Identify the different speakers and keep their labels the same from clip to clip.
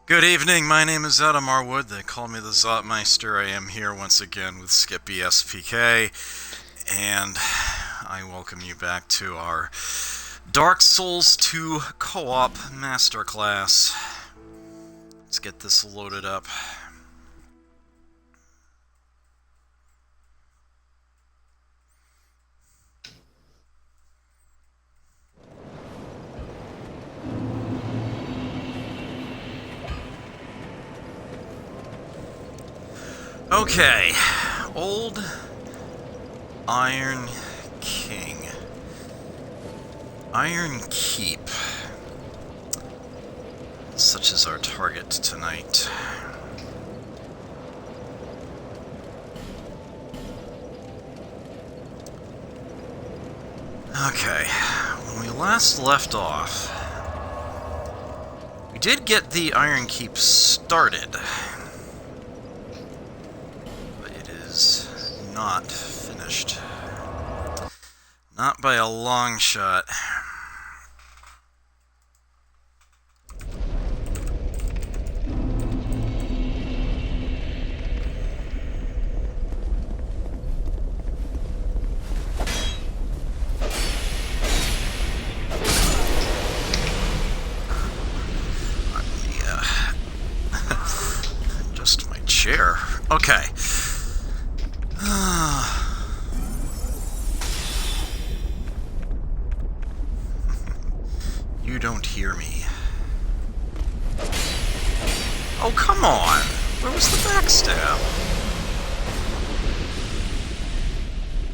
Speaker 1: Good evening, my name is Adam Marwood. They call me the Zotmeister. I am here once again with SkippySPK, and I welcome you back to our Dark Souls 2 co-op masterclass. Let's get this loaded up. Okay, Old Iron King. Iron Keep. Such is our target tonight. Okay, when we last left off, we did get the Iron Keep started. Not finished. Not by a long shot. Just my chair. Okay. You don't hear me. Oh, come on! Where was the backstab?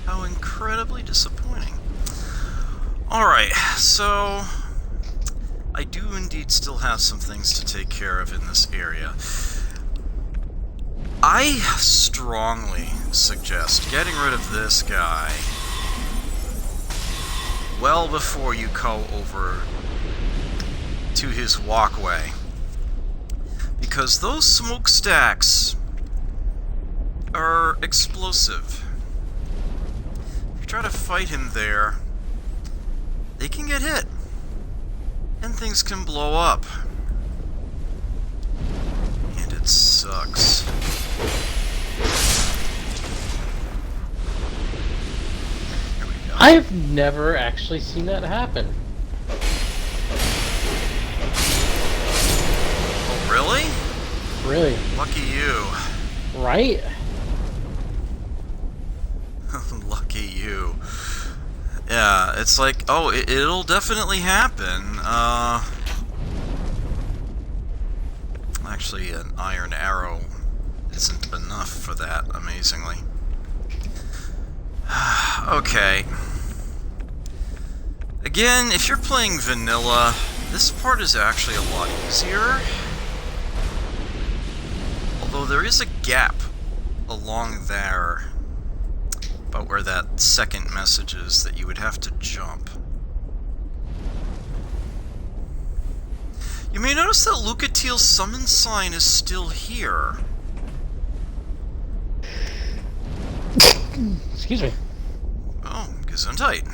Speaker 1: How incredibly disappointing. Alright, so I do indeed still have some things to take care of in this area. I strongly suggest getting rid of this guy well before you go over to his walkway, because those smokestacks are explosive. If you try to fight him there, they can get hit, and things can blow up. And it sucks. Here we go.
Speaker 2: I've never actually seen that happen.
Speaker 1: Oh, really?
Speaker 2: Really?
Speaker 1: Lucky you.
Speaker 2: Right?
Speaker 1: Lucky you. Yeah, it's like, oh, it'll definitely happen. Actually, an iron arrow isn't enough for that, amazingly. Okay. Again, if you're playing vanilla, this part is actually a lot easier. Although there is a gap along there, about where that second message is, that you would have to jump. You may notice that Lucatiel's summon sign is still here.
Speaker 2: Excuse me.
Speaker 1: Oh, Gesundheit.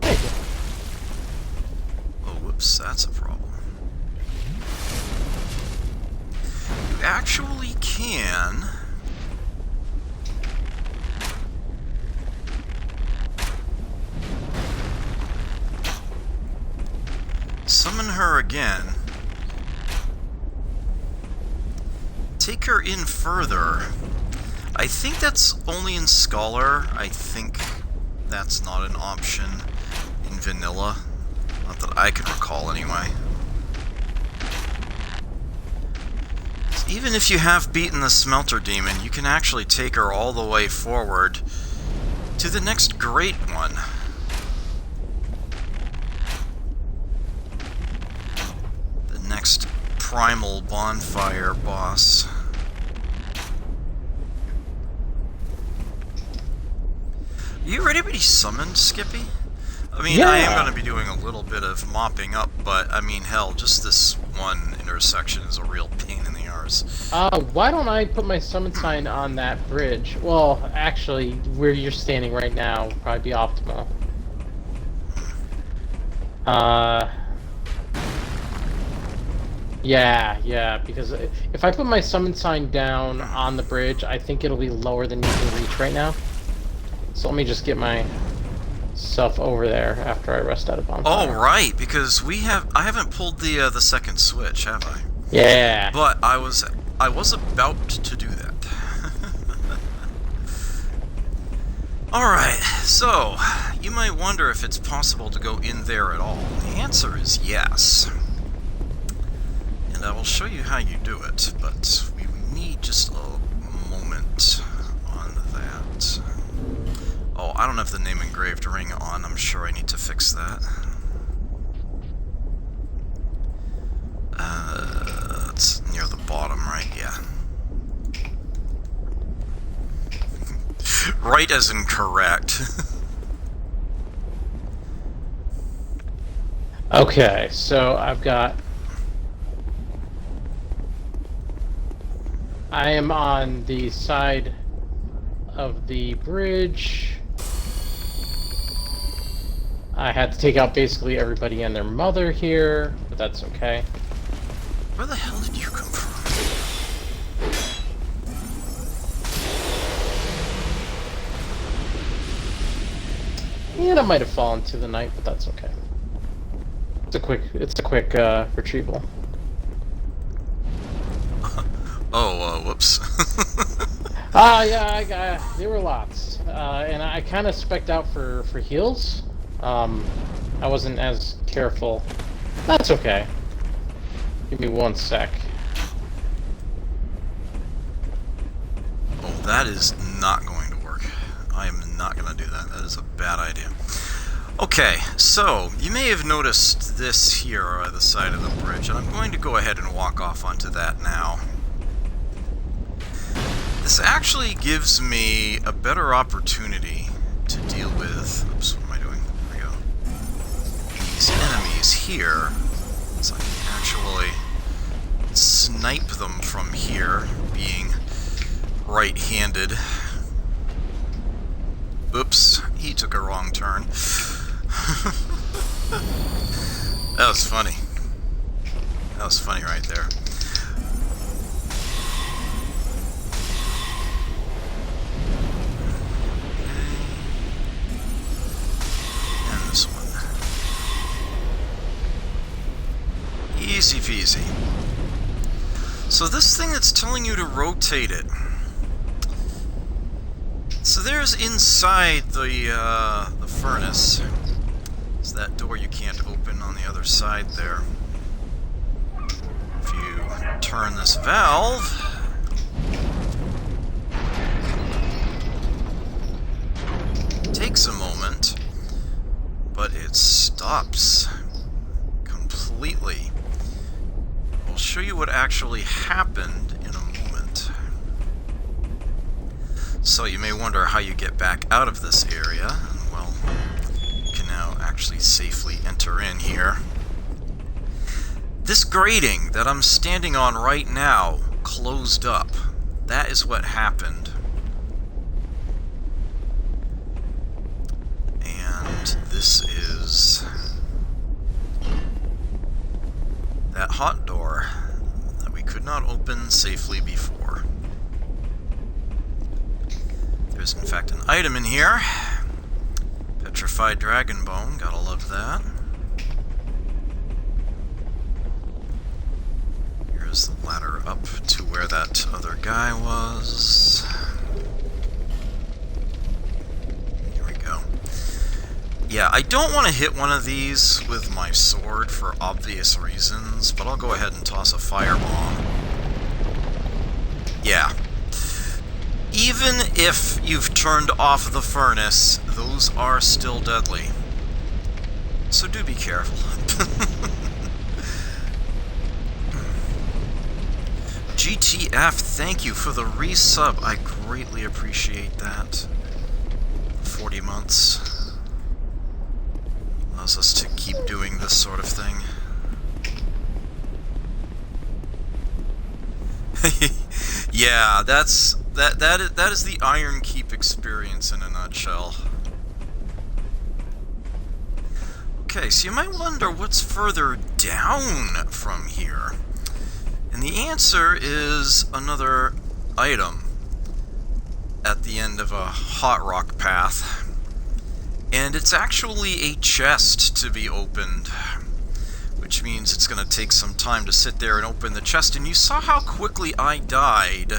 Speaker 2: Thank you.
Speaker 1: Oh, whoops, that's a problem. You actually can summon her again. Take her in further. I think that's only in Scholar. I think that's not an option in Vanilla. Not that I can recall, anyway. Even if you have beaten the Smelter Demon, you can actually take her all the way forward to the next great one. The next Primal Bonfire boss. Are you ready to be summoned, Skippy? I mean,
Speaker 2: Yeah.
Speaker 1: I am going to be doing a little bit of mopping up, but, I mean, hell, just this one intersection is a real pain in the arse.
Speaker 2: Why don't I put my summon sign on that bridge? Well, actually, where you're standing right now would probably be optimal. Yeah, because if I put my summon sign down on the bridge, I think it'll be lower than you can reach right now. So let me just get myself over there after I rest out of bonfire.
Speaker 1: Oh, right, because I haven't pulled the second switch, have I?
Speaker 2: Yeah.
Speaker 1: But I was about to do that. Alright, so, you might wonder if it's possible to go in there at all. The answer is yes. And I will show you how you do it, but we need just a moment on that. Oh, I don't have the name engraved ring on. I'm sure I need to fix that. It's near the bottom, right? Yeah. Right as in correct.
Speaker 2: Okay, so I am on the side of the bridge. I had to take out basically everybody and their mother here, but that's okay.
Speaker 1: Where the hell did you come from?
Speaker 2: And I might have fallen to the night, but that's okay. It's a quick retrieval.
Speaker 1: Whoops.
Speaker 2: Yeah, there were lots, and I kind of spec'd out for heals. I wasn't as careful. That's okay. Give me one sec.
Speaker 1: Oh, that is not going to work. I am not going to do that. That is a bad idea. Okay, so, you may have noticed this here on the side of the bridge, and I'm going to go ahead and walk off onto that now. This actually gives me a better opportunity to deal with... Oops, what am I doing? There we go. These enemies here, so I can actually snipe them from here, being right-handed. Oops, he took a wrong turn. That was funny. That was funny right there. And this one. Easy peasy. So this thing that's telling you to rotate it. So there's inside the furnace. It's that door you can't open on the other side there. If you turn this valve, it takes a moment, but it stops completely. I'll show you what actually happened in a moment. So you may wonder how you get back out of this area. Well, you can now actually safely enter in here. This grating that I'm standing on right now closed up. That is what happened. And this is that hot door that we could not open safely before. There's in fact an item in here. Petrified dragon bone, gotta love that. Here's the ladder up to where that other guy was. Here we go. Yeah, I don't want to hit one of these with my sword for obvious reasons, but I'll go ahead and toss a firebomb. Yeah. Even if you've turned off the furnace, those are still deadly. So do be careful. GTF, thank you for the resub. I greatly appreciate that. 40 months. Allows us to keep doing this sort of thing. Yeah, that is the Iron Keep experience in a nutshell. Okay, so you might wonder what's further down from here. And the answer is another item at the end of a hot rock path. And it's actually a chest to be opened, which means it's going to take some time to sit there and open the chest. And you saw how quickly I died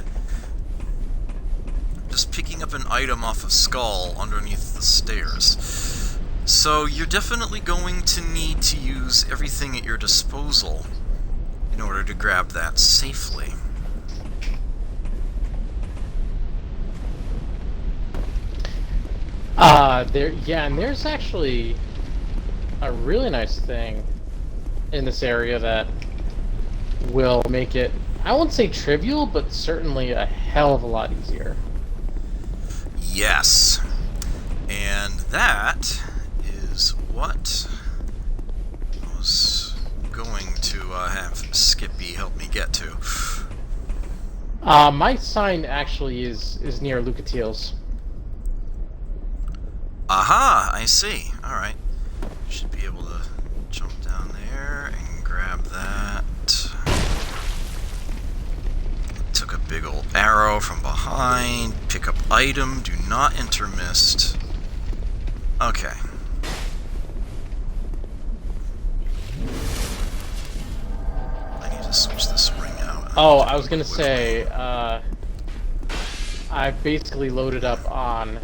Speaker 1: just picking up an item off of Skull underneath the stairs. So you're definitely going to need to use everything at your disposal in order to grab that safely.
Speaker 2: And there's actually a really nice thing in this area that will make it, I won't say trivial, but certainly a hell of a lot easier.
Speaker 1: Yes. And that is what I was going to have Skippy help me get to.
Speaker 2: My sign actually is near Lucatiel's.
Speaker 1: Aha, I see. Alright. Should be able to jump down there and grab that. Took a big old arrow from behind. Pick up item. Do not enter mist. Okay. I need to switch this ring out.
Speaker 2: Oh, I was gonna say, I basically loaded up on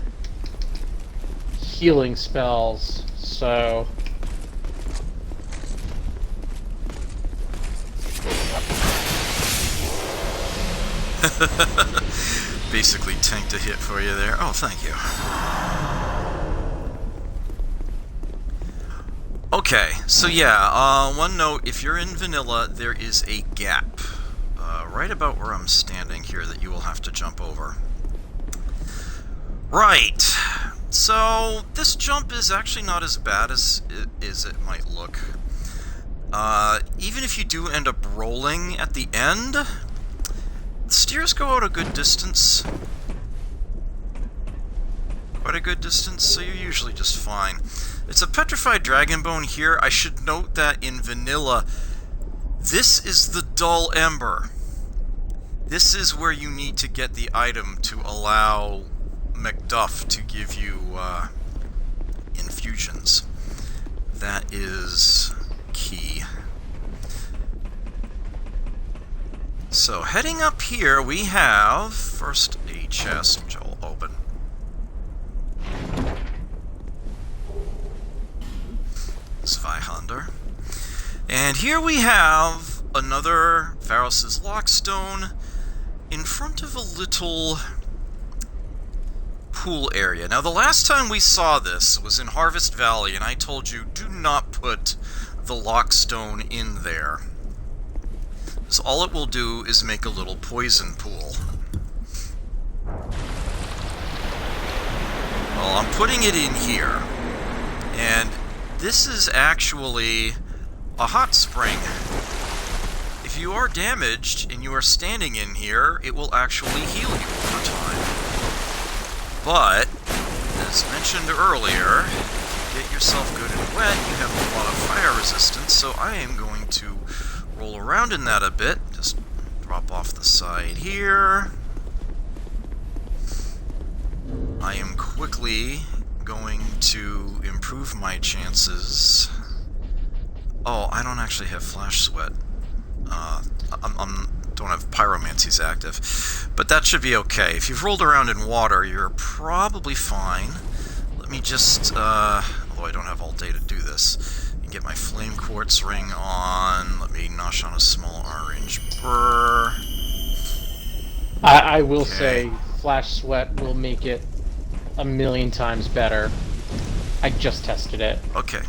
Speaker 2: healing spells, so...
Speaker 1: Basically tanked a hit for you there. Oh, thank you. Okay, so yeah, one note, if you're in vanilla, there is a gap right about where I'm standing here that you will have to jump over. Right, so this jump is actually not as bad as it might look. Even if you do end up rolling at the end, the stairs go out a good distance. Quite a good distance, so you're usually just fine. It's a petrified dragon bone here. I should note that in vanilla, this is the dull ember. This is where you need to get the item to allow Macduff to give you infusions. That is key. So, heading up here, we have first a chest, which I'll open. Zweihander. And here we have another Pharos' Lockstone in front of a little pool area. Now, the last time we saw this was in Harvest Valley, and I told you, do not put the Lockstone in there. So all it will do is make a little poison pool. Well, I'm putting it in here, and this is actually a hot spring. If you are damaged and you are standing in here, it will actually heal you over time. But, as mentioned earlier, if you get yourself good and wet, you have a lot of fire resistance, so I am going to roll around in that a bit. Just drop off the side here. I am quickly going to improve my chances. Oh, I don't actually have Flash Sweat. Don't have Pyromancies active. But that should be okay. If you've rolled around in water, you're probably fine. Let me just, although I don't have all day to do this, get my Flame Quartz ring on. Let me nosh on a small orange burr.
Speaker 2: I will say, Flash Sweat will make it a million times better. I just tested it.
Speaker 1: Okay.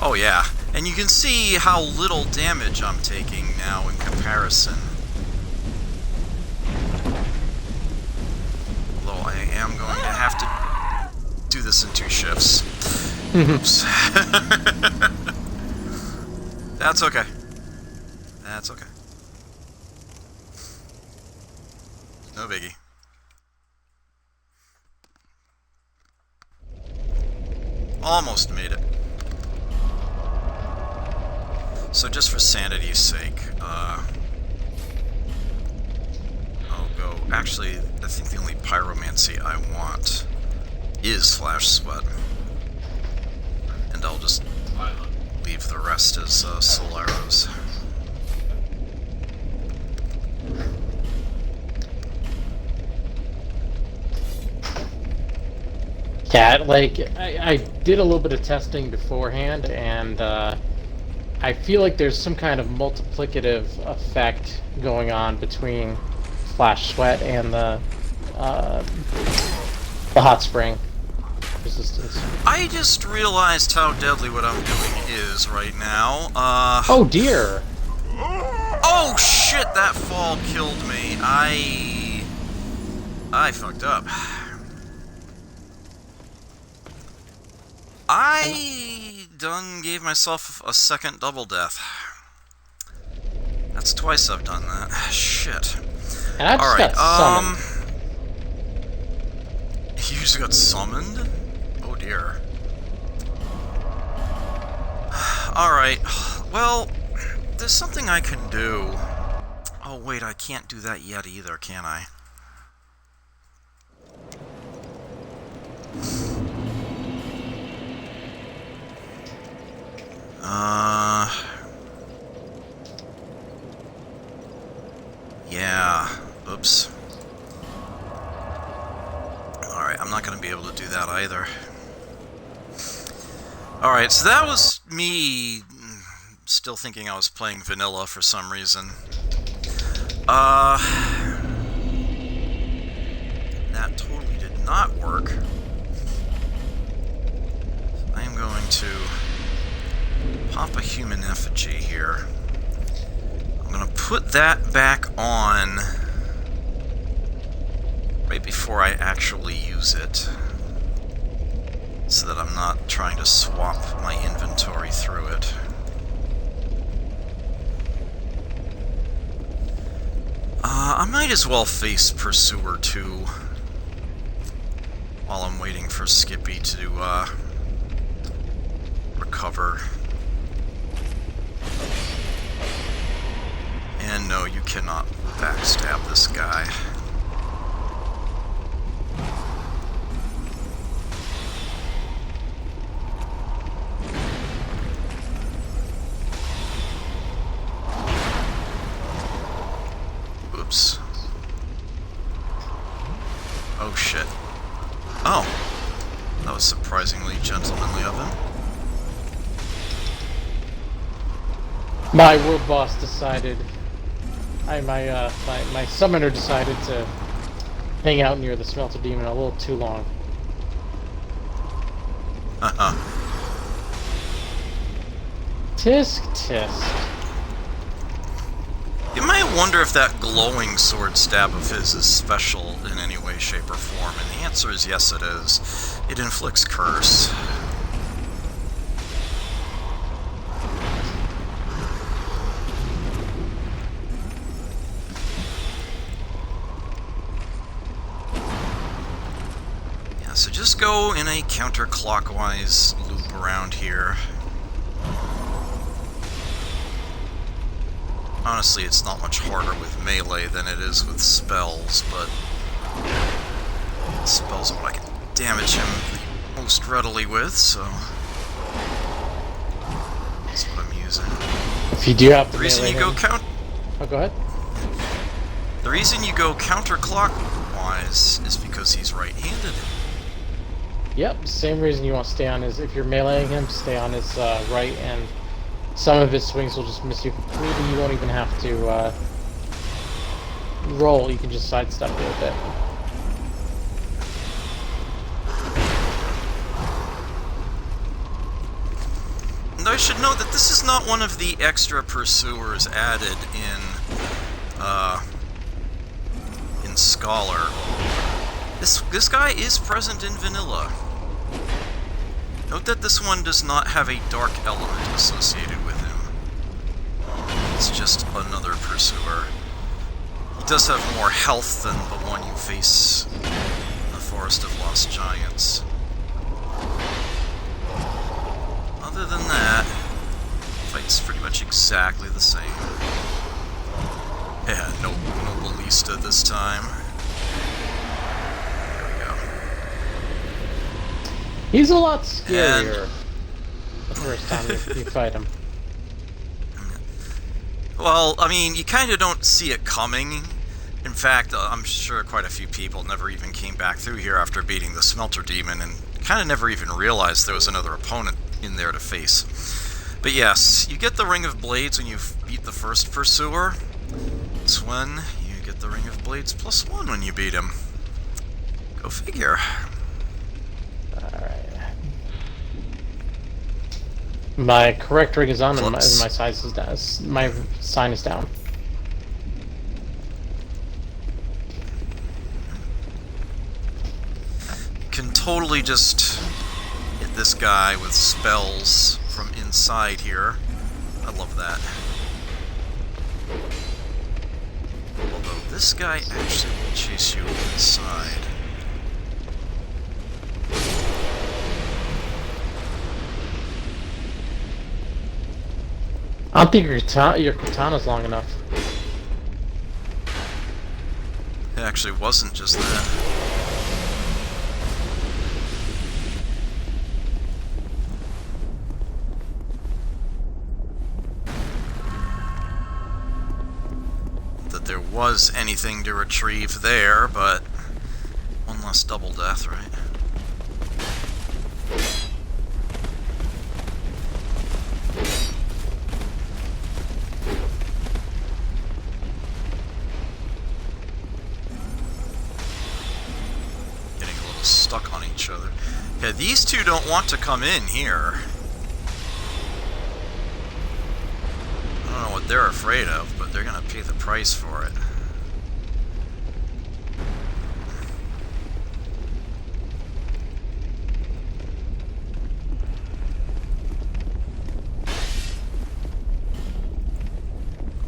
Speaker 1: Oh yeah, and you can see how little damage I'm taking now in comparison. Although I am going to have to do this in 2 shifts. Oops. That's okay. That's okay. No biggie. Almost made it. So just for sanity's sake, I'll go... Actually, I think the only pyromancy I want is Flash Sweat. And I'll just leave the rest as Soul Arrows.
Speaker 2: Yeah, like, I did a little bit of testing beforehand, and I feel like there's some kind of multiplicative effect going on between Flash Sweat and the Hot Spring resistance.
Speaker 1: I just realized how deadly what I'm doing is right now.
Speaker 2: Oh dear!
Speaker 1: Oh shit, that fall killed me. I fucked up. I done gave myself a second double death. That's twice I've done that. Shit.
Speaker 2: And I just got summoned.
Speaker 1: You just got summoned? Oh dear. Alright, well, there's something I can do. Oh wait, I can't do that yet either, can I? Yeah. Oops. Alright, I'm not going to be able to do that either. Alright, so that was me still thinking I was playing vanilla for some reason. That totally did not work. I am going to pop a human effigy here. I'm going to put that back on right before I actually use it, so that I'm not trying to swap my inventory through it. I might as well face Pursuer 2 while I'm waiting for Skippy to recover. And no, you cannot backstab this guy. Oops. Oh shit. Oh. That was surprisingly gentlemanly of him.
Speaker 2: My world boss decided... my summoner decided to hang out near the Smelter Demon a little too long. Tisk tisk.
Speaker 1: You might wonder if that glowing sword stab of his is special in any way, shape, or form, and the answer is yes, it is. It inflicts curse. Yeah, so just go in a counterclockwise loop around here. Honestly, it's not much harder with melee than it is with spells, but spells are what I can damage him the most readily with, so that's what I'm using.
Speaker 2: If you do have to
Speaker 1: The reason you go
Speaker 2: Oh, go ahead.
Speaker 1: The reason you go counterclockwise is because he's right-handed.
Speaker 2: Yep, same reason you want to stay on his... If you're meleeing him, stay on his right, and some of his swings will just miss you completely. You won't even have to roll. You can just sidestep a little bit.
Speaker 1: And I should note that this is not one of the extra pursuers added in Scholar. This guy is present in Vanilla. Note that this one does not have a dark element associated with him. It's just another pursuer. He does have more health than the one you face in the Forest of Lost Giants. Other than that, if I fight's pretty much exactly the same. Yeah, no ballista this time. There we go.
Speaker 2: He's a lot scarier the first time you fight him.
Speaker 1: Well, I mean, you kind of don't see it coming. In fact, I'm sure quite a few people never even came back through here after beating the Smelter Demon and kind of never even realized there was another opponent in there to face. But yes, you get the Ring of Blades when you beat the first Pursuer. It's when you get the Ring of Blades +1 when you beat him. Go figure.
Speaker 2: Alright. My correct ring is on and my size is down. My sign is down.
Speaker 1: Can totally just hit this guy with spells from inside here. I love that. Although this guy actually will chase you inside.
Speaker 2: I don't think your katana's long enough.
Speaker 1: It actually wasn't just that. That there was anything to retrieve there, but one less double death, right? Stuck on each other. Yeah, these two don't want to come in here. I don't know what they're afraid of, but they're gonna pay the price for it.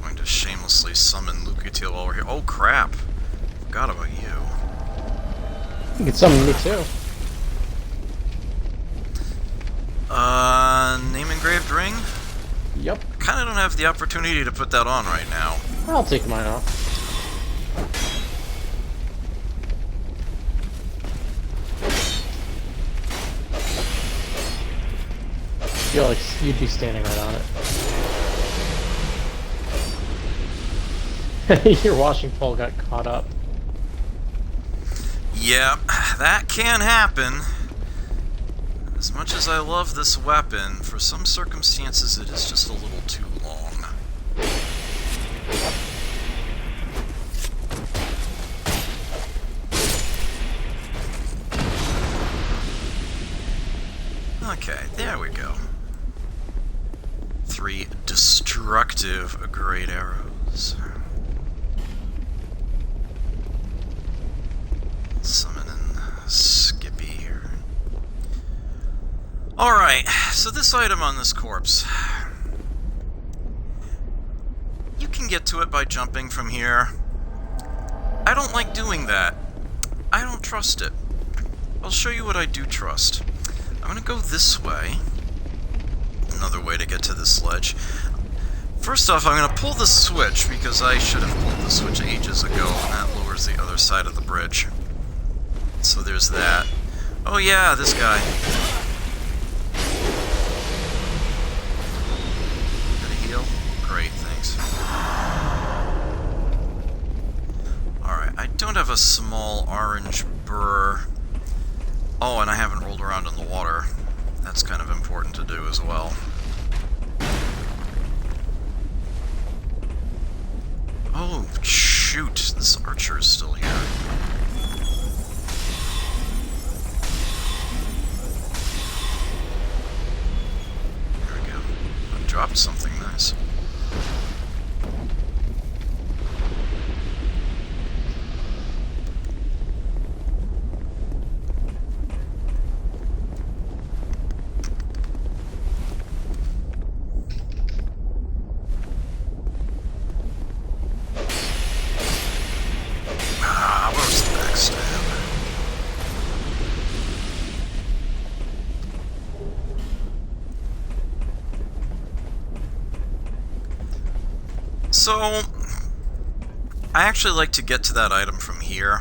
Speaker 1: Going to shamelessly summon Lucatil over here. Oh crap! Forgot about you.
Speaker 2: You can summon me too.
Speaker 1: Name engraved ring?
Speaker 2: Yep.
Speaker 1: Kinda don't have the opportunity to put that on right now.
Speaker 2: I'll take mine off. I feel like you'd be standing right on it. Your washing pole got caught up.
Speaker 1: Yeah, that can happen. As much as I love this weapon, for some circumstances it is just a little too long. Okay, there we go. 3 destructive great arrows. Summoning Skippy here. Alright, so this item on this corpse. You can get to it by jumping from here. I don't like doing that. I don't trust it. I'll show you what I do trust. I'm gonna go this way. Another way to get to this ledge. First off, I'm gonna pull the switch, because I should have pulled the switch ages ago, and that lowers the other side of the bridge. So there's that. Oh yeah, this guy. Gonna heal? Great, thanks. Alright, I don't have a small orange burr. Oh, and I haven't rolled around in the water. That's kind of important to do as well. Oh, shoot, this archer is still here. Dropped something nice. So, I actually like to get to that item from here.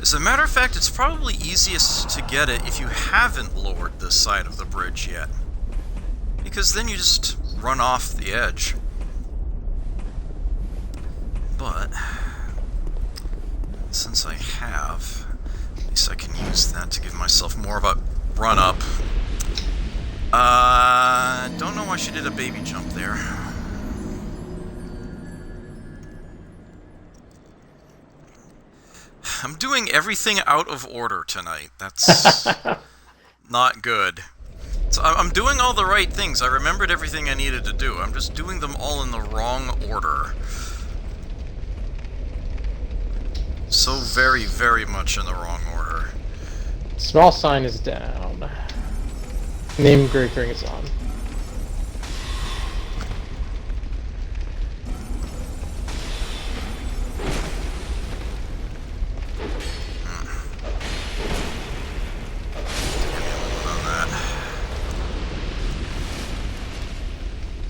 Speaker 1: As a matter of fact, it's probably easiest to get it if you haven't lowered this side of the bridge yet. Because then you just run off the edge. But, since I have, at least I can use that to give myself more of a run-up. Don't know why she did a baby jump there. I'm doing everything out of order tonight. That's not good. So I'm doing all the right things. I remembered everything I needed to do. I'm just doing them all in the wrong order. So very, very much in the wrong order.
Speaker 2: Small sign is down. Name engraved ring is on.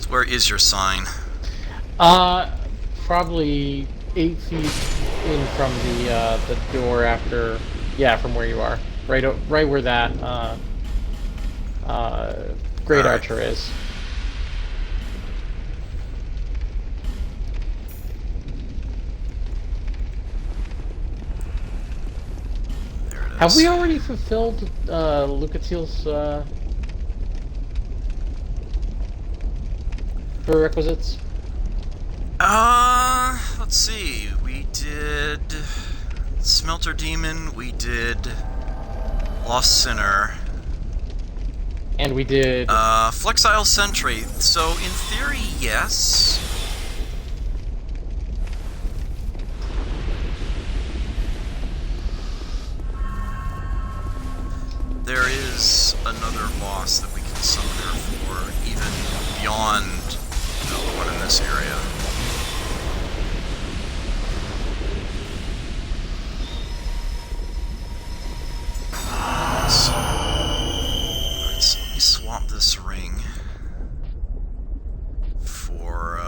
Speaker 1: Where is your sign?
Speaker 2: Probably 8 feet in from the door after, yeah, from where you are, right where that great archer is.
Speaker 1: There it is.
Speaker 2: Have we already fulfilled Lucatiel's prerequisites?
Speaker 1: Let's see. We did Smelter Demon, we did Lost Sinner.
Speaker 2: And we did...
Speaker 1: Flexile Sentry. So, in theory, yes. There is another boss that we can summon her for, even beyond the one in this area. So let me swap this ring for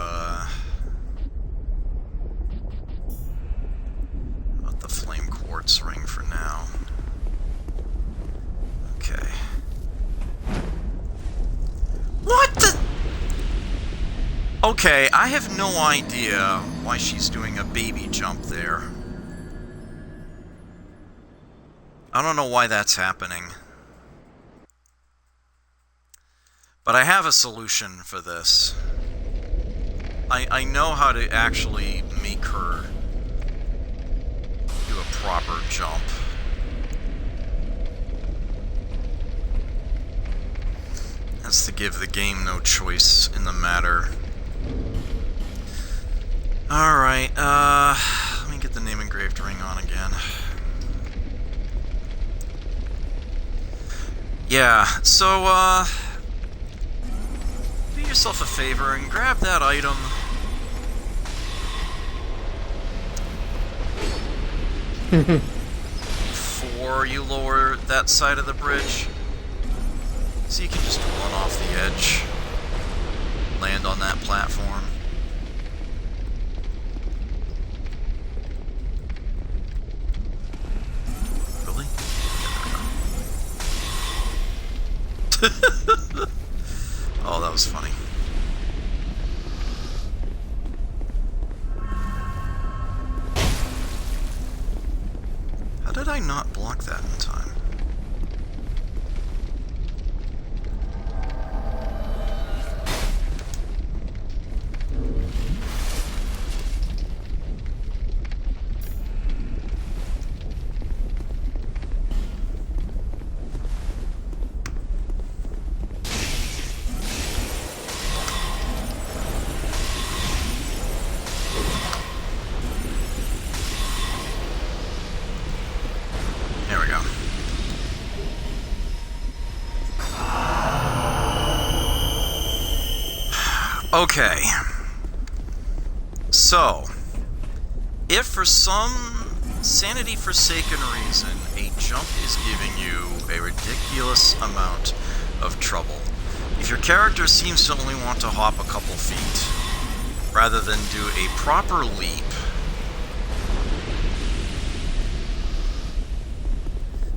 Speaker 1: the flame quartz ring for now. Okay. What the? Okay, I have no idea why she's doing a baby jump there. I don't know why that's happening. But I have a solution for this. I know how to actually make her do a proper jump. That's to give the game no choice in the matter. Alright, let me get the name engraved ring on again. Yeah, so, do yourself a favor and grab that item. Before you lower that side of the bridge. So you can just run off the edge. Land on that platform. Really? Oh, that was funny. How did I not block that in time? There we go. Okay. So, if for some sanity-forsaken reason a jump is giving you a ridiculous amount of trouble, if your character seems to only want to hop a couple feet, rather than do a proper leap.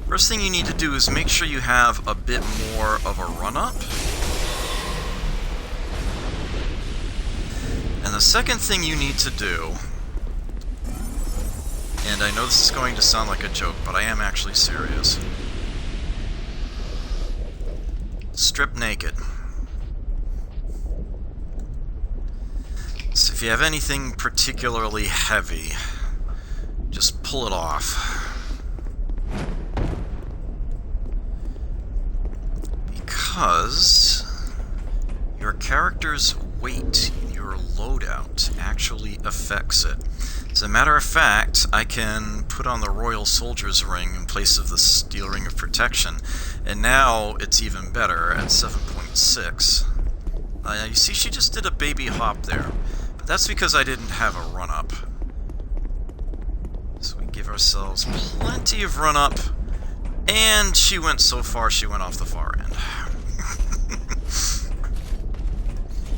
Speaker 1: First thing you need to do is make sure you have a bit more of a run-up. And the second thing you need to do, and I know this is going to sound like a joke, but I am actually serious. Strip naked. So if you have anything particularly heavy, just pull it off. Because your character's weight, your loadout, actually affects it. As a matter of fact, I can put on the Royal Soldier's Ring in place of the Steel Ring of Protection, and now it's even better at 7.6. You see, she just did a baby hop there, but that's because I didn't have a run-up. So we give ourselves plenty of run-up, and she went so far she went off the far end.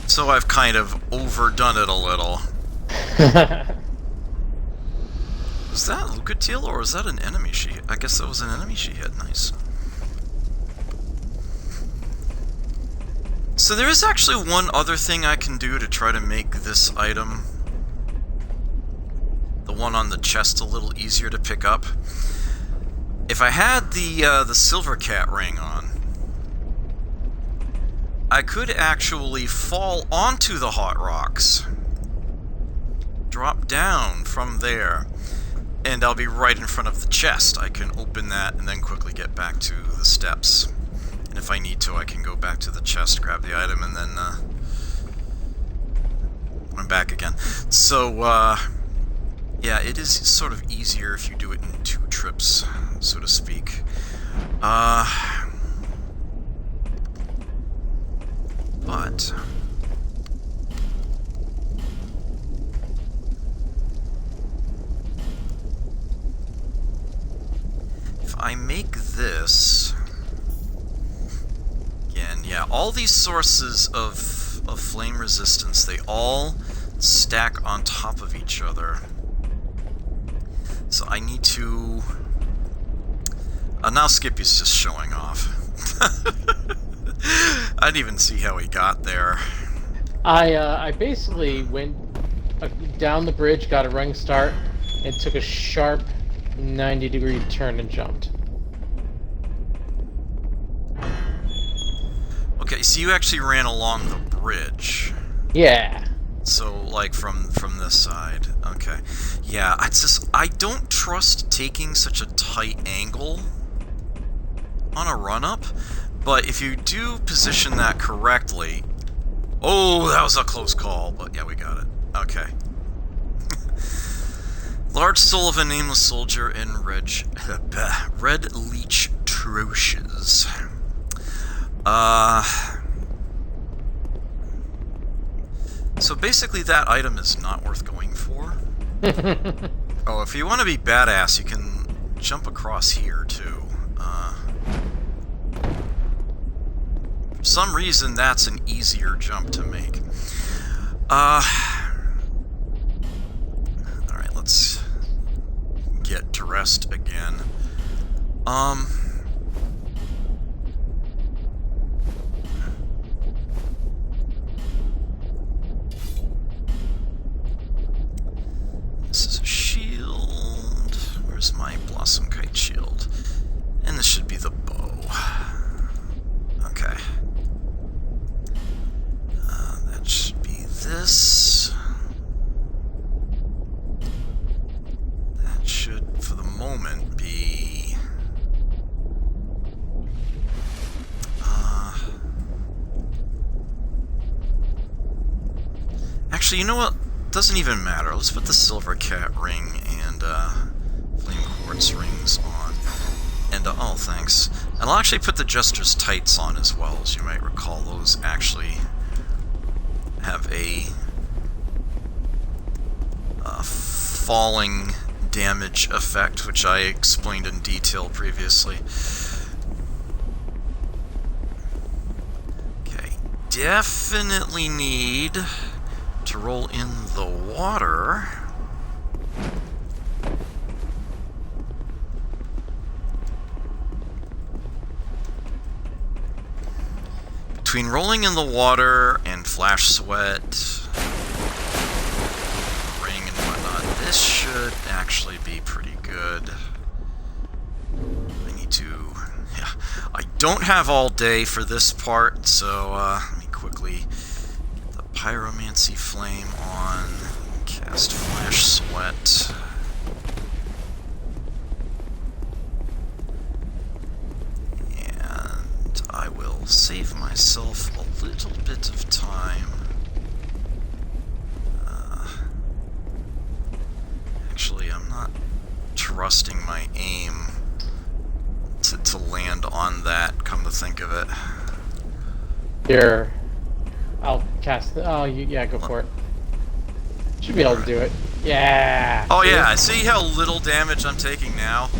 Speaker 1: So I've kind of overdone it a little. Was that Lucatiel, or was that an enemy she hit? I guess that was an enemy she hit. Nice. So there is actually one other thing I can do to try to make this item, the one on the chest, a little easier to pick up. If I had the Silver Cat ring on, I could actually fall onto the hot rocks, drop down from there, and I'll be right in front of the chest. I can open that and then quickly get back to the steps. And if I need to, I can go back to the chest, grab the item, and then I'm back again. So, yeah, it is sort of easier if you do it in 2 trips, so to speak. But if I make this again, yeah, all these sources of flame resistance, they all stack on top of each other. So I need to... now Skippy's just showing off. I didn't even see how he got there.
Speaker 2: I basically went down the bridge, got a running start, and took a sharp 90-degree turn and jumped.
Speaker 1: Okay, so you actually ran along the bridge.
Speaker 2: Yeah.
Speaker 1: So, like, from this side. Okay. Yeah, I don't trust taking such a tight angle on a run-up, but if you do position that correctly... Oh, that was a close call, but yeah, we got it. Okay. Large soul of a nameless soldier in red leech troches. So basically that item is not worth going for. Oh, if you want to be badass, you can jump across here, too. For some reason, that's an easier jump to make. Alright, let's get dressed again. This is a shield. Where's my Blossom Kite shield? And this should be the bow. Okay. That should be this. That should, for the moment, be... Actually, you know what? Doesn't even matter. Let's put the Silver Cat ring and Flame Quartz rings on. And, oh, thanks. And I'll actually put the Jester's Tights on as well, as you might recall. Those actually have a falling damage effect, which I explained in detail previously. Okay, definitely need to roll in the water. Between rolling in the water and flash sweat, ring and whatnot, this should actually be pretty good. I need to... yeah, I don't have all day for this part, so let me quickly get the pyromancy flame on, cast flash sweat. And I will save myself a little bit of time. Actually, I'm not trusting my aim to land on that, come to think of it.
Speaker 2: Here. I'll cast the... oh, yeah, go for it. Should be able to do it. Yeah!
Speaker 1: Oh yeah, see how little damage I'm taking now?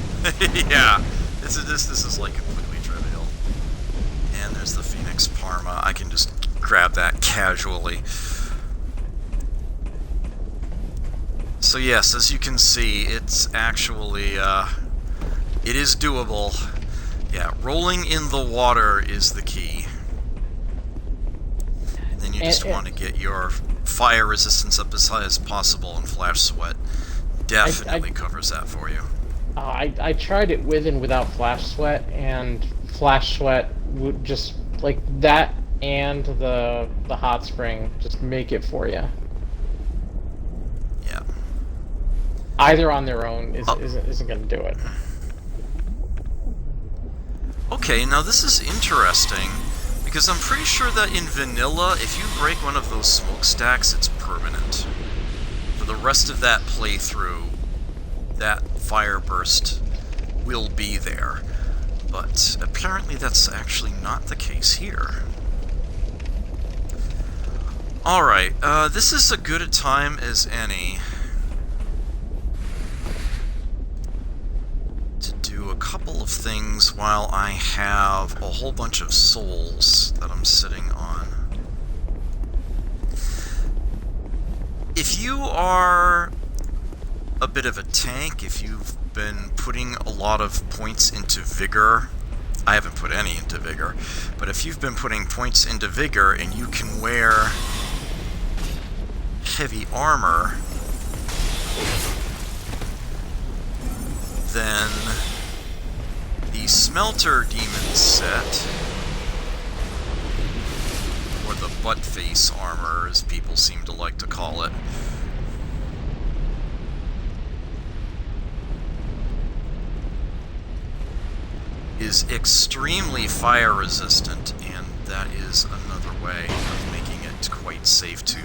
Speaker 1: Yeah, this is like completely trivial. And there's the Phoenix Parma. I can just grab that casually. So yes, as you can see, it's actually, it is doable. Yeah, rolling in the water is the key. And then you just want to get your fire resistance up as high as possible, and flash sweat definitely covers that for you.
Speaker 2: I tried it with and without flash sweat, and flash sweat would just, like, that and the hot spring just make it for you.
Speaker 1: Yeah.
Speaker 2: Either on their own isn't going to do it.
Speaker 1: Okay, now this is interesting, because I'm pretty sure that in vanilla, if you break one of those smokestacks, it's permanent. For the rest of that playthrough, that fire burst will be there. But apparently that's actually not the case here. Alright, this is as good a time as any to do a couple of things while I have a whole bunch of souls that I'm sitting on. If you are a bit of a tank, if you've been putting a lot of points into Vigor, I haven't put any into Vigor, but if you've been putting points into Vigor and you can wear heavy armor, then the Smelter Demon set, or the Butt Face armor as people seem to like to call it, is extremely fire resistant, and that is another way of making it quite safe to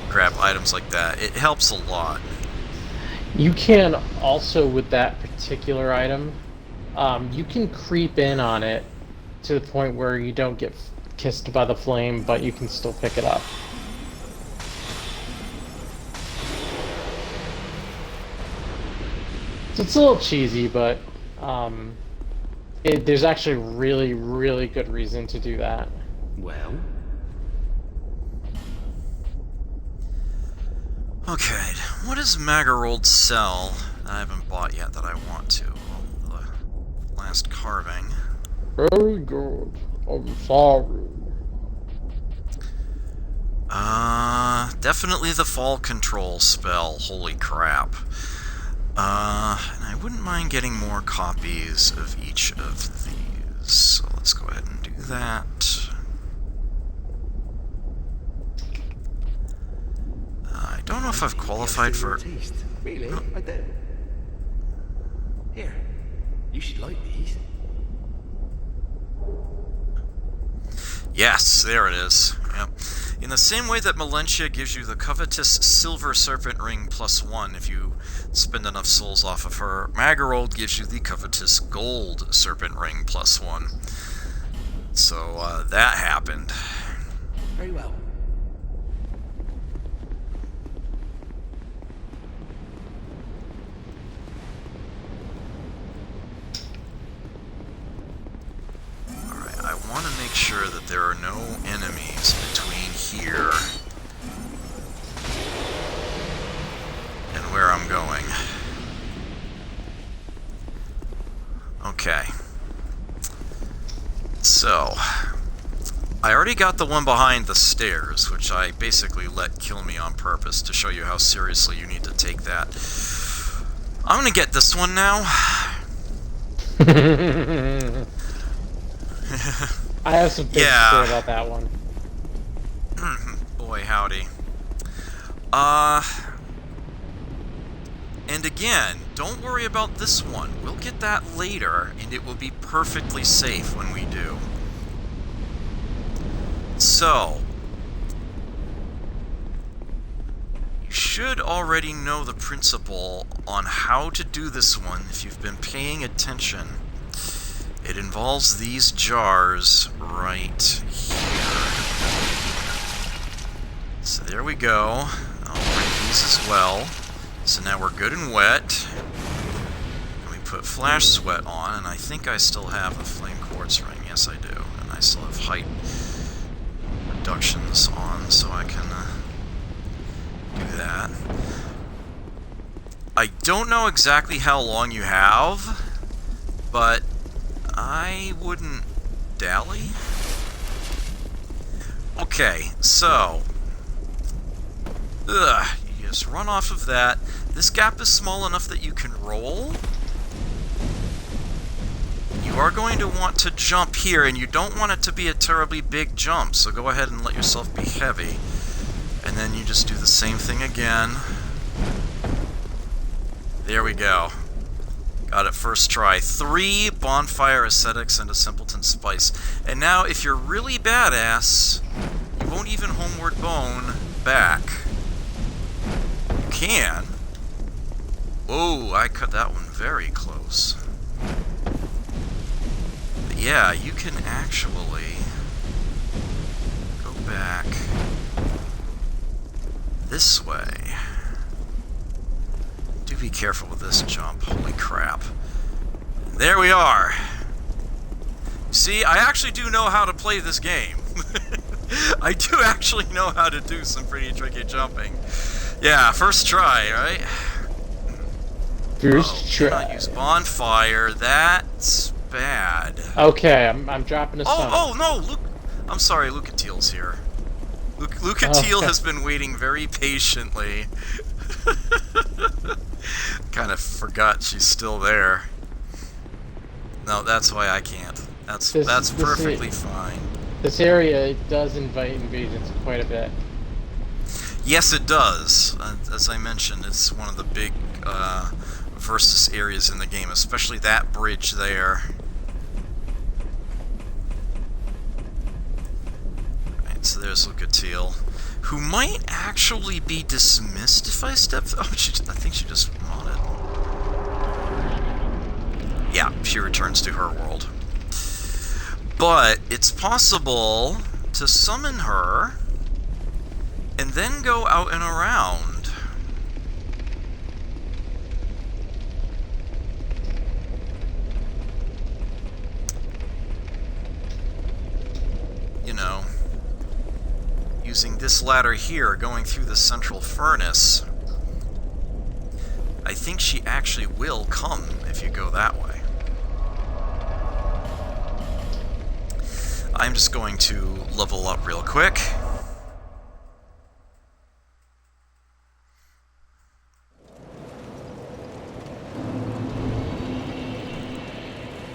Speaker 1: grab items like that. It helps a lot.
Speaker 2: You can also, with that particular item, you can creep in on it to the point where you don't get kissed by the flame, but you can still pick it up. So it's a little cheesy, but there's actually really, really good reason to do that.
Speaker 3: Well?
Speaker 1: Okay, what does Magarold sell that I haven't bought yet that I want to? Well, the last carving.
Speaker 2: Very good. I'm sorry.
Speaker 1: Definitely the fall control spell, holy crap. And I wouldn't mind getting more copies of each of these, so let's go ahead and do that. I don't know if I've qualified for...
Speaker 3: Taste. Really? I do. Here, you should like these.
Speaker 1: Yes, there it is. Yep. In the same way that Melentia gives you the covetous Silver Serpent Ring +1 if you spend enough souls off of her, Magarold gives you the covetous Gold Serpent Ring +1. So, that happened.
Speaker 3: Very well.
Speaker 1: Alright, I want to make sure sure that there are no enemies between here and where I'm going. Okay. So, I already got the one behind the stairs, which I basically let kill me on purpose to show you how seriously you need to take that. I'm gonna get this one now.
Speaker 2: I have some things to say about that one.
Speaker 1: Boy, howdy. And again, don't worry about this one. We'll get that later, and it will be perfectly safe when we do. So, you should already know the principle on how to do this one if you've been paying attention. It involves these jars right here. So there we go. I'll bring these as well. So now we're good and wet. And we put flash sweat on, and I think I still have a flame quartz ring. Yes, I do. And I still have height reductions on, so I can do that. I don't know exactly how long you have, but I wouldn't dally. Okay, so you just run off of that. This gap is small enough that you can roll. You are going to want to jump here, and you don't want it to be a terribly big jump, so go ahead and let yourself be heavy. And then you just do the same thing again. There we go. Got it first try. 3 bonfire ascetics and a simpleton spice. And now, if you're really badass, you won't even homeward bone back. You can. Oh, I cut that one very close. But yeah, you can actually go back this way. Do be careful with this jump. Holy crap. There we are. See, I actually do know how to play this game. I do actually know how to do some pretty tricky jumping. Yeah, first try, right?
Speaker 2: First try.
Speaker 1: Cannot use bonfire. That's bad.
Speaker 2: Okay, I'm dropping a summon.
Speaker 1: Oh no, Luke. I'm sorry, Lucatiel's here. Lucatiel has been waiting very patiently. Kind of forgot she's still there. No, that's why I can't. That's perfectly fine.
Speaker 2: This area does invite invasions quite a bit.
Speaker 1: Yes, it does. As I mentioned, it's one of the big versus areas in the game, especially that bridge there. Right, so there's Lucatiel, who might actually be dismissed if I step... Oh, I think she just modded. Yeah, she returns to her world. But it's possible to summon her and then go out and around. You know, using this ladder here, going through the central furnace. I think she actually will come if you go that way. I'm just going to level up real quick.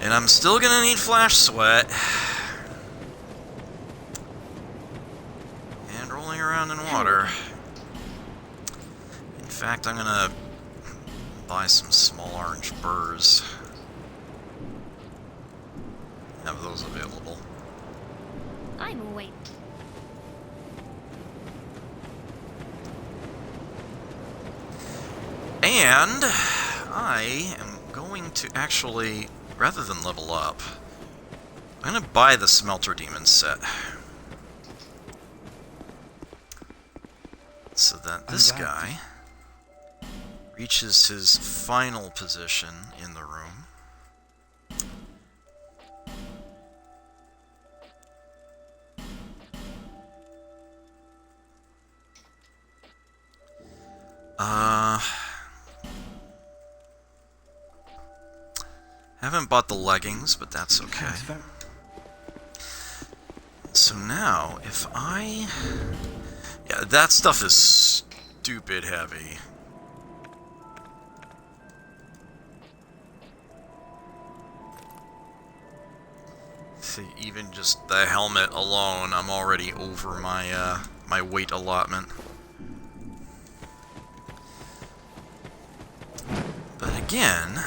Speaker 1: And I'm still gonna need flash sweat. And rolling around in water. In fact, I'm gonna buy some small orange burrs. Have those available.
Speaker 4: I'm awake.
Speaker 1: And I am going to actually, rather than level up, I'm going to buy the Smelter Demon set. So that this guy reaches his final position in the room. Haven't bought the leggings, but that's okay.
Speaker 3: Thanks very...
Speaker 1: So now, if I... Yeah, that stuff is stupid heavy. See, even just the helmet alone, I'm already over my, my weight allotment. But again,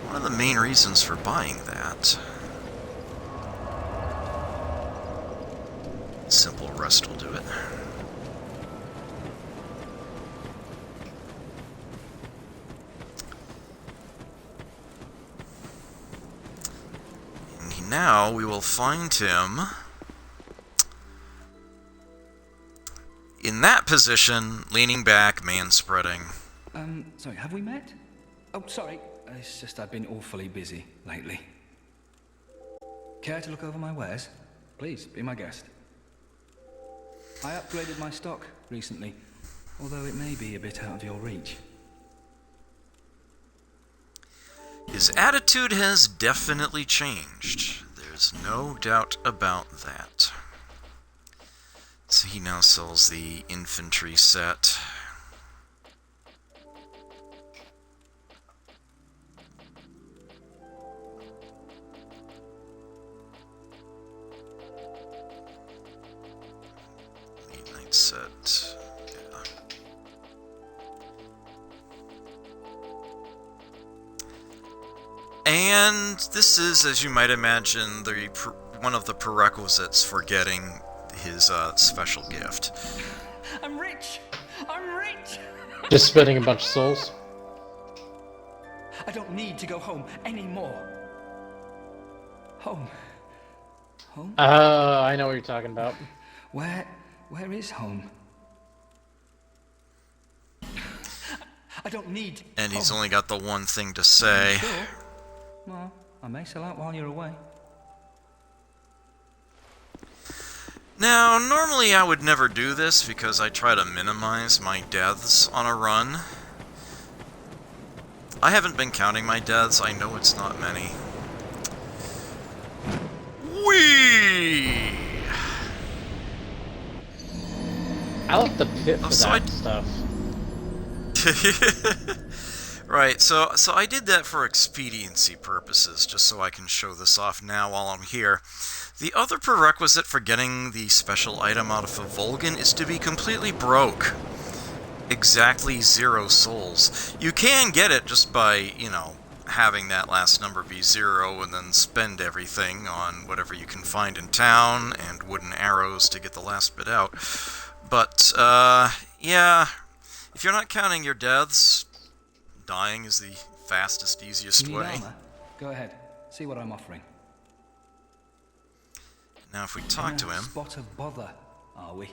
Speaker 1: one of the main reasons for buying that... Simple rest will do it. And now we will find him in that position, leaning back, man-spreading.
Speaker 3: Sorry, have we met? Oh, sorry. It's just I've been awfully busy lately. Care to look over my wares? Please, be my guest. I upgraded my stock recently, although it may be a bit out of your reach.
Speaker 1: His attitude has definitely changed. There's no doubt about that. So he now sells the infantry set. Set. Yeah. And this is, as you might imagine, one of the prerequisites for getting his special gift.
Speaker 3: I'm rich! I'm rich!
Speaker 2: Just spending a bunch of souls.
Speaker 3: I don't need to go home anymore. Home? Home?
Speaker 2: I know what you're talking about.
Speaker 3: Where is home? I don't need...
Speaker 1: And he's only got the one thing to say.
Speaker 3: Sure. Well, I may sell out while you're away.
Speaker 1: Now, normally I would never do this because I try to minimize my deaths on a run. I haven't been counting my deaths. I know it's not many. Whee!
Speaker 2: I like the pit for
Speaker 1: so
Speaker 2: that stuff.
Speaker 1: Right, so I did that for expediency purposes, just so I can show this off now while I'm here. The other prerequisite for getting the special item out of a Vulcan is to be completely broke. Exactly 0 souls. You can get it just by, you know, having that last number be 0 and then spend everything on whatever you can find in town and wooden arrows to get the last bit out. But, yeah, if you're not counting your deaths, dying is the fastest, easiest
Speaker 3: You need
Speaker 1: way.
Speaker 3: armor? Go ahead. See what I'm offering.
Speaker 1: Now if we talk to him...
Speaker 3: Spot of bother, are we?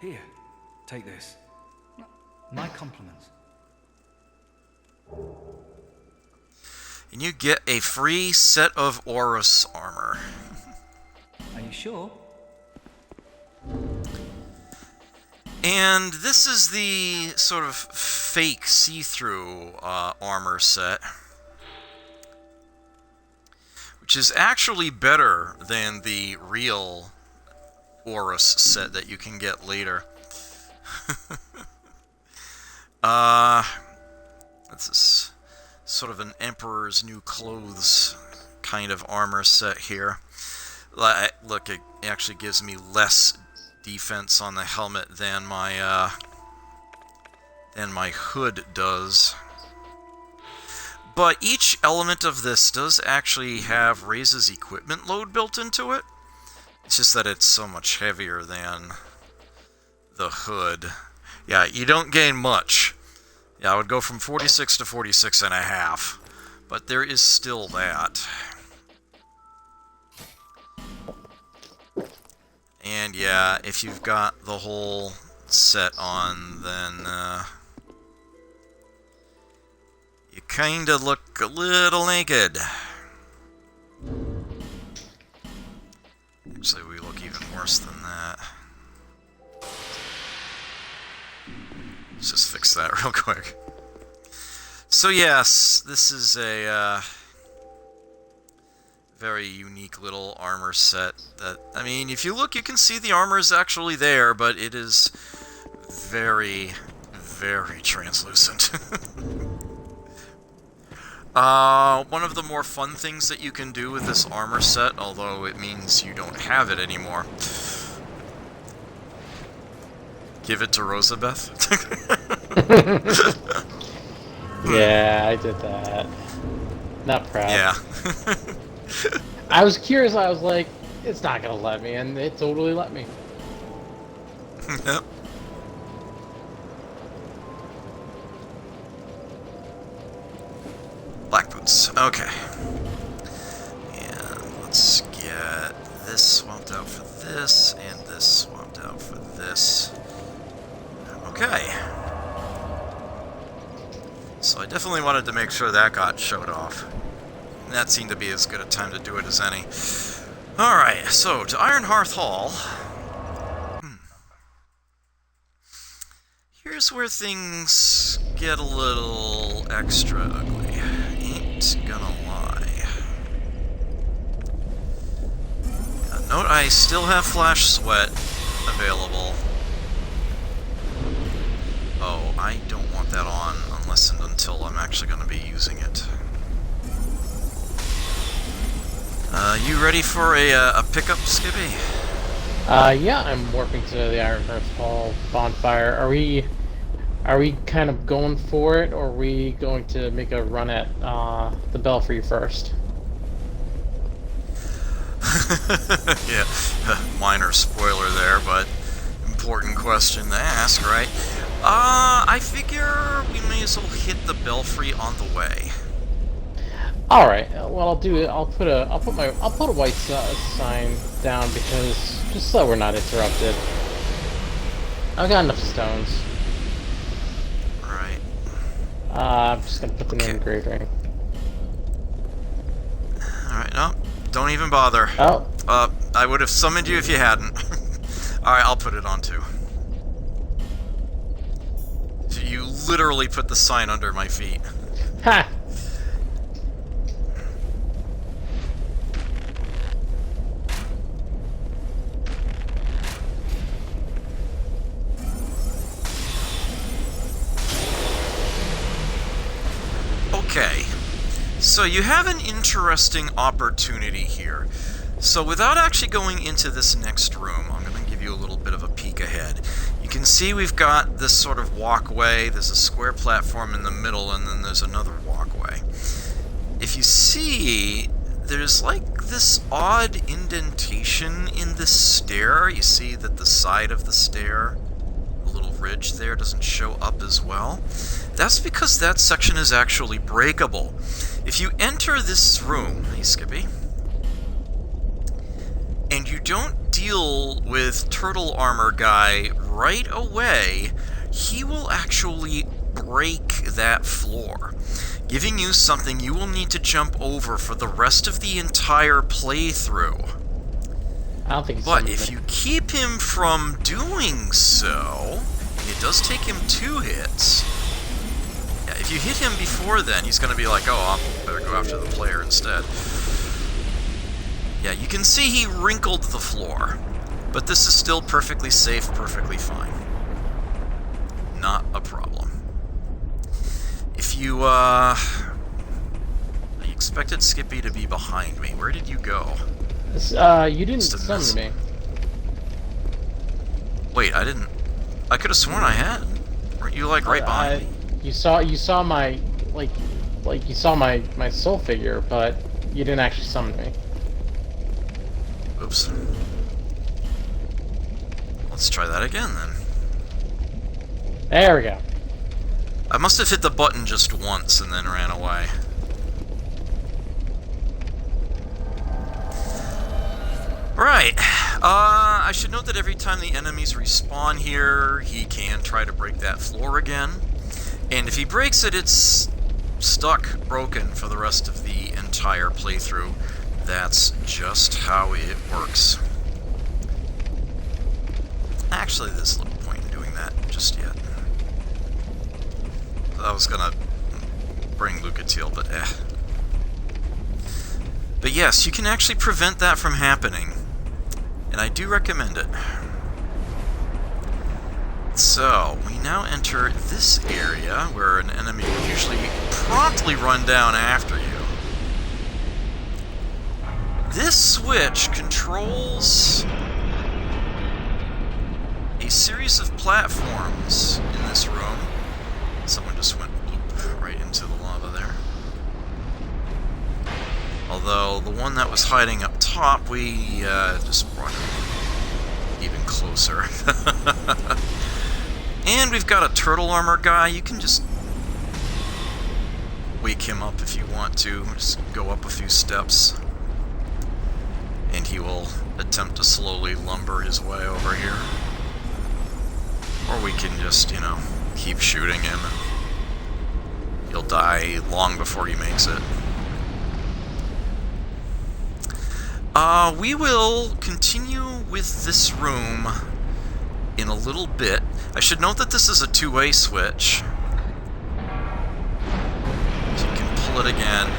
Speaker 3: Here, take this. My compliments.
Speaker 1: And you get a free set of Horus armor.
Speaker 3: Are you sure?
Speaker 1: And this is the sort of fake see-through armor set, which is actually better than the real Horus set that you can get later. This is sort of an Emperor's New Clothes kind of armor set here. Look, it actually gives me less defense on the helmet than my hood does. But each element of this does actually have Raise's equipment load built into it. It's just that it's so much heavier than the hood. Yeah, you don't gain much. Yeah, I would go from 46 to 46 and a half. But there is still that. And yeah, if you've got the whole set on, then you kinda look a little naked. Actually, we look even worse than that. Let's just fix that real quick. So yes, this is a very unique little armor set that, I mean, if you look, you can see the armor is actually there, but it is very, very translucent. One of the more fun things that you can do with this armor set, although it means you don't have it anymore, give it to Rosabeth.
Speaker 2: Yeah, I did that. Not proud.
Speaker 1: Yeah.
Speaker 2: I was curious, I was like, it's not gonna let me, and it totally let me.
Speaker 1: Yep. Black boots. Okay. And let's get this swapped out for this, and this swapped out for this. Okay. So I definitely wanted to make sure that got showed off. And that seemed to be as good a time to do it as any. Alright, so to Ironhearth Hall. Here's where things get a little extra ugly. Ain't gonna lie. Note I still have Flash Sweat available. Oh, I don't want that on unless and until I'm actually going to be using it. You ready for a pickup, Skippy?
Speaker 2: Yeah, I'm warping to the Ironhearth Hall bonfire. Are we kind of going for it, or are we going to make a run at the Belfry first?
Speaker 1: Yeah, minor spoiler there, but important question to ask, right? I figure we may as well hit the Belfry on the way.
Speaker 2: All right. What I'll do, I'll put a white sign down because just so we're not interrupted. I've got enough stones.
Speaker 1: Right.
Speaker 2: I'm just gonna put the name engraved ring.
Speaker 1: All right. No, don't even bother.
Speaker 2: Oh.
Speaker 1: I would have summoned you if you hadn't. All right, I'll put it on too. You literally put the sign under my feet.
Speaker 2: Ha!
Speaker 1: Okay, so you have an interesting opportunity here. So without actually going into this next room, I'm going to give you a little bit of a peek ahead. You can see we've got this sort of walkway, there's a square platform in the middle, and then there's another walkway. If you see, there's like this odd indentation in this stair. You see that the side of the stair, the little ridge there, doesn't show up as well. That's because that section is actually breakable. If you enter this room, hey Skippy, and you don't deal with Turtle Armor Guy right away, he will actually break that floor, giving you something you will need to jump over for the rest of the entire playthrough.
Speaker 2: I don't think.
Speaker 1: But if you keep him from doing so, and it does take him 2 hits. Yeah, if you hit him before then, he's going to be like, oh, I better go after the player instead. Yeah, you can see he wrinkled the floor, but this is still perfectly safe, perfectly fine. Not a problem. If you, I expected Skippy to be behind me. Where did you go?
Speaker 2: You didn't
Speaker 1: Just a
Speaker 2: summon
Speaker 1: mess.
Speaker 2: me.
Speaker 1: Wait, I didn't. I could have sworn I had. Weren't you like right behind me?
Speaker 2: You saw my you saw my soul figure, but you didn't actually summon me.
Speaker 1: Oops. Let's try that again then.
Speaker 2: There we go.
Speaker 1: I must have hit the button just once and then ran away. Right. I should note that every time the enemies respawn here, he can try to break that floor again. And if he breaks it, it's stuck, broken for the rest of the entire playthrough. That's just how it works. Actually, there's little point in doing that just yet. I was gonna bring Lucatiel, but eh. But yes, you can actually prevent that from happening. And I do recommend it. So, we now enter this area where an enemy would usually promptly run down after you. This switch controls a series of platforms in this room. Someone just went bloop right into the lava there. Although the one that was hiding up top, we just brought him even closer. And we've got a turtle armor guy. You can just wake him up if you want to. Just go up a few steps. And he will attempt to slowly lumber his way over here. Or we can just, you know, keep shooting him and he'll die long before he makes it. We will continue with this room in a little bit. I should note that this is a two-way switch. So you can pull it again.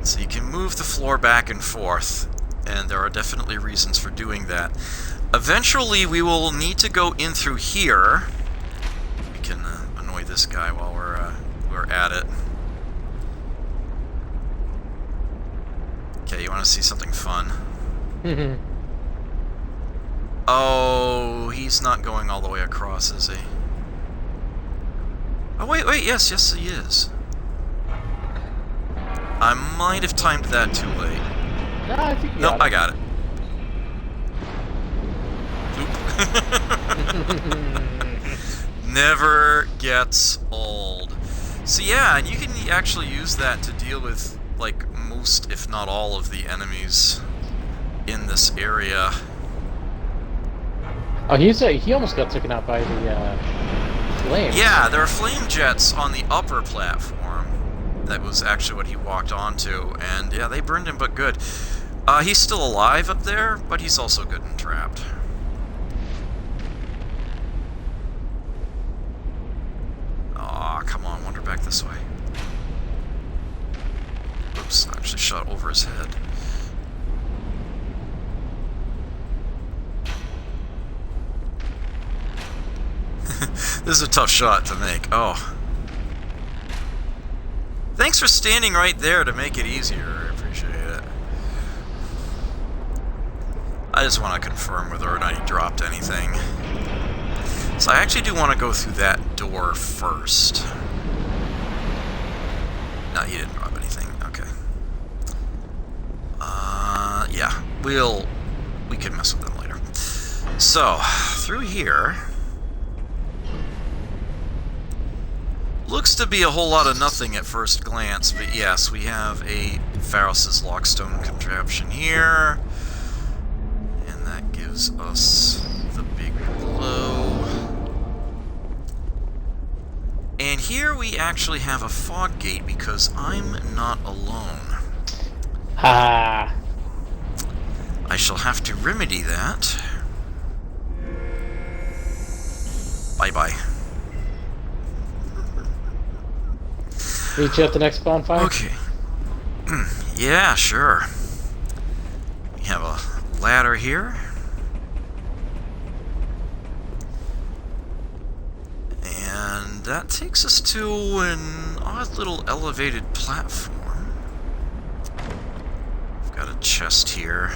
Speaker 1: So you can move the floor back and forth, and there are definitely reasons for doing that. Eventually, we will need to go in through here. We can annoy this guy while we're at it. Okay, you want to see something fun? Oh, he's not going all the way across, is he? Oh, wait, yes, he is. I might have timed that too late.
Speaker 2: No, I think you
Speaker 1: Nope,
Speaker 2: got
Speaker 1: I got it. Oop. Never gets old. So yeah, and you can actually use that to deal with, like, most, if not all, of the enemies in this area.
Speaker 2: Oh, he almost got taken out by the flames.
Speaker 1: Yeah, there are flame jets on the upper platform. That was actually what he walked onto, and yeah, they burned him, but good. He's still alive up there, but he's also good and trapped. Aw, come on, wander back this way. Oops, I actually shot over his head. This is a tough shot to make. Oh. Thanks for standing right there to make it easier. I appreciate it. I just want to confirm whether or not he dropped anything. So I actually do want to go through that door first. No, he didn't drop anything. Okay. Yeah. We can mess with them later. So, through here... looks to be a whole lot of nothing at first glance, but yes, we have a Pharos' Lockstone contraption here. And that gives us the big glow. And here we actually have a fog gate because I'm not alone.
Speaker 2: Ah.
Speaker 1: I shall have to remedy that. Bye-bye.
Speaker 2: Meet you at the next bonfire?
Speaker 1: Okay. Yeah, sure. We have a ladder here. And that takes us to an odd little elevated platform. We've got a chest here.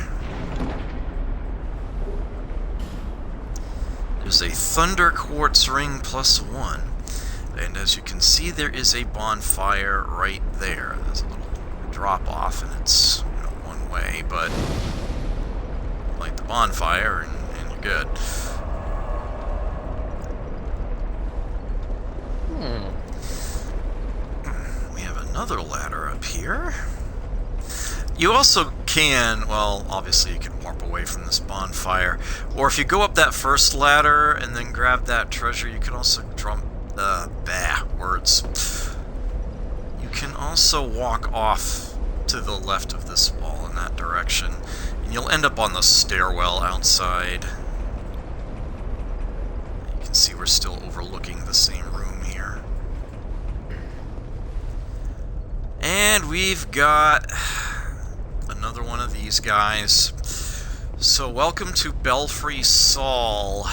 Speaker 1: There's a Thunder Quartz Ring +1. And as you can see, there is a bonfire right there. There's a little drop-off, and it's, you know, one way, but light the bonfire, and you're good. We have another ladder up here. You also can, well, obviously you can warp away from this bonfire, or if you go up that first ladder and then grab that treasure, you can also You can also walk off to the left of this wall in that direction, and you'll end up on the stairwell outside. You can see we're still overlooking the same room here. And we've got another one of these guys. So welcome to Belfry Saul,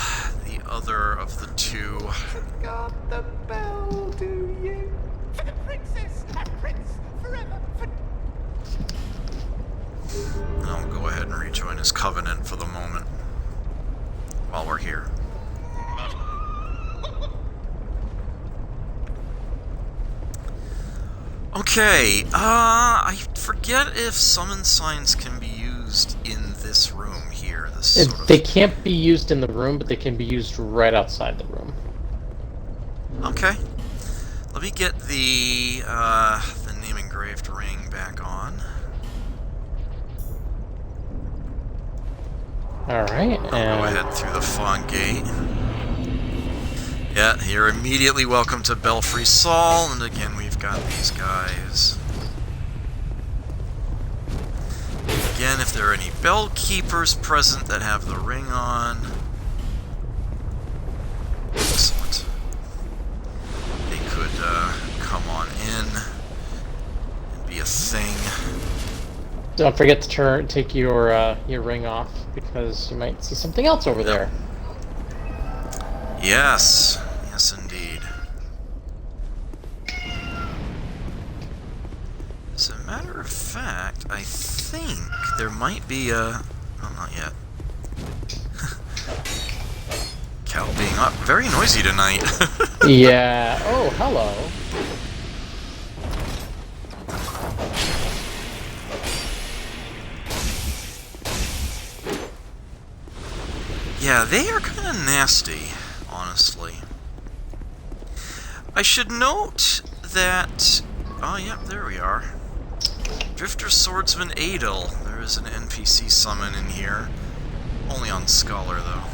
Speaker 1: the other of the two.
Speaker 5: Got the bell, do you? For the princess and prince forever.
Speaker 1: And I'll go ahead and rejoin his covenant for the moment while we're here. Okay, I forget if summon signs can be used in this room here. This sort of...
Speaker 2: They can't be used in the room, but they can be used right outside the room.
Speaker 1: Okay. Let me get the name engraved ring back on.
Speaker 2: Alright,
Speaker 1: I'll go ahead through the fog gate. Yeah, you're immediately welcome to Belfry Saul, and again we've got these guys. Again, if there are any bell keepers present that have the ring on. Excellent. They could come on in and be a thing.
Speaker 2: Don't forget to take your ring off, because you might see something else over there.
Speaker 1: Yes. Yes, indeed. As a matter of fact, I think there might be a... Oh, not yet. Cow being up. Very noisy tonight.
Speaker 2: Yeah. Oh, hello.
Speaker 1: Yeah, they are kind of nasty, honestly. I should note that... Oh, yeah, there we are. Drifter Swordsman Adel. There is an NPC summon in here. Only on Scholar, though.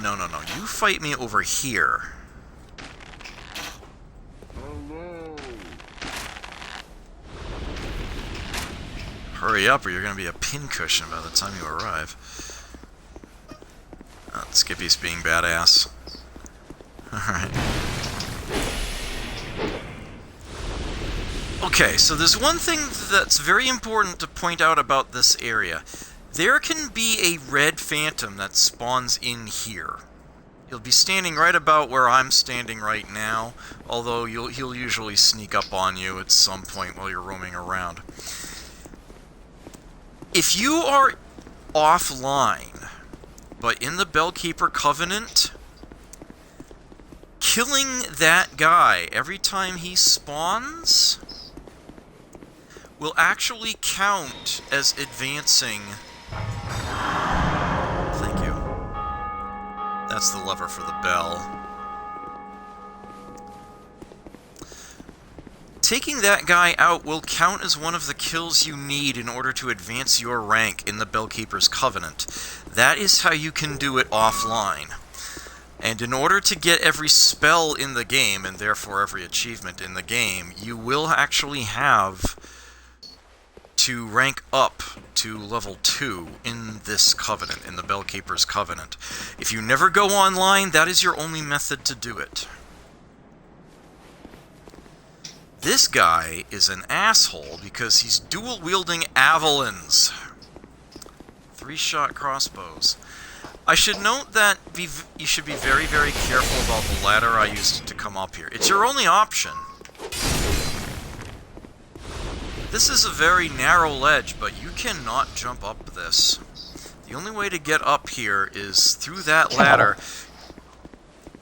Speaker 1: No, no, no. You fight me over here. Hurry up or you're going to be a pincushion by the time you arrive. Skippy's being badass. Alright. Okay, so there's one thing that's very important to point out about this area. There can be a red phantom that spawns in here. He'll be standing right about where I'm standing right now, although he'll usually sneak up on you at some point while you're roaming around. If you are offline, but in the Bellkeeper Covenant, killing that guy every time he spawns will actually count as advancing. Thank you. That's the lever for the bell. Taking that guy out will count as one of the kills you need in order to advance your rank in the Bellkeeper's Covenant. That is how you can do it offline. And in order to get every spell in the game, and therefore every achievement in the game, you will actually have to rank up to level 2 in this Covenant, in the Bellkeeper's Covenant. If you never go online, that is your only method to do it. This guy is an asshole because he's dual-wielding Avalons. 3-shot crossbows. I should note that you should be very, very careful about the ladder I used to come up here. It's your only option. This is a very narrow ledge, but you cannot jump up this. The only way to get up here is through that ladder,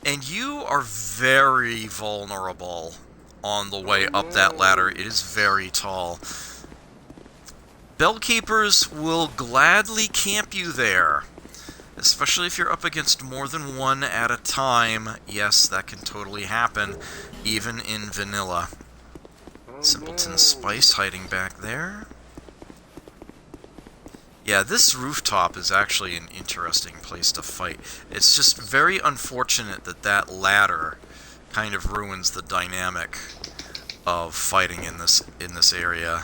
Speaker 1: and you are very vulnerable on the way up that ladder. It is very tall. Bellkeepers will gladly camp you there, especially if you're up against more than one at a time. Yes, that can totally happen, even in vanilla. Simpleton Spice hiding back there. Yeah, this rooftop is actually an interesting place to fight. It's just very unfortunate that that ladder kind of ruins the dynamic of fighting in this area.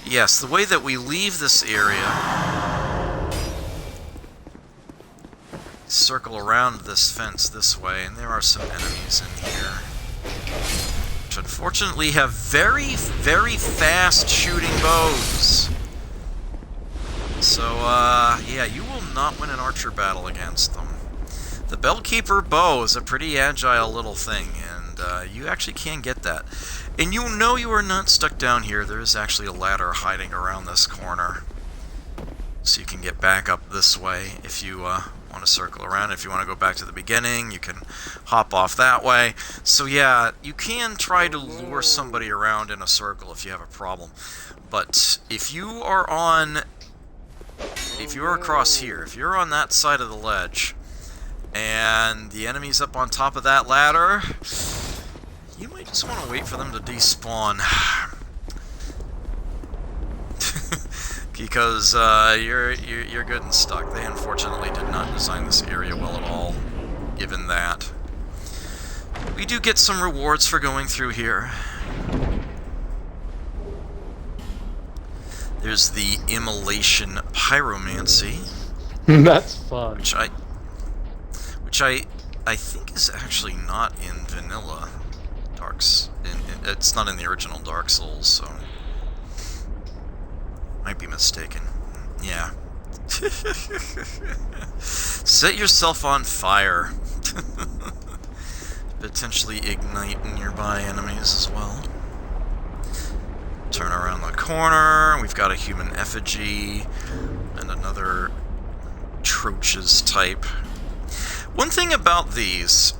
Speaker 1: Yes, the way that we leave this area, circle around this fence this way, and there are some enemies in here, which unfortunately have very, very fast shooting bows. So, yeah, you will not win an archer battle against them. The Bellkeeper bow is a pretty agile little thing, and you actually can get that. And you know you are not stuck down here. There is actually a ladder hiding around this corner. So you can get back up this way if you want to circle around. If you want to go back to the beginning, you can hop off that way. So yeah, you can try to lure somebody around in a circle if you have a problem. But if you are across here, if you're on that side of the ledge, and the enemy's up on top of that ladder, you might just want to wait for them to despawn. Because you're good and stuck. They unfortunately did not design this area well at all, given that. We do get some rewards for going through here. There's the Immolation Pyromancy.
Speaker 2: That's fun.
Speaker 1: Which I think is actually not in vanilla Darks. It's not in the original Dark Souls, so might be mistaken. Yeah. Set yourself on fire. Potentially ignite nearby enemies as well. Turn around the corner. We've got a human effigy and another Troches type. One thing about these,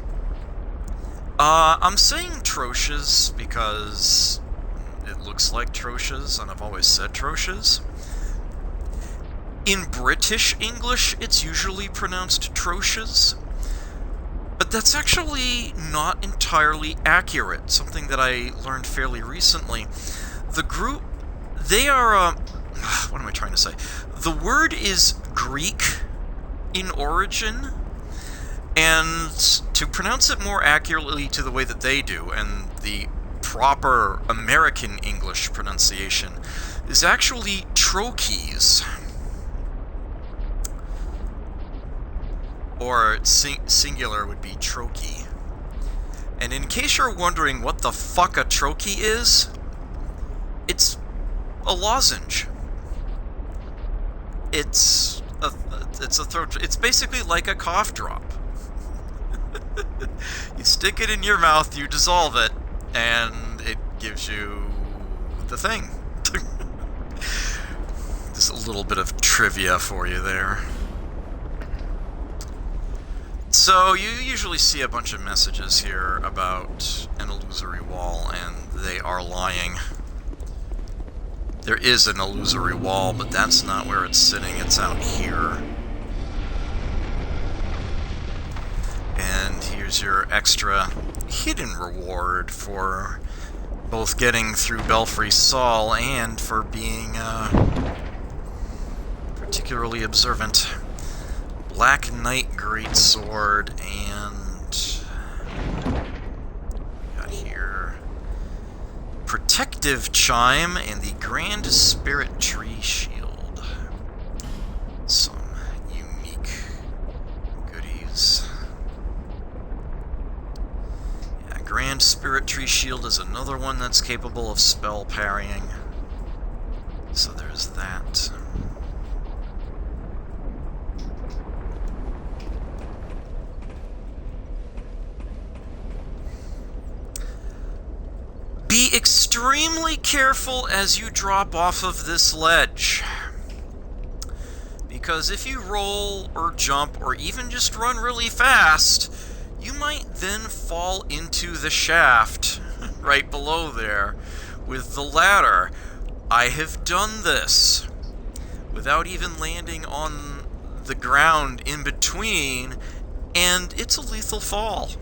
Speaker 1: I'm saying Troches because it looks like Troches, and I've always said Troches. In British English, it's usually pronounced Troches, but that's actually not entirely accurate, something that I learned fairly recently. The group, they are, what am I trying to say? The word is Greek in origin, and to pronounce it more accurately to the way that they do, and the proper American English pronunciation, is actually trochees. Or singular would be trochee. And in case you're wondering what the fuck a trochee is, it's a lozenge. It's a throat. It's basically like a cough drop. You stick it in your mouth, you dissolve it, and it gives you the thing. Just a little bit of trivia for you there. So you usually see a bunch of messages here about an illusory wall, and they are lying. There is an illusory wall, but that's not where it's sitting. It's out here. And here's your extra hidden reward for both getting through Belfry Saul and for being particularly observant. Black Knight Greatsword, and got here Protective Chime and the Grand Spirit Tree Shield. Some unique goodies. Yeah, Grand Spirit Tree Shield is another one that's capable of spell parrying. So there's that. Be extremely careful as you drop off of this ledge, because if you roll or jump or even just run really fast, you might then fall into the shaft right below there with the ladder. I have done this without even landing on the ground in between, and it's a lethal fall,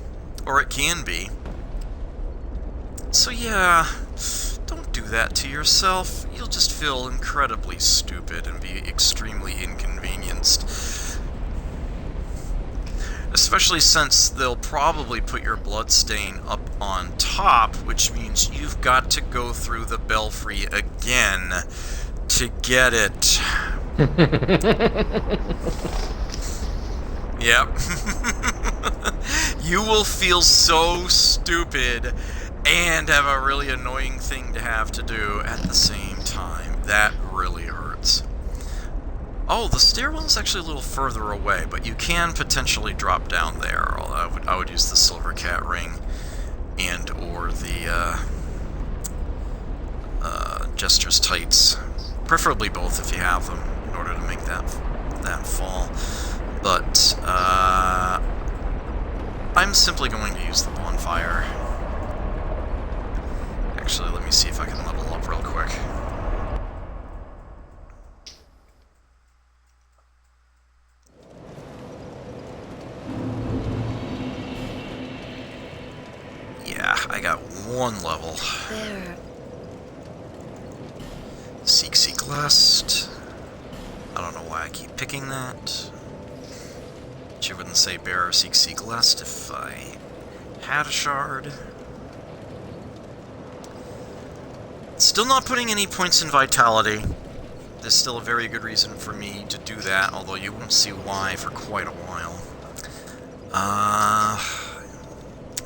Speaker 1: or it can be. So yeah, don't do that to yourself. You'll just feel incredibly stupid and be extremely inconvenienced. Especially since they'll probably put your bloodstain up on top, which means you've got to go through the belfry again to get it. Yep. You will feel so stupid and have a really annoying thing to have to do at the same time. That really hurts. Oh, the stairwell's actually a little further away, but you can potentially drop down there. I would use the silver cat ring and or the Jester's tights. Preferably both if you have them, in order to make that fall. But I'm simply going to use the bonfire. Actually, let me see if I can level up real quick. Yeah, I got 1 level.
Speaker 4: There.
Speaker 1: Seek Lust. I don't know why I keep picking that. She wouldn't say Bearer Seek Lust if I had a shard. Still not putting any points in Vitality. There's still a very good reason for me to do that, although you won't see why for quite a while. I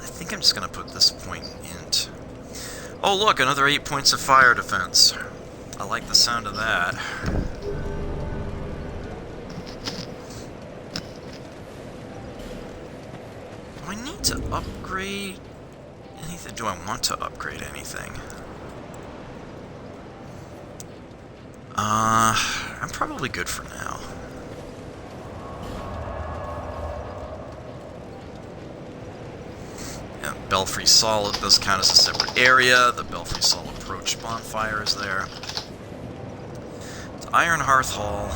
Speaker 1: think I'm just going to put this point int. Oh look, another 8 points of fire defense. I like the sound of that. Do I need to upgrade anything? Do I want to upgrade anything? I'm probably good for now. Yeah, Belfry Sol does count as a separate area. The Belfry Sol approach bonfire is there. It's Iron Hearth Hall.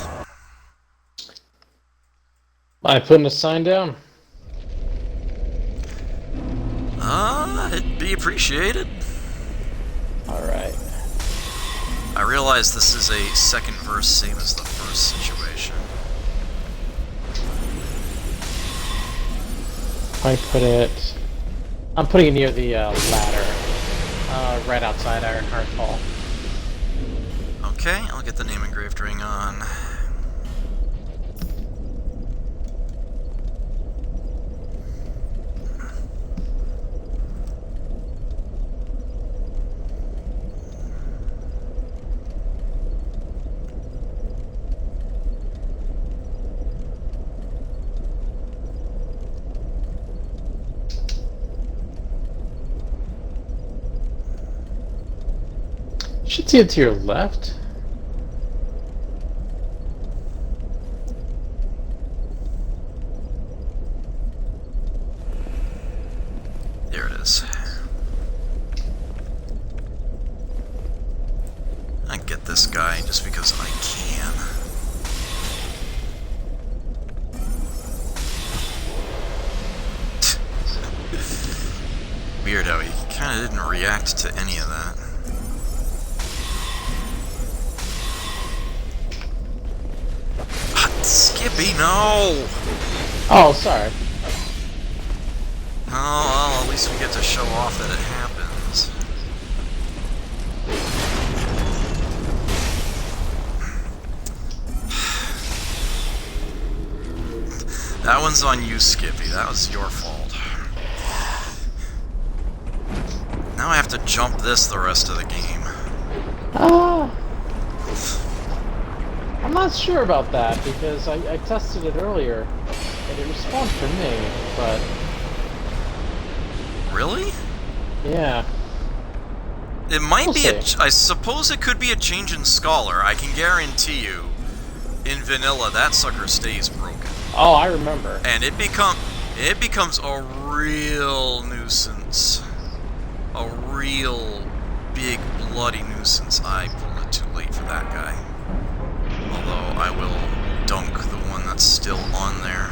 Speaker 2: Am I putting a sign down?
Speaker 1: It'd be appreciated.
Speaker 2: Alright.
Speaker 1: I realize this is a second verse, same as the first situation.
Speaker 2: I put it... I'm putting it near the ladder. Right outside Iron Hearth Hall.
Speaker 1: Okay, I'll get the name engraved ring on.
Speaker 2: You should see it to your left.
Speaker 1: There it is. I get this guy just because I can. Weird how he kind of didn't react to any of that. Skippy, no!
Speaker 2: Oh, sorry.
Speaker 1: Oh, well, at least we get to show off that it happens. That one's on you, Skippy. That was your fault. Now I have to jump this the rest of the game.
Speaker 2: I'm not sure about that, because I tested it earlier, and it respawned for me, but...
Speaker 1: Really?
Speaker 2: Yeah.
Speaker 1: It might
Speaker 2: We'll
Speaker 1: be
Speaker 2: see.
Speaker 1: I suppose it could be a change in Scholar. I can guarantee you, in vanilla, that sucker stays broken.
Speaker 2: Oh, I remember.
Speaker 1: And it becomes a real nuisance. A real big bloody nuisance. I pulled it too late for that guy. Although I will dunk the one that's still on there.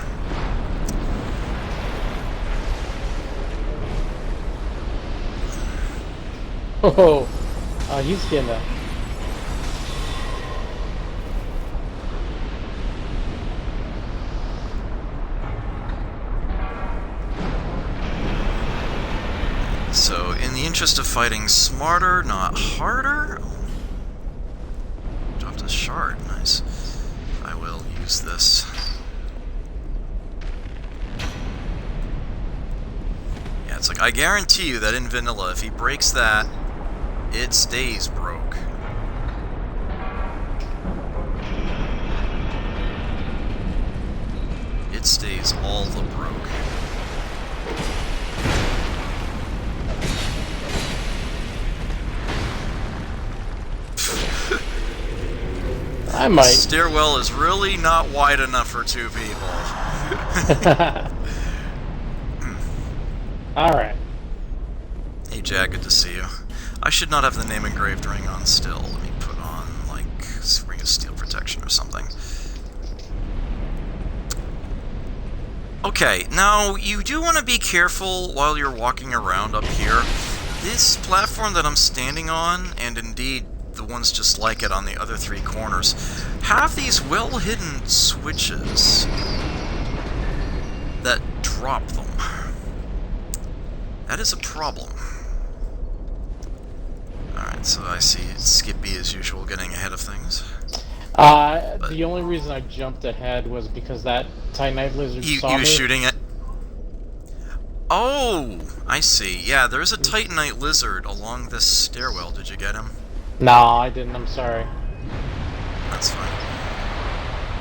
Speaker 2: Oh, he's gonna...
Speaker 1: interest of fighting smarter, not harder. Oh. Dropped a shard. Nice. I will use this. Yeah, it's like, I guarantee you that in vanilla, if he breaks that, it stays broke. It stays all the broke.
Speaker 2: I might.
Speaker 1: Stairwell is really not wide enough for 2 people.
Speaker 2: Alright.
Speaker 1: Hey Jack, good to see you. I should not have the name engraved ring on still. Let me put on, like, Ring of Steel Protection or something. Okay, now you do want to be careful while you're walking around up here. This platform that I'm standing on, and indeed the ones just like it on the other 3 corners, have these well-hidden switches that drop them. That is a problem. Alright, so I see Skippy, as usual, getting ahead of things.
Speaker 2: The only reason I jumped ahead was because that Titanite lizard saw me.
Speaker 1: You was shooting it? Oh, I see. Yeah, there's a Titanite lizard along this stairwell. Did you get him?
Speaker 2: No, I didn't. I'm sorry.
Speaker 1: That's fine.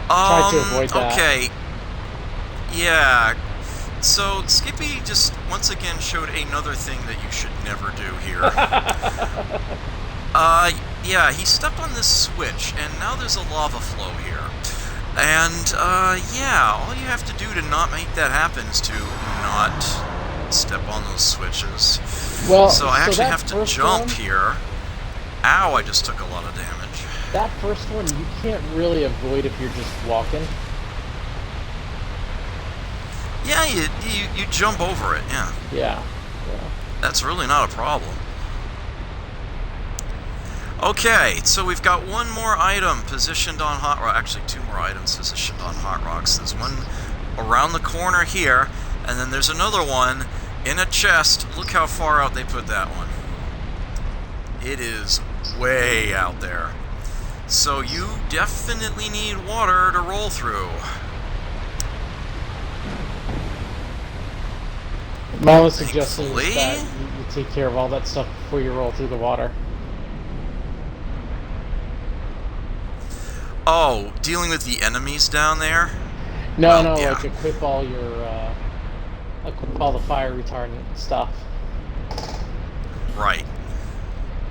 Speaker 2: Try to avoid that.
Speaker 1: Okay. Yeah. So, Skippy just once again showed another thing that you should never do here. Yeah, he stepped on this switch, and now there's a lava flow here. And, yeah, all you have to do to not make that happen is to not step on those switches.
Speaker 2: Well,
Speaker 1: so I actually
Speaker 2: that
Speaker 1: have to
Speaker 2: first
Speaker 1: jump
Speaker 2: one,
Speaker 1: here. Ow, I just took a lot of damage.
Speaker 2: That first one, you can't really avoid if you're just walking.
Speaker 1: Yeah, you jump over it, yeah.
Speaker 2: Yeah.
Speaker 1: That's really not a problem. Okay, so we've got one more item positioned on Hot Rock. Actually, 2 more items positioned on Hot Rocks. There's one around the corner here, and then there's another one in a chest. Look how far out they put that one. It is way out there. So you definitely need water to roll through.
Speaker 2: My only suggestion
Speaker 1: Thankfully,
Speaker 2: is that you take care of all that stuff before you roll through the water.
Speaker 1: Oh, dealing with the enemies down there?
Speaker 2: No,
Speaker 1: Well,
Speaker 2: no,
Speaker 1: yeah.
Speaker 2: like equip all your, equip all the fire retardant stuff.
Speaker 1: Right.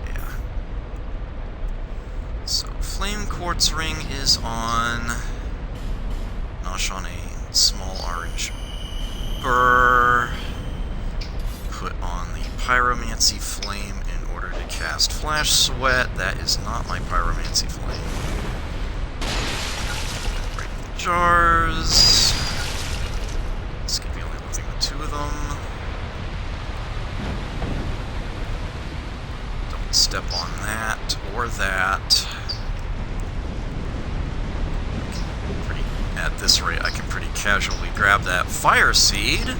Speaker 1: Yeah. So, Flame Quartz Ring is on... Nosh on a small orange burr. Put on the Pyromancy Flame in order to cast Flash Sweat. That is not my Pyromancy Flame. Break the jars. Skippy only living with 2 of them. Don't step on that or that. At this rate, I can pretty casually grab that Fire Seed.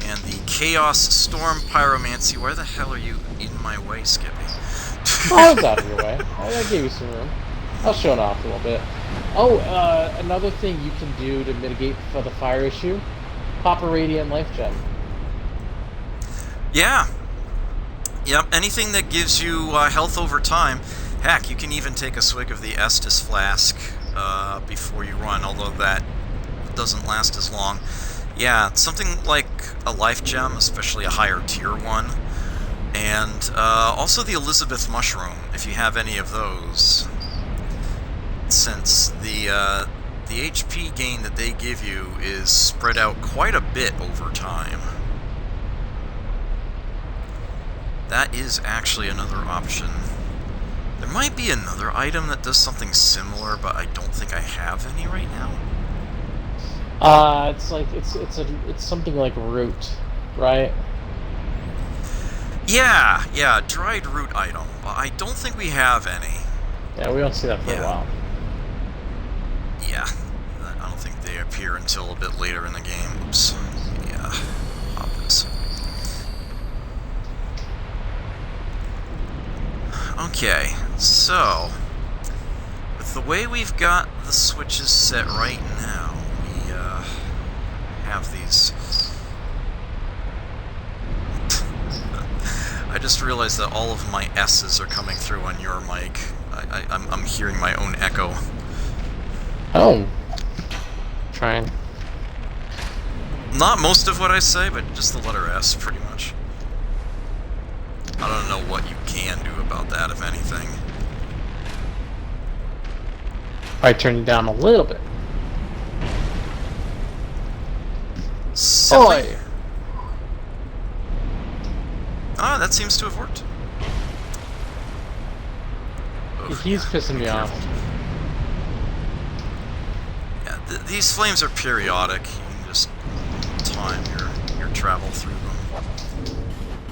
Speaker 1: And the Chaos Storm Pyromancy. Where the hell are you in my way, Skippy?
Speaker 2: I was out of your way. I gave you some room. I was showing off a little bit. Oh, another thing you can do to mitigate for the fire issue, pop a Radiant Life Gem.
Speaker 1: Yeah. Yep, anything that gives you health over time. Heck, you can even take a swig of the Estus Flask before you run, although that doesn't last as long. Yeah, something like a Life Gem, especially a higher tier one. And also the Elizabeth Mushroom, if you have any of those. Since the HP gain that they give you is spread out quite a bit over time. That is actually another option. There might be another item that does something similar, but I don't think I have any right now.
Speaker 2: It's like it's something like root, right?
Speaker 1: Yeah, dried root item. But I don't think we have any.
Speaker 2: Yeah, we don't see that for a while.
Speaker 1: until a bit later in the game. Oops. Yeah. Pop this. Okay, so with the way we've got the switches set right now, we have these. I just realized that all of my S's are coming through on your mic. I'm hearing my own echo.
Speaker 2: Oh. Trying.
Speaker 1: Not most of what I say, but just the letter S, pretty much. I don't know what you can do about that, if anything.
Speaker 2: I turn you down a little bit.
Speaker 1: Silly.
Speaker 2: Oi!
Speaker 1: Ah, that seems to have worked. Oof,
Speaker 2: He's
Speaker 1: yeah,
Speaker 2: pissing me off.
Speaker 1: Yeah, these flames are periodic. You can just time your travel through them.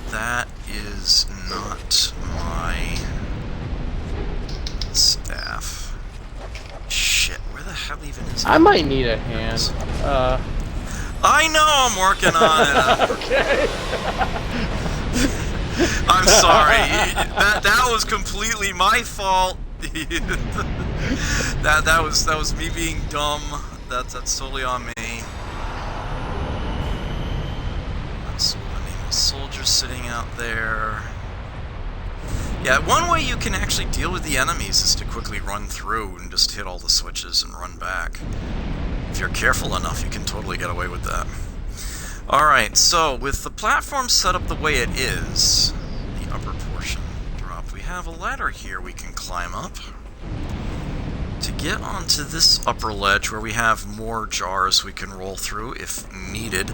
Speaker 1: That is not my staff. Shit, where the hell even is it?
Speaker 2: I might need a hand.
Speaker 1: I know I'm working on it.
Speaker 2: Okay.
Speaker 1: I'm sorry. That was completely my fault. that was me being dumb. That's totally on me. That's a soldier sitting out there. Yeah, one way you can actually deal with the enemies is to quickly run through and just hit all the switches and run back. If you're careful enough, you can totally get away with that. Alright, so with the platform set up the way it is, the upper portion dropped, we have a ladder here we can climb up to get onto this upper ledge where we have more jars we can roll through if needed.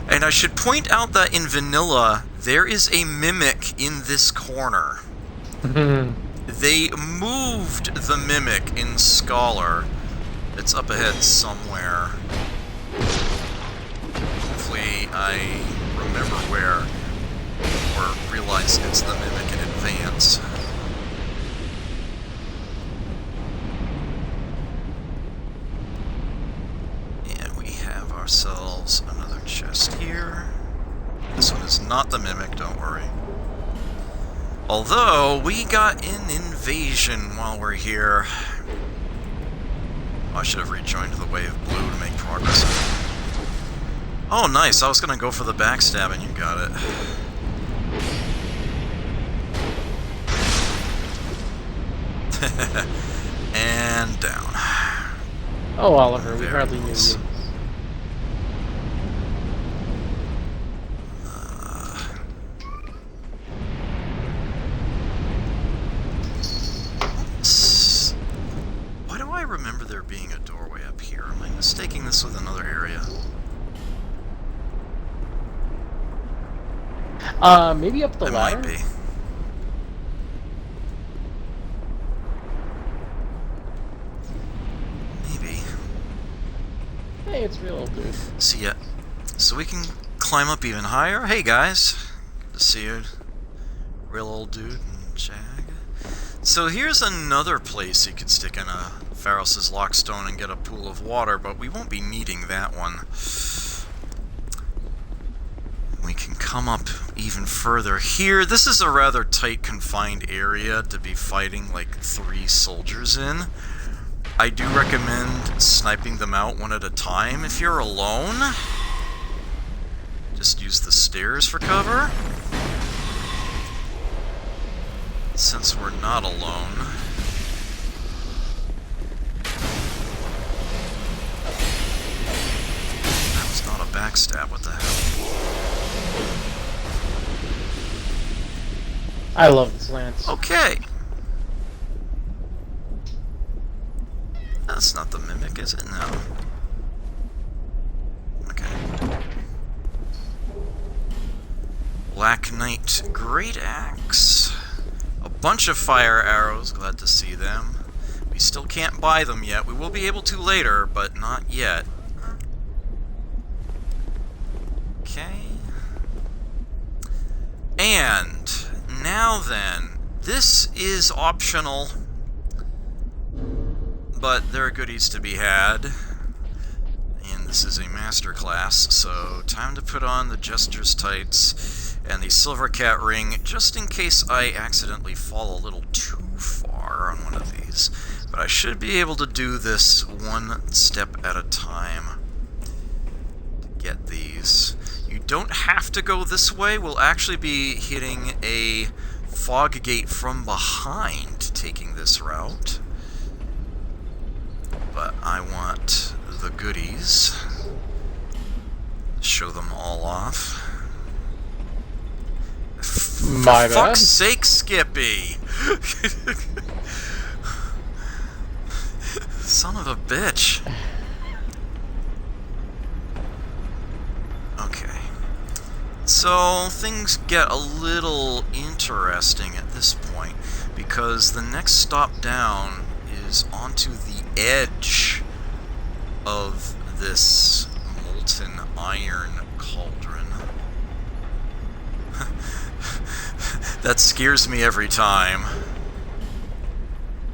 Speaker 1: And I should point out that in vanilla, there is a mimic in this corner. They moved the mimic in Scholar. It's up ahead somewhere. Hopefully I remember where, or realize it's the mimic in advance. And we have ourselves another chest here. This one is not the mimic, don't worry. Although, we got an invasion while we're here. I should have rejoined the Wave Blue to make progress. Oh, nice. I was going to go for the backstab and you got it. And down.
Speaker 2: Oh, Oliver, we
Speaker 1: Very
Speaker 2: hardly knew
Speaker 1: nice.
Speaker 2: you.
Speaker 1: Why do I remember there being a doorway up here? Am I mistaking this with another area?
Speaker 2: Maybe up the
Speaker 1: It
Speaker 2: ladder?
Speaker 1: might be. Maybe.
Speaker 2: Hey, it's real, dude.
Speaker 1: So yeah, so we can climb up even higher. Hey guys, good to see you, real old dude and Jag. So here's another place you could stick in a Pharros' Lockstone and get a pool of water, but we won't be needing that one. We can come up even further here. This is a rather tight, confined area to be fighting like 3 soldiers in. I do recommend sniping them out one at a time if you're alone. Just use the stairs for cover. Since we're not alone. That was not a backstab, what the hell?
Speaker 2: I love this lance.
Speaker 1: Okay. That's not the mimic, is it? No. Okay. Black Knight Great Axe. A bunch of fire arrows, glad to see them. We still can't buy them yet. We will be able to later, but not yet. Okay. And now then, this is optional, but there are goodies to be had in This is a master class, so time to put on the Jester's tights and the Silver Cat ring, just in case I accidentally fall a little too far on one of these. But I should be able to do this one step at a time to get these. You don't have to go this way. We'll actually be hitting a fog gate from behind taking this route. But I want the goodies. Show them all off.
Speaker 2: My
Speaker 1: For
Speaker 2: bad.
Speaker 1: fuck's sake, Skippy! Son of a bitch. Okay. So, things get a little interesting at this point, because the next stop down is onto the edge of this molten iron cauldron. That scares me every time.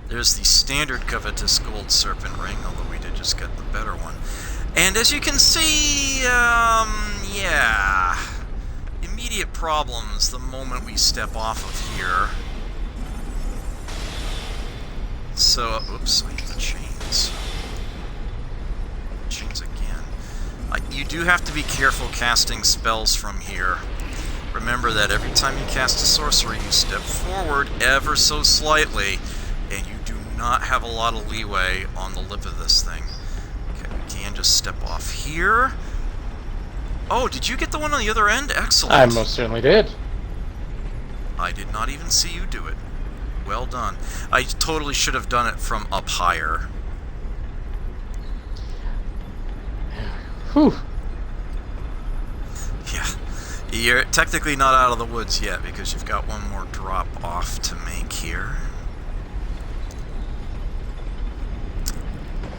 Speaker 1: There's the standard covetous gold serpent ring, although we did just get the better one. And as you can see, yeah, immediate problems the moment we step off of here. So, oops, I hit the chains. Chains again. You do have to be careful casting spells from here. Remember that every time you cast a sorcery, you step forward ever so slightly, and you do not have a lot of leeway on the lip of this thing. Okay, we can just step off here. Oh, did you get the one on the other end? Excellent.
Speaker 2: I most certainly did.
Speaker 1: I did not even see you do it. Well done. I totally should have done it from up higher.
Speaker 2: Whew.
Speaker 1: Yeah. You're technically not out of the woods yet, because you've got one more drop off to make here.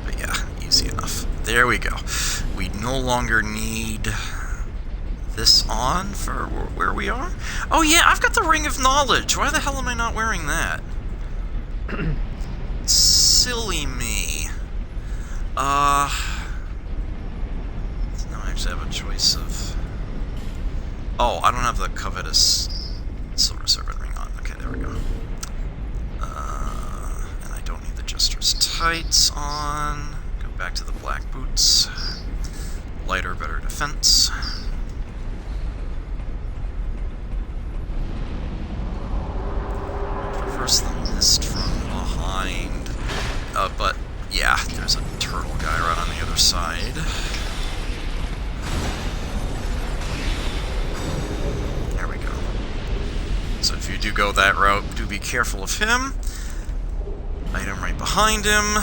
Speaker 1: But yeah, easy enough. There we go. We no longer need this on for where we are. Oh yeah, I've got the Ring of Knowledge. Why the hell am I not wearing that? Silly me. Now I actually have a choice of... Oh, I don't have the covetous Silver Serpent ring on. Okay, there we go. And I don't need the Jester's tights on. Go back to the black boots. Lighter, better defense. Traverse the mist from behind. But yeah, there's a turtle guy right on the other side. There we go. So if you do go that route, do be careful of him. Item right behind him.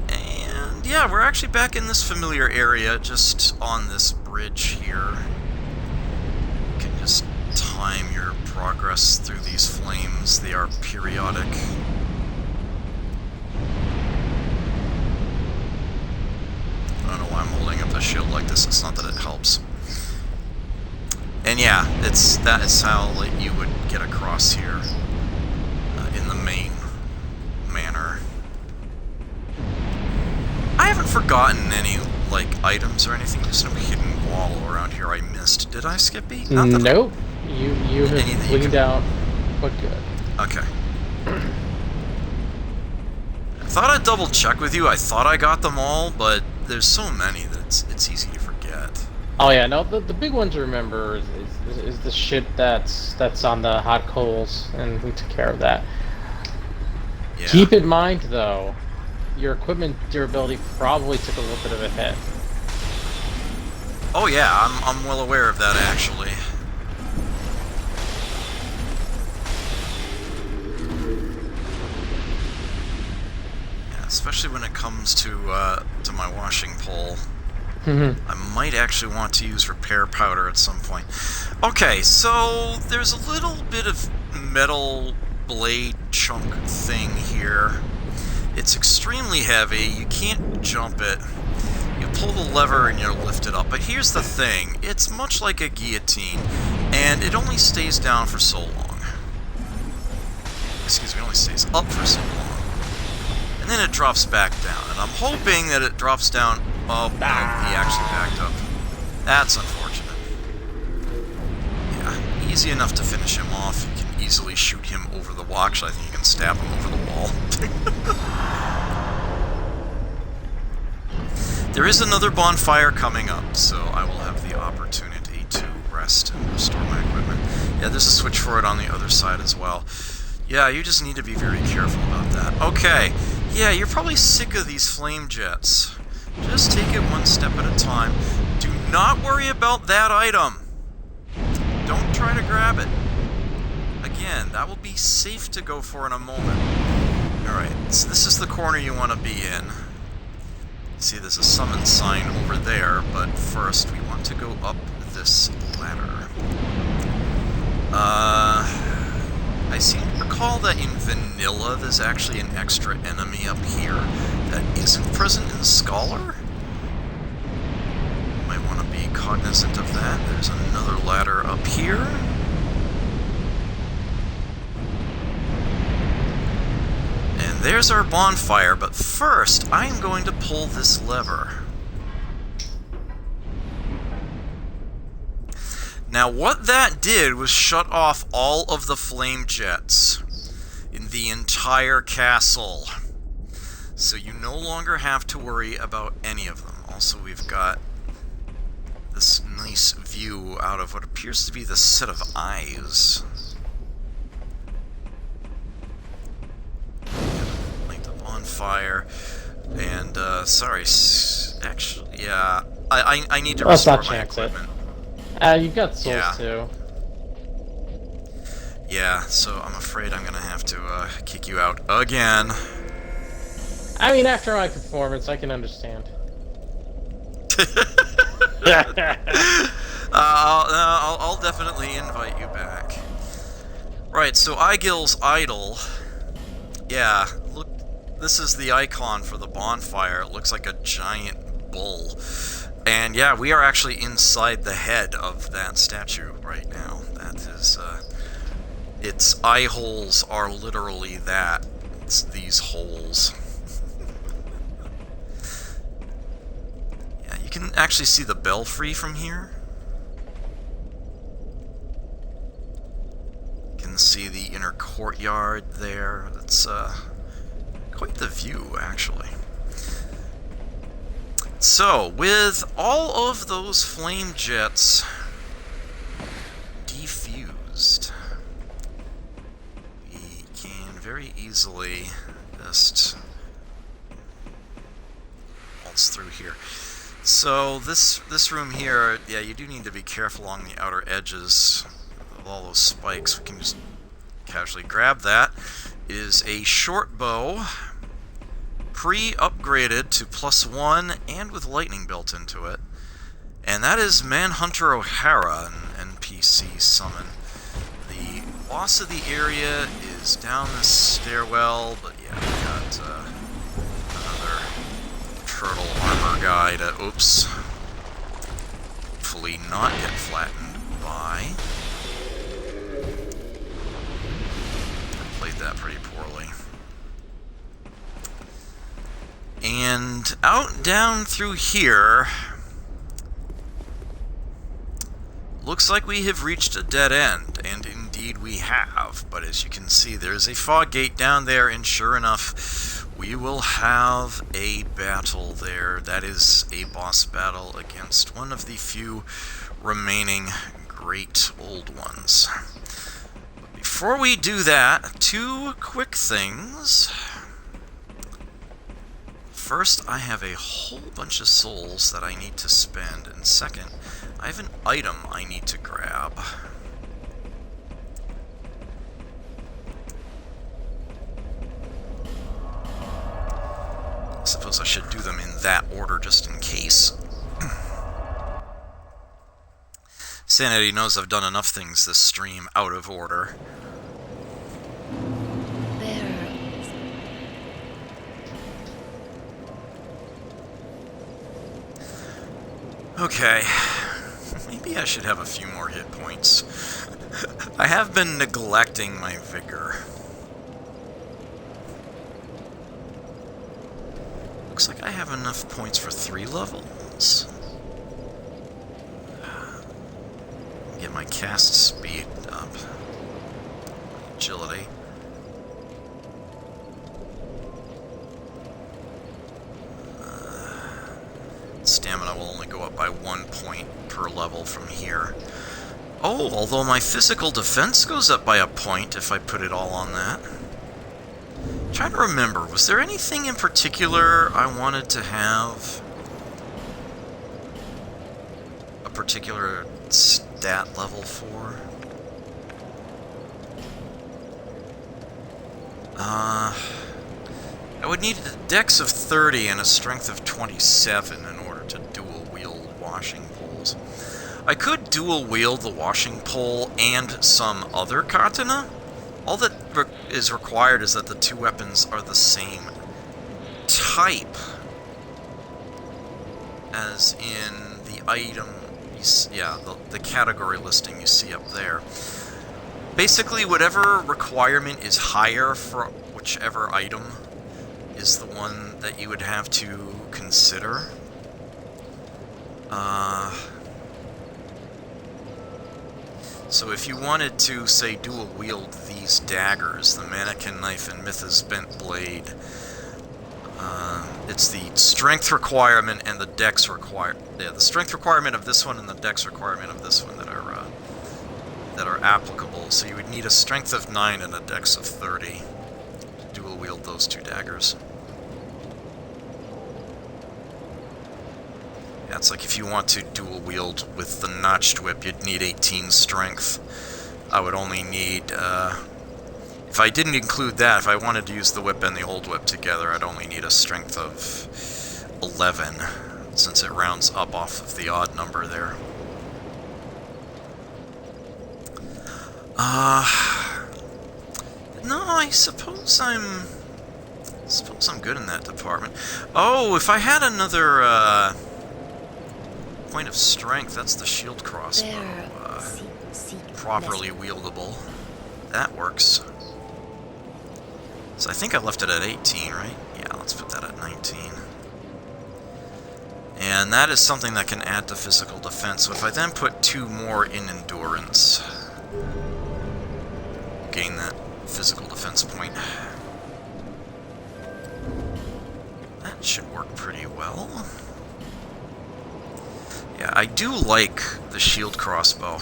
Speaker 1: And yeah, we're actually back in this familiar area, just on this bridge here. You can just time your progress through these flames. They are periodic. I don't know why I'm holding up the shield like this. It's not that it helps. And yeah, that is how you would get across here in the main manner. I haven't forgotten any items or anything. There's no hidden wall around here I missed. Did I, Skippy? Not that
Speaker 2: Nope. You have cleaned out quite good.
Speaker 1: Okay. I thought I'd double check with you. I thought I got them all, but there's so many that it's easy to forget.
Speaker 2: Oh yeah, no, the big one to remember is the shit that's on the hot coals, and we took care of that.
Speaker 1: Yeah.
Speaker 2: Keep in mind though, your equipment durability probably took a little bit of a hit.
Speaker 1: Oh yeah, I'm well aware of that actually. Yeah, especially when it comes to my washing pole. I might actually want to use repair powder at some point. Okay, so there's a little bit of metal blade chunk thing here. It's extremely heavy. You can't jump it. You pull the lever and you lift it up. But here's the thing. It's much like a guillotine, and it only stays down for so long. Excuse me, it only stays up for so long. And then it drops back down. And I'm hoping that it drops down Oh, no, he actually backed up. That's unfortunate. Yeah, easy enough to finish him off. You can easily shoot him over the wall. Actually, I think you can stab him over the wall. There is another bonfire coming up, so I will have the opportunity to rest and restore my equipment. Yeah, there's a switch for it on the other side as well. Yeah, you just need to be very careful about that. Okay, yeah, you're probably sick of these flame jets. Just take it one step at a time. Do not worry about that item. Don't try to grab it. Again, that will be safe to go for in a moment. Alright, so this is the corner you want to be in. See, there's a summon sign over there, but first we want to go up this ladder. I seem to recall that in Vanilla there's actually an extra enemy up here that isn't present in Scholar. Might want to be cognizant of that. There's another ladder up here. And there's our bonfire, but first I'm going to pull this lever. Now what that did was shut off all of the flame jets in the entire castle. So you no longer have to worry about any of them. Also, we've got this nice view out of what appears to be the set of eyes. Light the bonfire. And, sorry, actually, yeah, I need to restore my equipment.
Speaker 2: You've got souls too.
Speaker 1: Yeah, so I'm afraid I'm gonna have to kick you out again.
Speaker 2: I mean, after my performance, I can understand.
Speaker 1: I'll definitely invite you back. Right, so Eigil's idol. Yeah, look, this is the icon for the bonfire. It looks like a giant bull. And yeah, we are actually inside the head of that statue right now. That is, its eye holes are literally that. It's these holes. Yeah, you can actually see the belfry from here. You can see the inner courtyard there. It's, quite the view, actually. So, with all of those flame jets defused, we can very easily just waltz through here. So, this room here, yeah, you do need to be careful along the outer edges of all those spikes. We can just casually grab that. It is a short bow. Pre-upgraded to +1 and with lightning built into it. And that is Manhunter O'Hara, an NPC summon. The boss of the area is down this stairwell, but yeah, we got another turtle armor guy to, oops, hopefully not get flattened by. I played that pretty poorly. And out down through here, looks like we have reached a dead end, and indeed we have. But as you can see, there's a fog gate down there, and sure enough, we will have a battle there. That is a boss battle against one of the few remaining great old ones. But before we do that, two quick things. First, I have a whole bunch of souls that I need to spend, and second, I have an item I need to grab. I suppose I should do them in that order just in case. Sanity knows I've done enough things this stream out of order. Okay, maybe I should have a few more hit points. I have been neglecting my vigor. Looks like I have enough points for 3 levels. Get my cast speed up. Agility. Stamina will only go up by 1 point per level from here. Oh, although my physical defense goes up by a point if I put it all on that. I'm trying to remember, was there anything in particular I wanted to have a particular stat level for? I would need a dex of 30 and a strength of 27 in order to dual wield washing poles. I could dual wield the washing pole and some other katana. All that is required is that the two weapons are the same type as in the item, yeah, the category listing you see up there. Basically, whatever requirement is higher for whichever item is the one that you would have to consider. So if you wanted to, say, dual wield these daggers, the mannequin knife and Mytha's bent blade, it's the strength requirement and the dex the strength requirement of this one and the dex requirement of this one that are applicable. So you would need a strength of 9 and a dex of 30 to dual wield those two daggers. Yeah, it's like if you want to dual wield with the notched whip, you'd need 18 strength. I would only need, if I didn't include that, if I wanted to use the whip and the old whip together, I'd only need a strength of 11, since it rounds up off of the odd number there. No, I suppose I'm good in that department. Oh, if I had another, point of strength, that's the shield crossbow. Properly wieldable. That works. So I think I left it at 18, right? Yeah, let's put that at 19. And that is something that can add to physical defense. So if I then put 2 more in endurance, gain that physical defense point. That should work pretty well. Yeah, I do like the shield crossbow.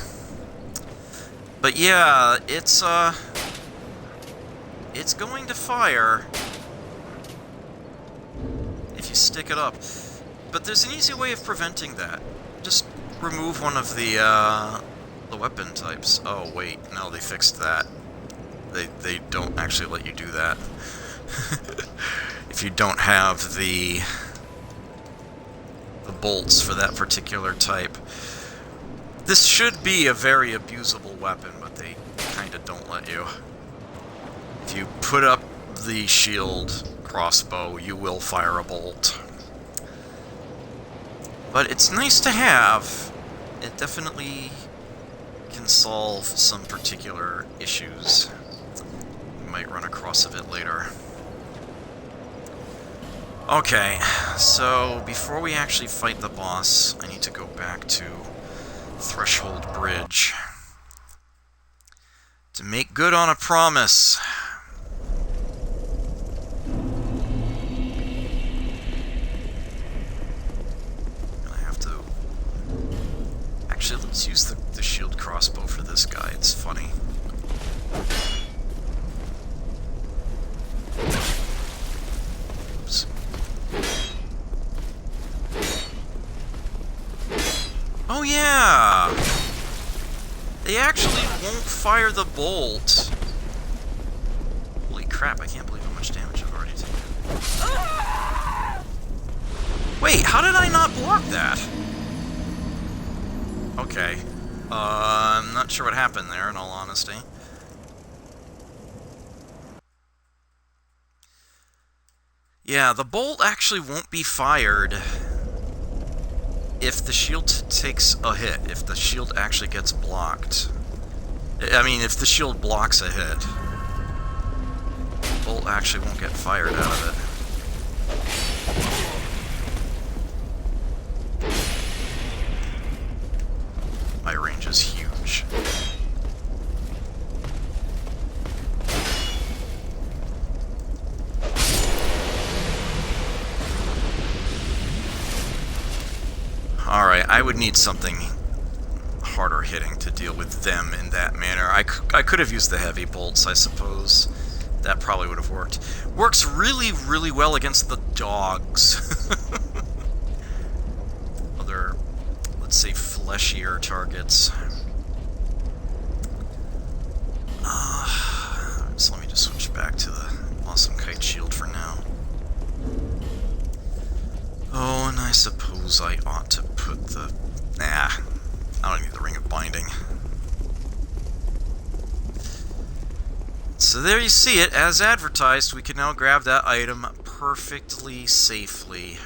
Speaker 1: But yeah, it's going to fire if you stick it up. But there's an easy way of preventing that. Just remove one of the weapon types. Oh wait, no, they fixed that. They don't actually let you do that. If you don't have the bolts for that particular type. This should be a very abusable weapon, but they kind of don't let you. If you put up the shield crossbow, you will fire a bolt. But it's nice to have. It definitely can solve some particular issues. You might run across of it later. Okay, so before we actually fight the boss, I need to go back to Threshold Bridge to make good on a promise. I have to... Actually, let's use the shield crossbow for this guy, it's funny. Oops. Oh yeah! They actually won't fire the bolt. Holy crap, I can't believe how much damage I've already taken. Wait, how did I not block that? Okay. I'm not sure what happened there, in all honesty. Yeah, the bolt actually won't be fired if the shield takes a hit, if the shield actually gets blocked. I mean, if the shield blocks a hit, the bolt actually won't get fired out of it. My range is huge. Alright, I would need something harder hitting to deal with them in that manner. I could have used the heavy bolts, I suppose. That probably would have worked. Works really, really well against the dogs. Other, let's say, fleshier targets. So let me just switch back to the awesome kite shield for now. Oh, and I suppose I ought to put the... Nah, I don't need the Ring of Binding. So there you see it, as advertised. We can now grab that item perfectly safely.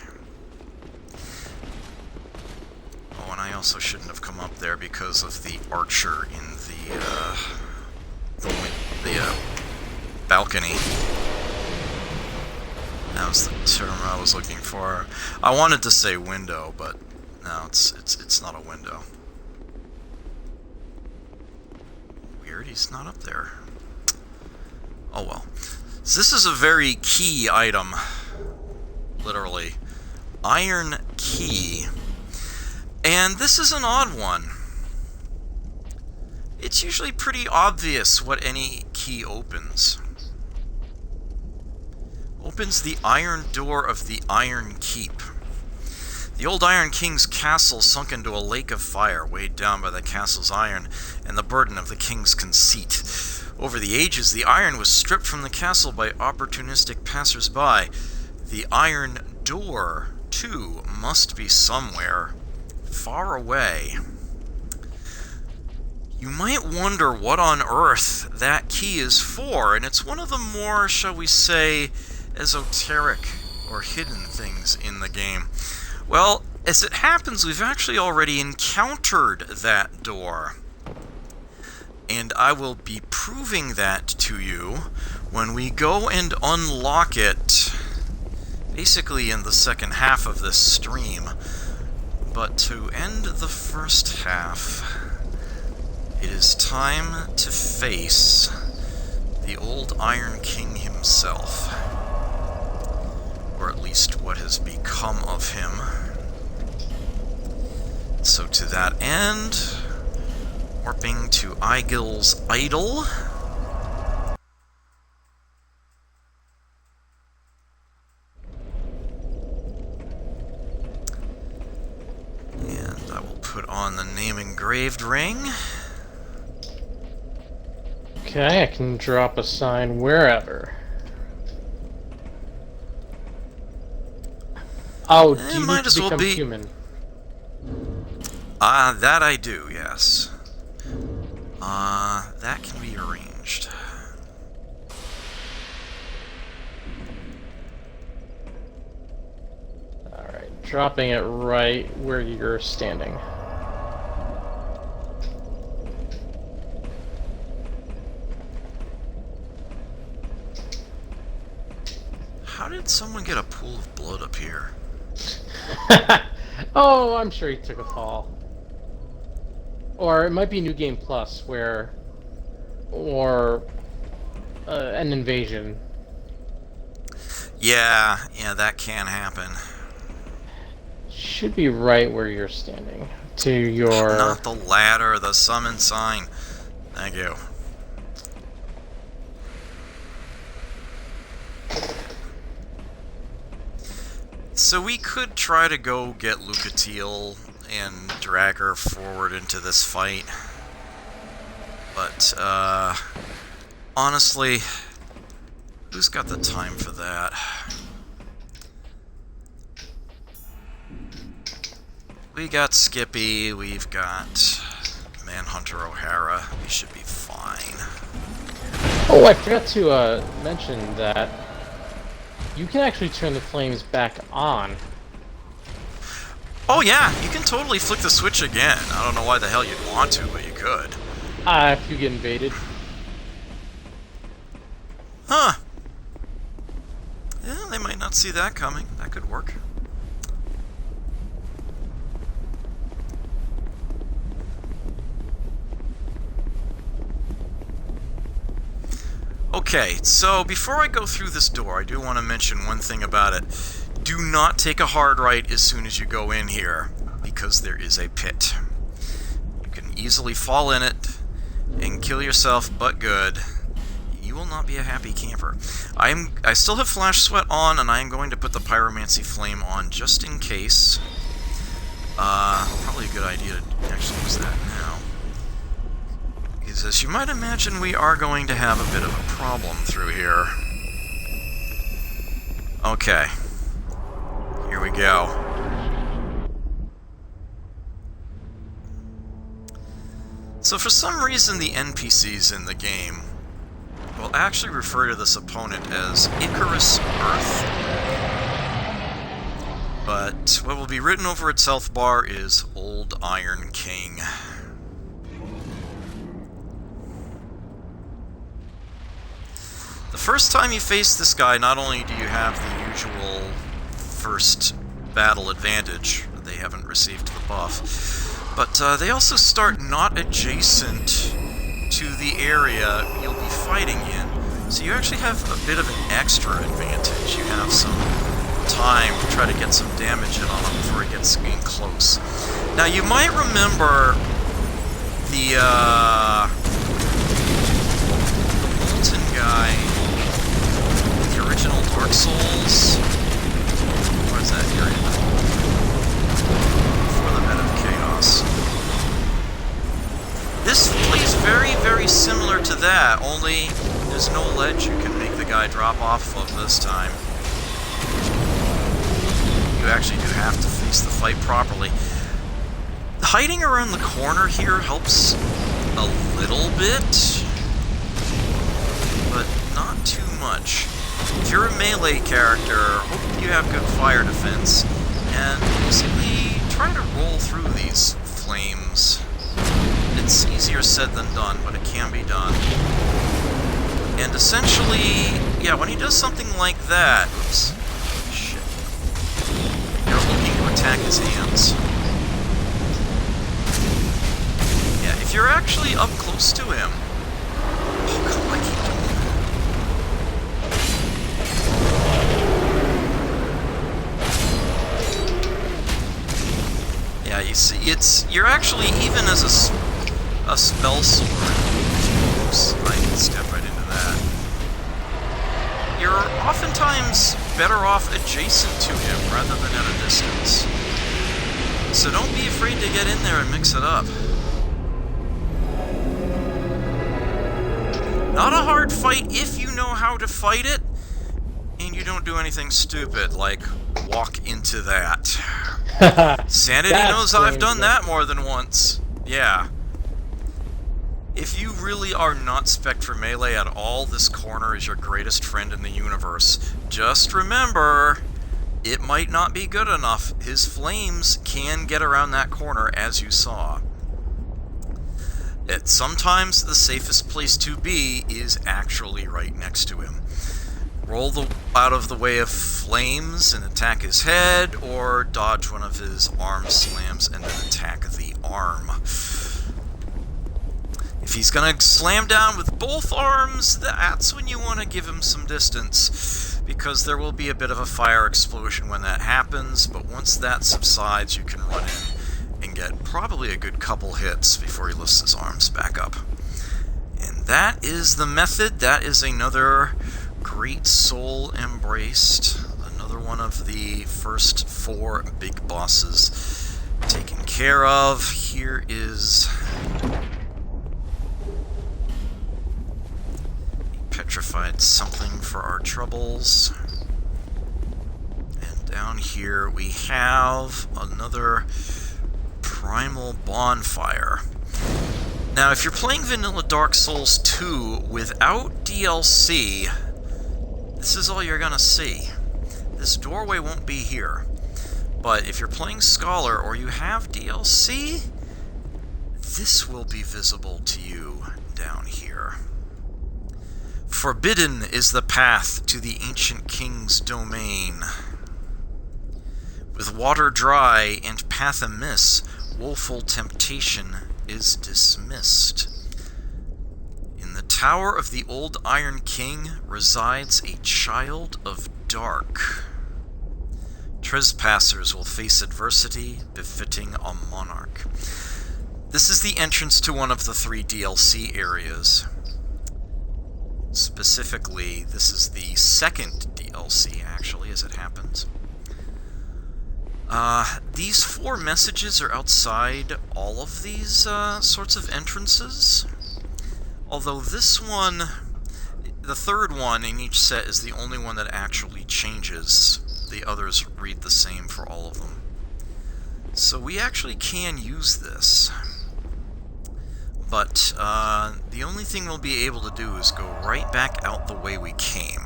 Speaker 1: Oh, and I also shouldn't have come up there because of the archer in the balcony. That was the term I was looking for. I wanted to say window, but no, it's not a window. Weird, he's not up there. Oh well. So this is a very key item. Literally. Iron key. And this is an odd one. It's usually pretty obvious what any key opens. Opens the iron door of the Iron Keep. The old Iron King's castle sunk into a lake of fire, weighed down by the castle's iron and the burden of the king's conceit. Over the ages, the iron was stripped from the castle by opportunistic passers-by. The iron door, too, must be somewhere far away. You might wonder what on earth that key is for, and it's one of the more, shall we say, esoteric or hidden things in the game. Well, as it happens, we've actually already encountered that door. And I will be proving that to you when we go and unlock it, basically in the second half of this stream. But to end the first half, it is time to face the old Iron King himself. Or at least what has become of him. So to that end, warping to Eigil's idol. And I will put on the name engraved ring.
Speaker 2: Okay, I can drop a sign wherever. Oh, do you
Speaker 1: might
Speaker 2: need
Speaker 1: as
Speaker 2: to
Speaker 1: well
Speaker 2: become
Speaker 1: be
Speaker 2: human?
Speaker 1: That I do, yes. That can be arranged.
Speaker 2: Alright, dropping it right where you're standing.
Speaker 1: How did someone get a pool of blood up here?
Speaker 2: Oh, I'm sure he took a fall. Or it might be New Game Plus, where... Or... an invasion.
Speaker 1: Yeah, that can happen.
Speaker 2: Should be right where you're standing. To your...
Speaker 1: Not the ladder, the summon sign. Thank you. So we could try to go get Lucatiel and drag her forward into this fight. But, honestly, who's got the time for that? We got Skippy, we've got Manhunter O'Hara. We should be fine.
Speaker 2: Oh, I forgot to mention that you can actually turn the flames back on.
Speaker 1: Oh yeah, you can totally flick the switch again. I don't know why the hell you'd want to, but you could.
Speaker 2: If you get invaded.
Speaker 1: Huh. Yeah, they might not not see that coming. That could work. Okay, so before I go through this door, I do want to mention one thing about it. Do not take a hard right as soon as you go in here, because there is a pit. You can easily fall in it and kill yourself, but good. You will not be a happy camper. I still have Flash Sweat on, and I am going to put the Pyromancy Flame on just in case. Probably a good idea to actually use that now. Because as you might imagine, we are going to have a bit of a problem through here. Okay. Here we go. So for some reason, the NPCs in the game will actually refer to this opponent as Icarus Earth. But what will be written over its health bar is Old Iron King. The first time you face this guy, not only do you have the usual first battle advantage, they haven't received the buff, but they also start not adjacent to the area you'll be fighting in. So you actually have a bit of an extra advantage. You have some time to try to get some damage in on him before he gets in close. Now you might remember the molten guy, the original Dark Souls. What is that area? Before the Bed of Chaos. This plays very, very similar to that, only there's no ledge you can make the guy drop off of this time. You actually do have to face the fight properly. Hiding around the corner here helps a little bit, but not too much. If you're a melee character, hope you have good fire defense, and basically try to roll through these flames. It's easier said than done, but it can be done. And essentially, yeah, when he does something like that, oops, shit, you're looking to attack his hands. Yeah, if you're actually up close to him, oh god, I keep doing that. Yeah, you see, you're actually, even as a spell sword, oops, I can step right into that. You're oftentimes better off adjacent to him rather than at a distance. So don't be afraid to get in there and mix it up. Not a hard fight if you know how to fight it, and you don't do anything stupid, like walk into that. Sanity knows I've done that more than once. Yeah. If you really are not spec'd for melee at all, this corner is your greatest friend in the universe. Just remember, it might not be good enough. His flames can get around that corner, as you saw. Sometimes the safest place to be is actually right next to him. Roll out of the way of flames and attack his head, or dodge one of his arm slams and then attack the arm. If he's gonna slam down with both arms, that's when you want to give him some distance, because there will be a bit of a fire explosion when that happens, but once that subsides, you can run in and get probably a good couple hits before he lifts his arms back up. And that is the method. That is another great soul embraced. Another one of the first 4 big bosses taken care of. Here is petrified something for our troubles. And down here we have another primal bonfire. Now, if you're playing Vanilla Dark Souls 2 without DLC, this is all you're gonna see. This doorway won't be here. But if you're playing Scholar or you have DLC, this will be visible to you down here. Forbidden is the path to the ancient king's domain. With water dry and path amiss, woeful temptation is dismissed. In the tower of the old Iron King resides a child of dark. Trespassers will face adversity befitting a monarch. This is the entrance to one of the 3 DLC areas. Specifically, this is the 2nd DLC, actually, as it happens. These 4 messages are outside all of these sorts of entrances. Although this one, the 3rd one in each set, is the only one that actually changes. The others read the same for all of them. So we actually can use this. But the only thing we'll be able to do is go right back out the way we came.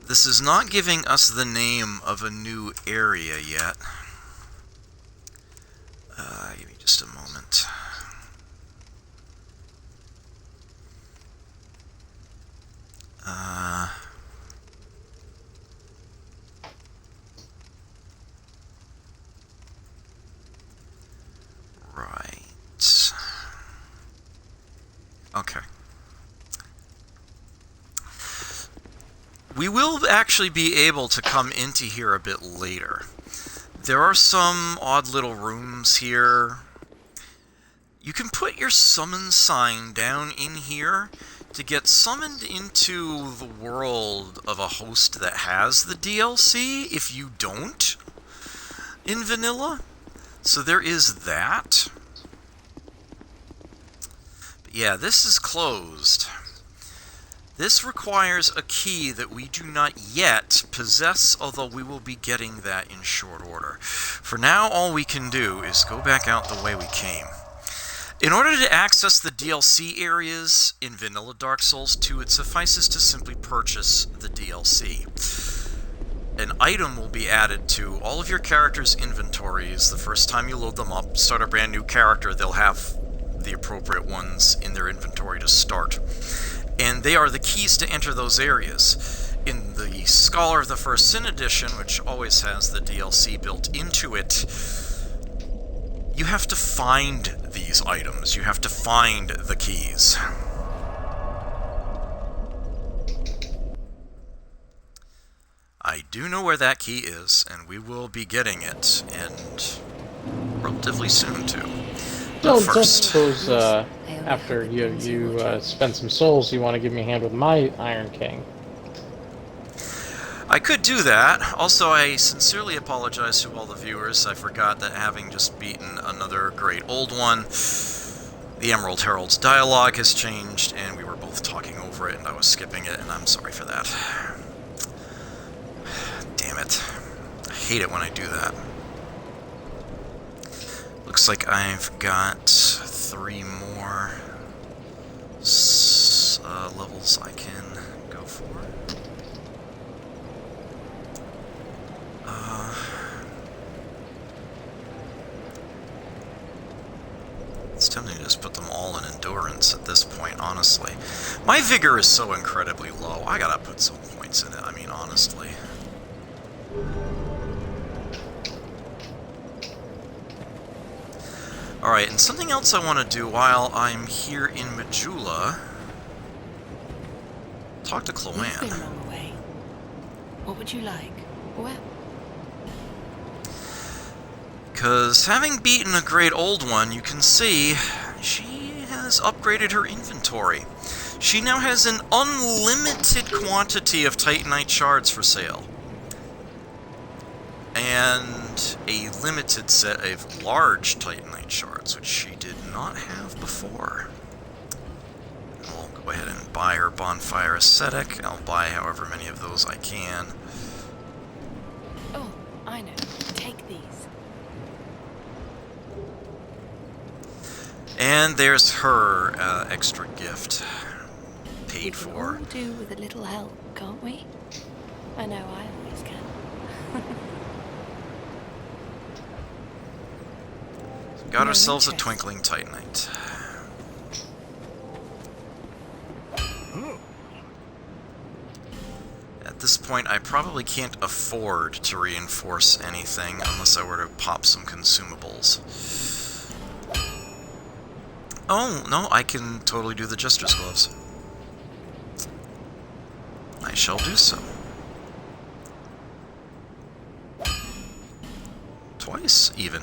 Speaker 1: This is not giving us the name of a new area yet. Give me just a moment. Right. Okay. We will actually be able to come into here a bit later. There are some odd little rooms here. You can put your summon sign down in here to get summoned into the world of a host that has the DLC if you don't in vanilla. So there is that. But yeah, this is closed. This requires a key that we do not yet possess, although we will be getting that in short order. For now, all we can do is go back out the way we came. In order to access the DLC areas in vanilla Dark Souls 2, it suffices to simply purchase the DLC. An item will be added to all of your characters' inventories the first time you load them up. Start a brand new character, they'll have the appropriate ones in their inventory to start. And they are the keys to enter those areas. In the Scholar of the First Sin edition, which always has the DLC built into it, you have to find these items. You have to find the keys. I do know where that key is, and we will be getting it, and relatively soon, too.
Speaker 2: Don't
Speaker 1: First.
Speaker 2: suppose, after you spend some souls, you want to give me a hand with my Iron King.
Speaker 1: I could do that. Also, I sincerely apologize to all the viewers. I forgot that having just beaten another great old one, the Emerald Herald's dialogue has changed, and we were both talking over it, and I was skipping it, and I'm sorry for that. Damn it. I hate it when I do that. Looks like I've got 3 more levels I can go for. It's tempting to just put them all in endurance at this point, honestly. My vigor is so incredibly low, I gotta put some points in it, I mean, honestly. Alright, and something else I want to do while I'm here in Majula. Talk to
Speaker 6: You've been
Speaker 1: Chloanne.
Speaker 6: long away. What would you like? Well,
Speaker 1: Because having beaten a great old one, you can see she has upgraded her inventory. She now has an unlimited quantity of Titanite shards for sale. And a limited set of large Titanite shards, which she did not have before. We'll go ahead and buy her Bonfire Ascetic. I'll buy however many of those I can.
Speaker 6: oh, I know. Take these.
Speaker 1: And there's her extra gift.
Speaker 6: We
Speaker 1: Paid
Speaker 6: can
Speaker 1: for.
Speaker 6: all do with a little help, can't we? I know I always can.
Speaker 1: Got
Speaker 6: No
Speaker 1: ourselves a
Speaker 6: interest.
Speaker 1: twinkling titanite. At this point, I probably can't afford to reinforce anything unless I were to pop some consumables. Oh, no, I can totally do the Jester's Gloves. I shall do so. Twice, even.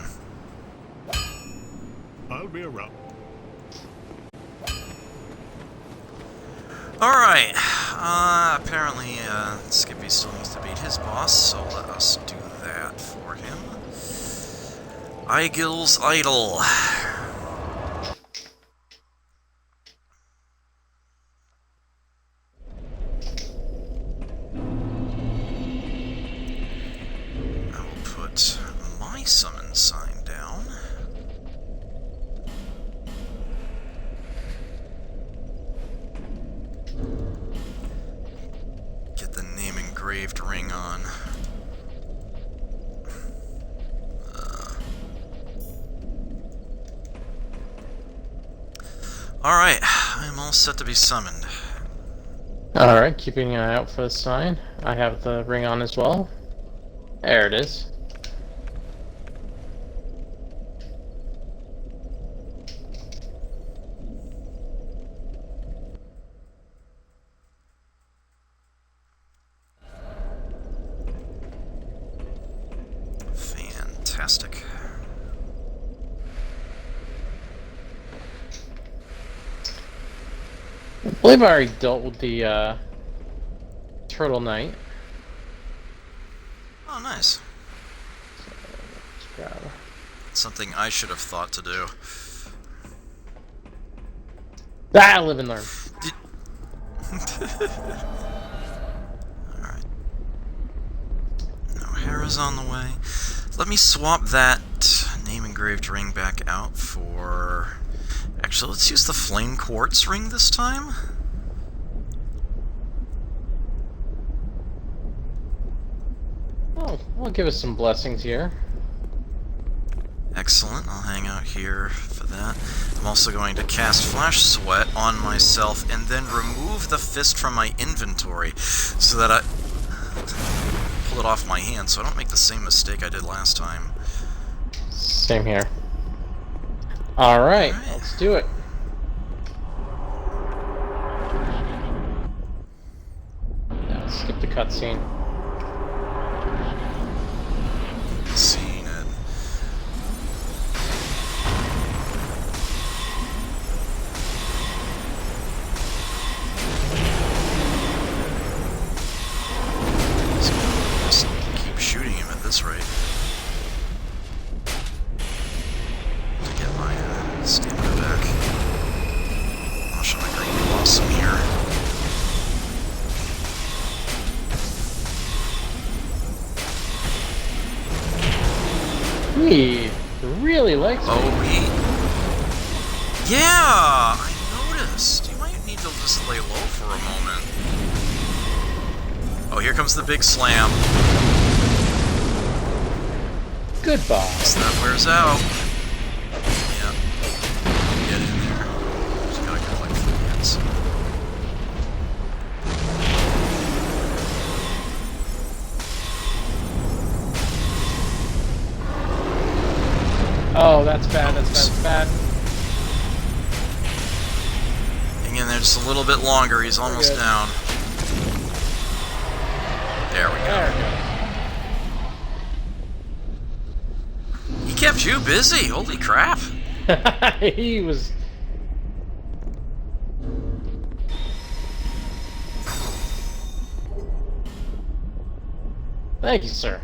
Speaker 7: I'll be around.
Speaker 1: Alright, apparently Skippy still needs to beat his boss, so let us do that for him. Eigil's Idol. I will put my summon sign down. Get the name engraved ring on. Alright, I'm all set to be summoned.
Speaker 2: Alright, keeping an eye out for the sign. I have the ring on as well. There it is.
Speaker 1: Fantastic.
Speaker 2: I believe I already dealt with the Turtle Knight.
Speaker 1: Oh, nice.
Speaker 2: Let's grab her.
Speaker 1: Something I should have thought to do.
Speaker 2: Ah, live and learn.
Speaker 1: Alright. O'Hara's on the way. Let me swap that name engraved ring back out for... Actually, let's use the flame quartz ring this time.
Speaker 2: Oh, we'll give us some blessings here.
Speaker 1: Excellent, I'll hang out here for that. I'm also going to cast Flash Sweat on myself and then remove the fist from my inventory so that I pull it off my hand so I don't make the same mistake I did last time.
Speaker 2: Same here. Alright,
Speaker 1: Alright.
Speaker 2: let's do it. Now, skip the cutscene.
Speaker 1: Seen it. Just keep shooting him at this rate. To get my stamina back. I'll show my green blossom here.
Speaker 2: He really likes me.
Speaker 1: Oh, yeah, I noticed. You might need to just lay low for a moment. Oh, here comes the big slam.
Speaker 2: Goodbye.
Speaker 1: So that wears out. Yeah. Get in there. Just gotta go like 3 hits.
Speaker 2: Oh, that's bad, that's bad, that's bad.
Speaker 1: Hang in there just a little bit longer. He's almost
Speaker 2: good.
Speaker 1: down. There we go.
Speaker 2: There
Speaker 1: He kept you busy. Holy crap.
Speaker 2: we go. He was... Thank you, sir.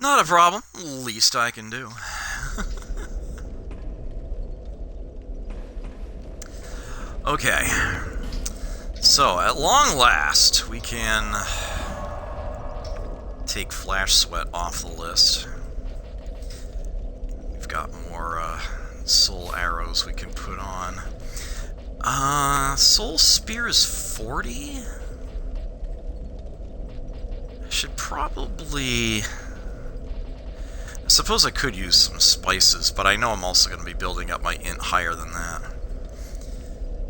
Speaker 1: Not a problem. Least I can do. Okay. So, at long last, we can take Flash Sweat off the list. We've got more soul arrows we can put on. Soul Spear is 40? I should probably suppose I could use some spices, but I know I'm also going to be building up my int higher than that.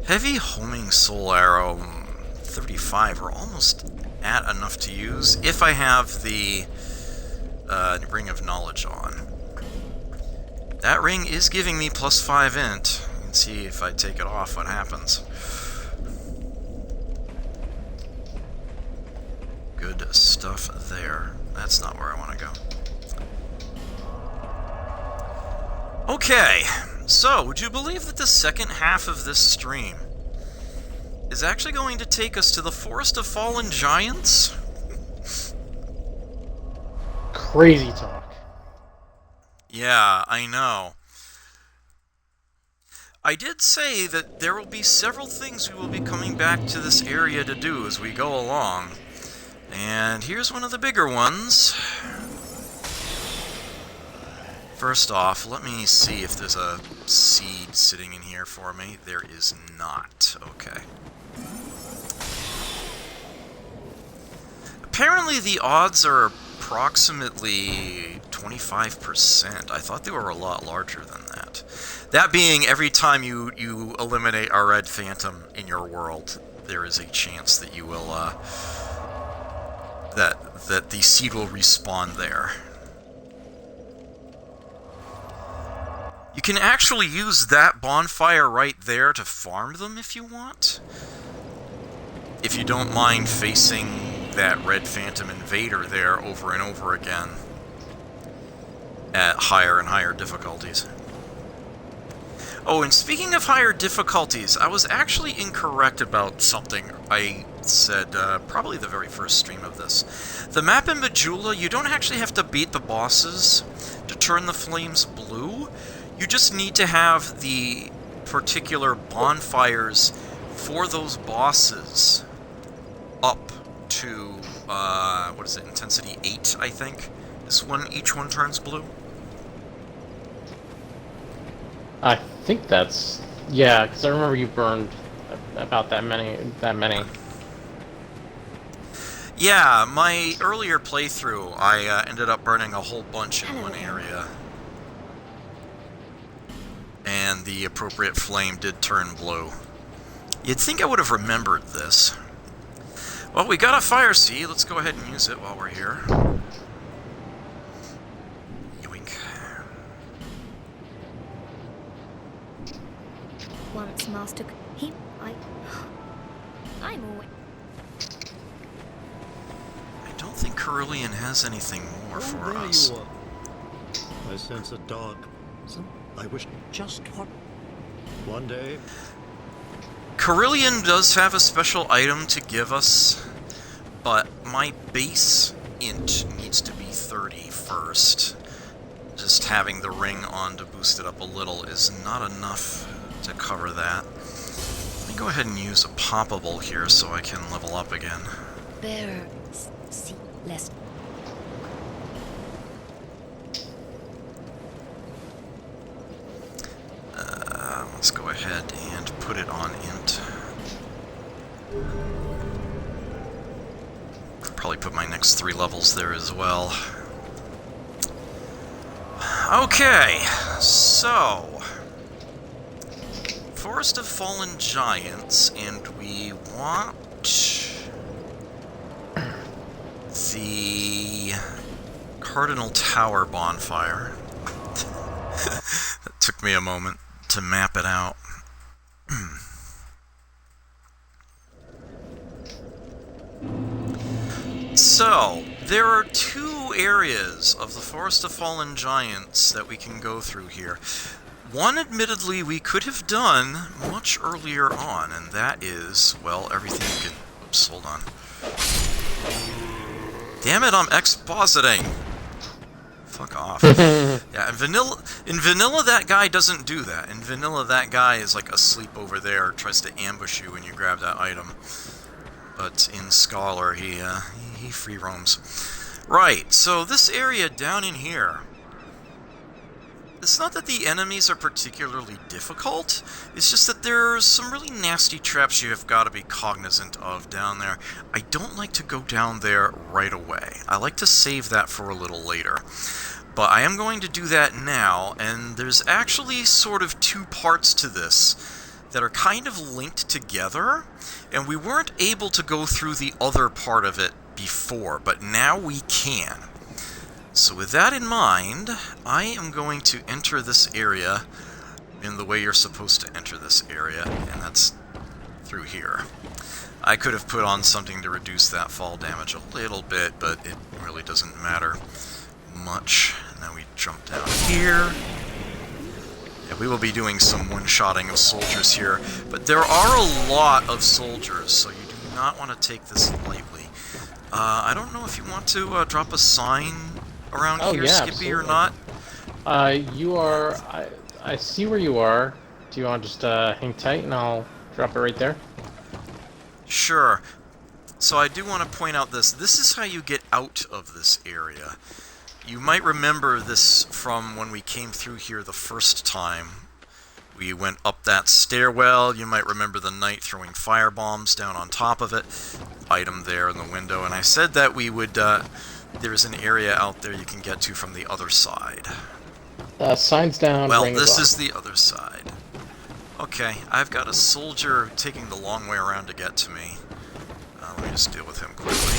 Speaker 1: Heavy homing soul arrow 35 are almost at enough to use if I have the ring of knowledge on. That ring is giving me +5 int. You can see if I take it off what happens. Good stuff there. That's not where I want to go. Okay, so would you believe that the second half of this stream is actually going to take us to the Forest of Fallen Giants?
Speaker 2: Crazy talk.
Speaker 1: Yeah, I know. I did say that there will be several things we will be coming back to this area to do as we go along. And here's one of the bigger ones. First off, let me see if there's a seed sitting in here for me. There is not. Okay. Apparently the odds are approximately 25%. I thought they were a lot larger than that. That being, every time you eliminate a red phantom in your world, there is a chance that you will, that the seed will respawn there. You can actually use that bonfire right there to farm them if you want. If you don't mind facing that red phantom invader there over and over again at higher and higher difficulties. Oh, and speaking of higher difficulties, I was actually incorrect about something I said probably the very first stream of this. The map in Majula, you don't actually have to beat the bosses to turn the flames blue. You just need to have the particular bonfires for those bosses up to, what is it, intensity 8, I think? This one, each one turns blue?
Speaker 2: I think that's... Yeah, because I remember you burned about that many.
Speaker 1: Yeah, my earlier playthrough, I ended up burning a whole bunch in one area. And the appropriate flame did turn blue. You'd think I would have remembered this. Well, we got a fire seed. Let's go ahead and use it while we're here. Yoink.
Speaker 4: Once master, I'm always.
Speaker 1: I don't think Cerulean has anything more for
Speaker 7: there
Speaker 1: us.
Speaker 7: you are. I sense a dark. I wish just one day.
Speaker 1: Cerulean does have a special item to give us, but my base int needs to be 30 first. Just having the ring on to boost it up a little is not enough to cover that. Let me go ahead and use a poppable here so I can level up again.
Speaker 6: There. See, less.
Speaker 1: Let's go ahead and put it on int. Probably put my next 3 levels there as well. Okay, so Forest of Fallen Giants, and we want the Cardinal Tower bonfire. That took me a moment to map it out. So, there are 2 areas of the Forest of Fallen Giants that we can go through here. One, admittedly, we could have done much earlier on, and that is, well, everything you can... Oops, hold on. Damn it, I'm expositing! Fuck off. Yeah, in vanilla, that guy doesn't do that. In vanilla, that guy is like asleep over there, tries to ambush you when you grab that item. But in Scholar, he free roams. Right, so this area down in here, it's not that the enemies are particularly difficult, it's just that there's some really nasty traps you have got to be cognizant of down there. I don't like to go down there right away. I like to save that for a little later. But I am going to do that now, and there's actually sort of two parts to this that are kind of linked together, and we weren't able to go through the other part of it before, but now we can. So with that in mind, I am going to enter this area in the way you're supposed to enter this area, and that's through here. I could have put on something to reduce that fall damage a little bit, but it really doesn't matter much. Now we jump down here. Yeah, we will be doing some one-shotting of soldiers here, but there are a lot of soldiers, so you do not want to take this lightly. I don't know if you want to drop a sign around here,
Speaker 2: yeah,
Speaker 1: Skippy, or
Speaker 2: absolutely.
Speaker 1: not.
Speaker 2: You are... I see where you are. Do you want to just hang tight and I'll drop it right there?
Speaker 1: Sure. So I do want to point out this. This is how you get out of this area. You might remember this from when we came through here the first time. We went up that stairwell. You might remember the knight throwing firebombs down on top of it. Item there in the window. And I said that we would... there's an area out there you can get to from the other side.
Speaker 2: Signs down,
Speaker 1: Well,
Speaker 2: ring
Speaker 1: this
Speaker 2: on.
Speaker 1: is the other side. Okay, I've got a soldier taking the long way around to get to me. Let me just deal with him quickly.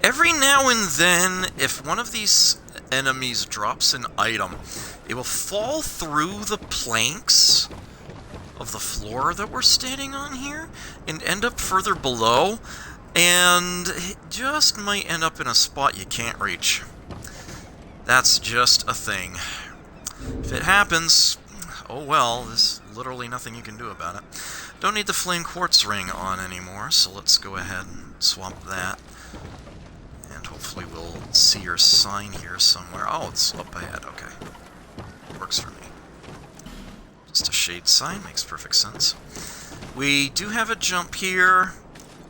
Speaker 1: Every now and then, if one of these enemies drops an item, it will fall through the planks of the floor that we're standing on here and end up further below, and it just might end up in a spot you can't reach. That's just a thing. If it happens, oh well, there's literally nothing you can do about it. Don't need the flame quartz ring on anymore, so let's go ahead and swap that. And hopefully we'll see your sign here somewhere. Oh, it's up ahead, okay. Works for me. Just a shade sign, makes perfect sense. We do have a jump here.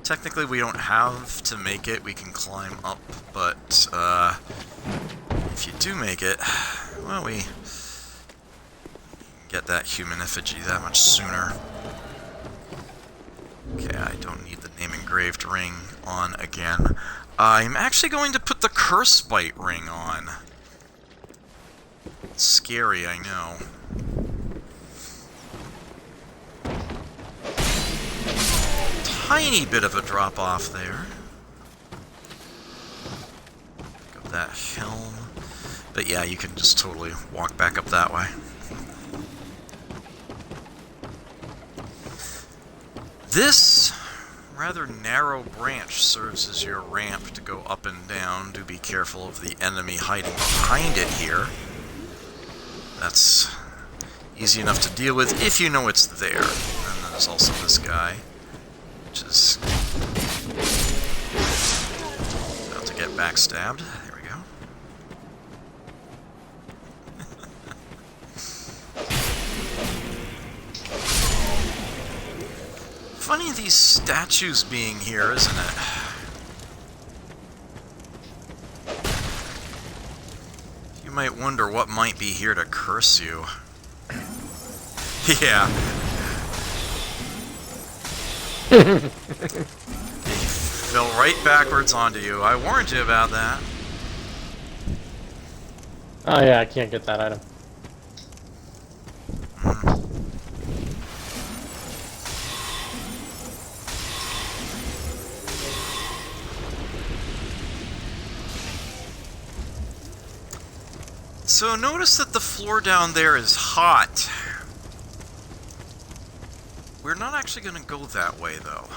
Speaker 1: Technically we don't have to make it, we can climb up, but if you do make it, well, we get that human effigy that much sooner. Okay, I don't need the name engraved ring on again. I'm actually going to put the curse bite ring on. It's scary, I know. Tiny bit of a drop off there. Pick up that helm. But yeah, you can just totally walk back up that way. This rather narrow branch serves as your ramp to go up and down. Do be careful of the enemy hiding behind it here. That's easy enough to deal with if you know it's there. And then there's also this guy, which is about to get backstabbed. There we go. Funny these statues being here, isn't it? You might wonder what might be here to curse you. Yeah. He fell right backwards onto you. I warned you about that.
Speaker 2: Oh yeah, I can't get that item.
Speaker 1: So notice that the floor down there is hot. We're not actually going to go that way, though.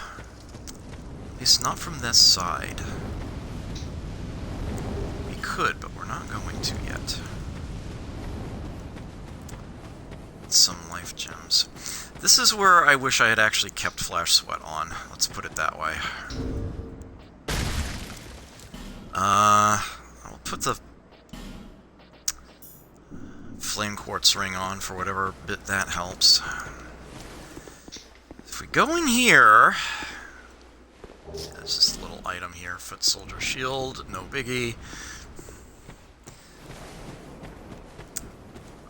Speaker 1: At least not from this side. We could, but we're not going to yet. Some life gems. This is where I wish I had actually kept Flash Sweat on. Let's put it that way. I'll put the flame quartz ring on for whatever bit that helps. If we go in here, there's this little item here, foot soldier shield, no biggie.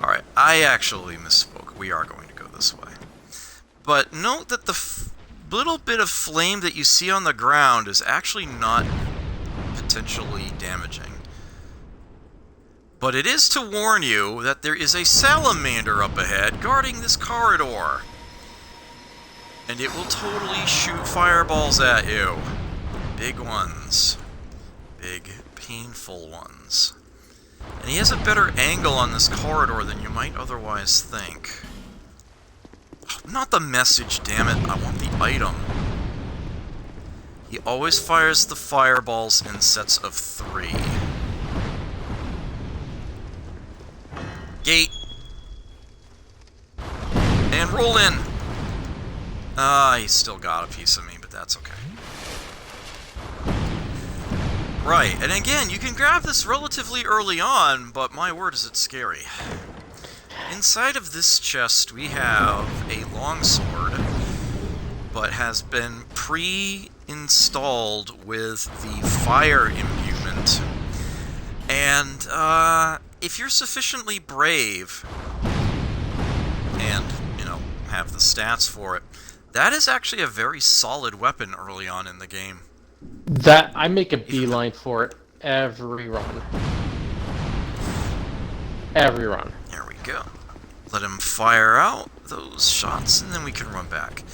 Speaker 1: Alright, I actually misspoke. We are going to go this way. But note that the little bit of flame that you see on the ground is actually not potentially damaging. But it is to warn you that there is a salamander up ahead guarding this corridor. And it will totally shoot fireballs at you. Big ones. Big, painful ones. And he has a better angle on this corridor than you might otherwise think. Not the message, damn it. I want the item. He always fires the fireballs in sets of 3. Gate. And roll in. He still got a piece of me, but that's okay. Right, and again, you can grab this relatively early on, but my word is it scary. Inside of this chest we have a longsword, but has been pre-installed with the fire imbuement. And, if you're sufficiently brave, and, you know, have the stats for it, that is actually a very solid weapon early on in the game.
Speaker 2: That, I make a beeline for it every run. Every run.
Speaker 1: There we go. Let him fire out those shots, and then we can run back.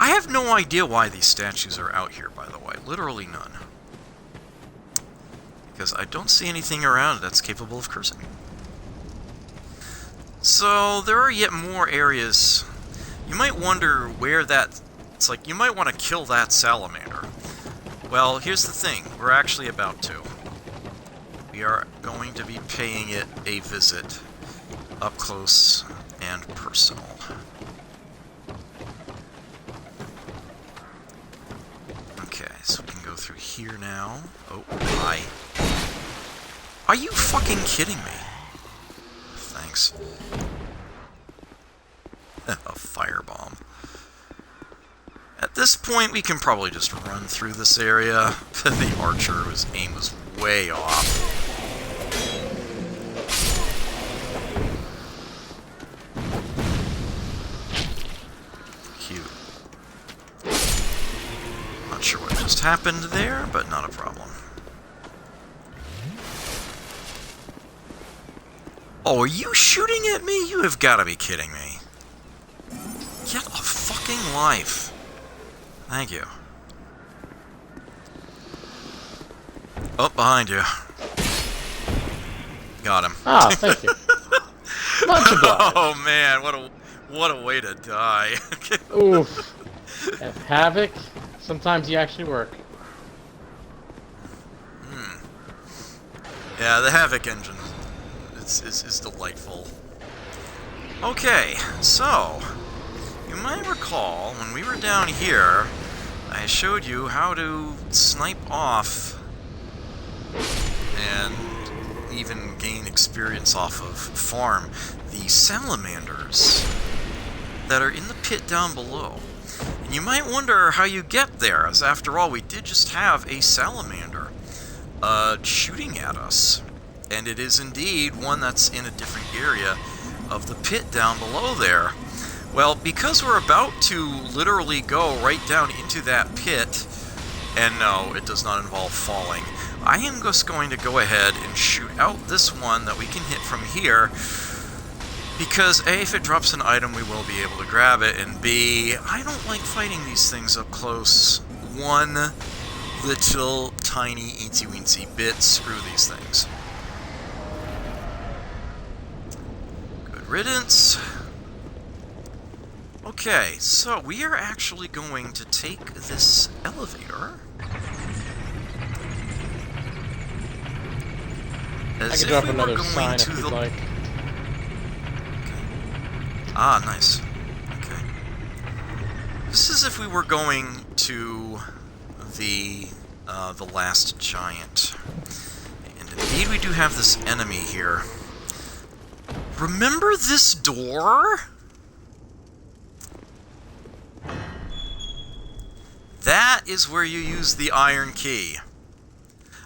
Speaker 1: I have no idea why these statues are out here, by the way. Literally none. Because I don't see anything around that's capable of cursing. So, there are yet more areas. You might wonder where that... It's like, you might want to kill that salamander. Well, here's the thing. We're actually about to. We are going to be paying it a visit. Up close and personal. Okay, so we can go through here now. Oh, hi. Are you fucking kidding me? Thanks. A firebomb. At this point, we can probably just run through this area. The archer, his aim was way off. Cute. Not sure what just happened there, but not a problem. Oh, are you shooting at me? You have got to be kidding me. Get a fucking life. Thank you. Oh, behind you. Got him.
Speaker 2: Ah, thank you. Much obliged.
Speaker 1: Oh man, what a way to die.
Speaker 2: Oof. And Havoc, sometimes you actually work.
Speaker 1: Yeah, the Havoc engine is delightful. Okay, so you might recall when we were down here, I showed you how to snipe off and even gain experience off of farm the salamanders that are in the pit down below. And you might wonder how you get there, as after all, we did just have a salamander shooting at us. And it is indeed one that's in a different area of the pit down below there. Well, because we're about to literally go right down into that pit, and no, it does not involve falling, I am just going to go ahead and shoot out this one that we can hit from here, because A, if it drops an item, we will be able to grab it, and B, I don't like fighting these things up close. One little tiny eensy-weensy bit, screw these things. Good riddance. Okay, so we are actually going to take this elevator.
Speaker 2: I can drop another sign if you'd like.
Speaker 1: Ah, nice. Okay. This is if we were going to the last giant. And indeed we do have this enemy here. Remember this door? That is where you use the iron key.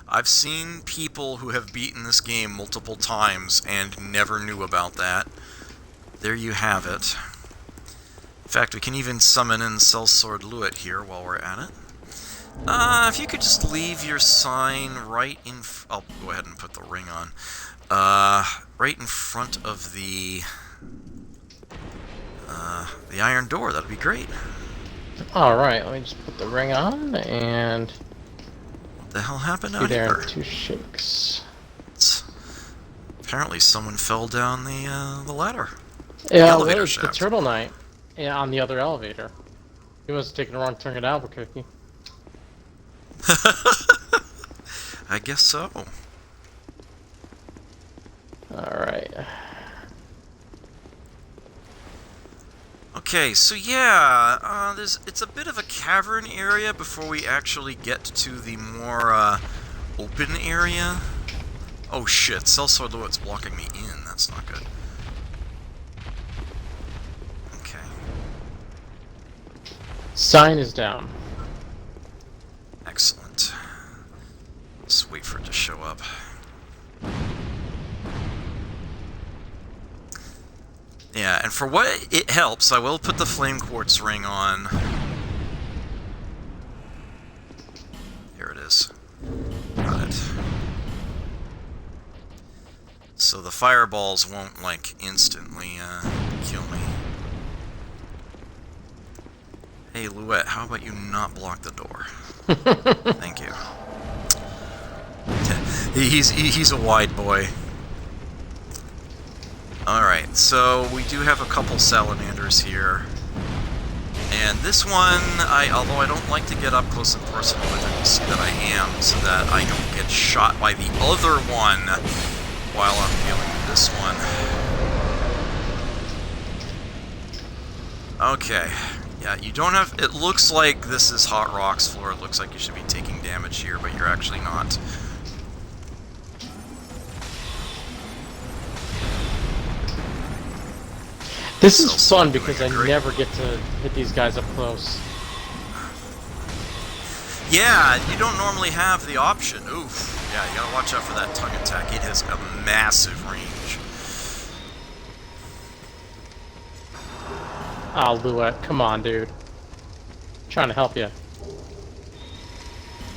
Speaker 1: I've seen people who have beaten this game multiple times and never knew about that. There you have it. In fact, we can even summon in Sellsword Luet here while we're at it. If you could just leave your sign right in... I'll go ahead and put the ring on. Right in front of the iron door, that'd be great.
Speaker 2: Alright, let me just put the ring on, and...
Speaker 1: What the hell happened
Speaker 2: Two
Speaker 1: out
Speaker 2: there,
Speaker 1: here?
Speaker 2: 2 shakes.
Speaker 1: Apparently someone fell down the ladder.
Speaker 2: Yeah,
Speaker 1: elevator
Speaker 2: it's the
Speaker 1: shaft.
Speaker 2: Turtle Knight. Yeah, on the other elevator. He must have taken a wrong turn at Albuquerque.
Speaker 1: I guess so.
Speaker 2: Alright.
Speaker 1: Okay, so yeah, it's a bit of a cavern area before we actually get to the more open area. Oh shit, Sellsword Lewitt's blocking me in. That's not good. Okay.
Speaker 2: Sign is down.
Speaker 1: Excellent. Let's wait for it to show up. Yeah, and for what it helps, I will put the flame quartz ring on. Here it is. Got it. So the fireballs won't, like, instantly kill me. Hey, Louette, how about you not block the door? Thank you. He's a wide boy. Alright, so we do have a couple salamanders here. And this one, although I don't like to get up close and personal with it, you see that I am, so that I don't get shot by the other one while I'm dealing with this one. Okay. Yeah, you don't have... It looks like this is Hot Rocks floor. It looks like you should be taking damage here, but you're actually not.
Speaker 2: This is
Speaker 1: So
Speaker 2: fun
Speaker 1: doing
Speaker 2: because
Speaker 1: a
Speaker 2: I
Speaker 1: great-
Speaker 2: never get to hit these guys up close.
Speaker 1: Yeah, you don't normally have the option. Oof. Yeah, you gotta watch out for that tongue attack. It has a massive range.
Speaker 2: Oh, Louette, come on, dude. Trying to help you.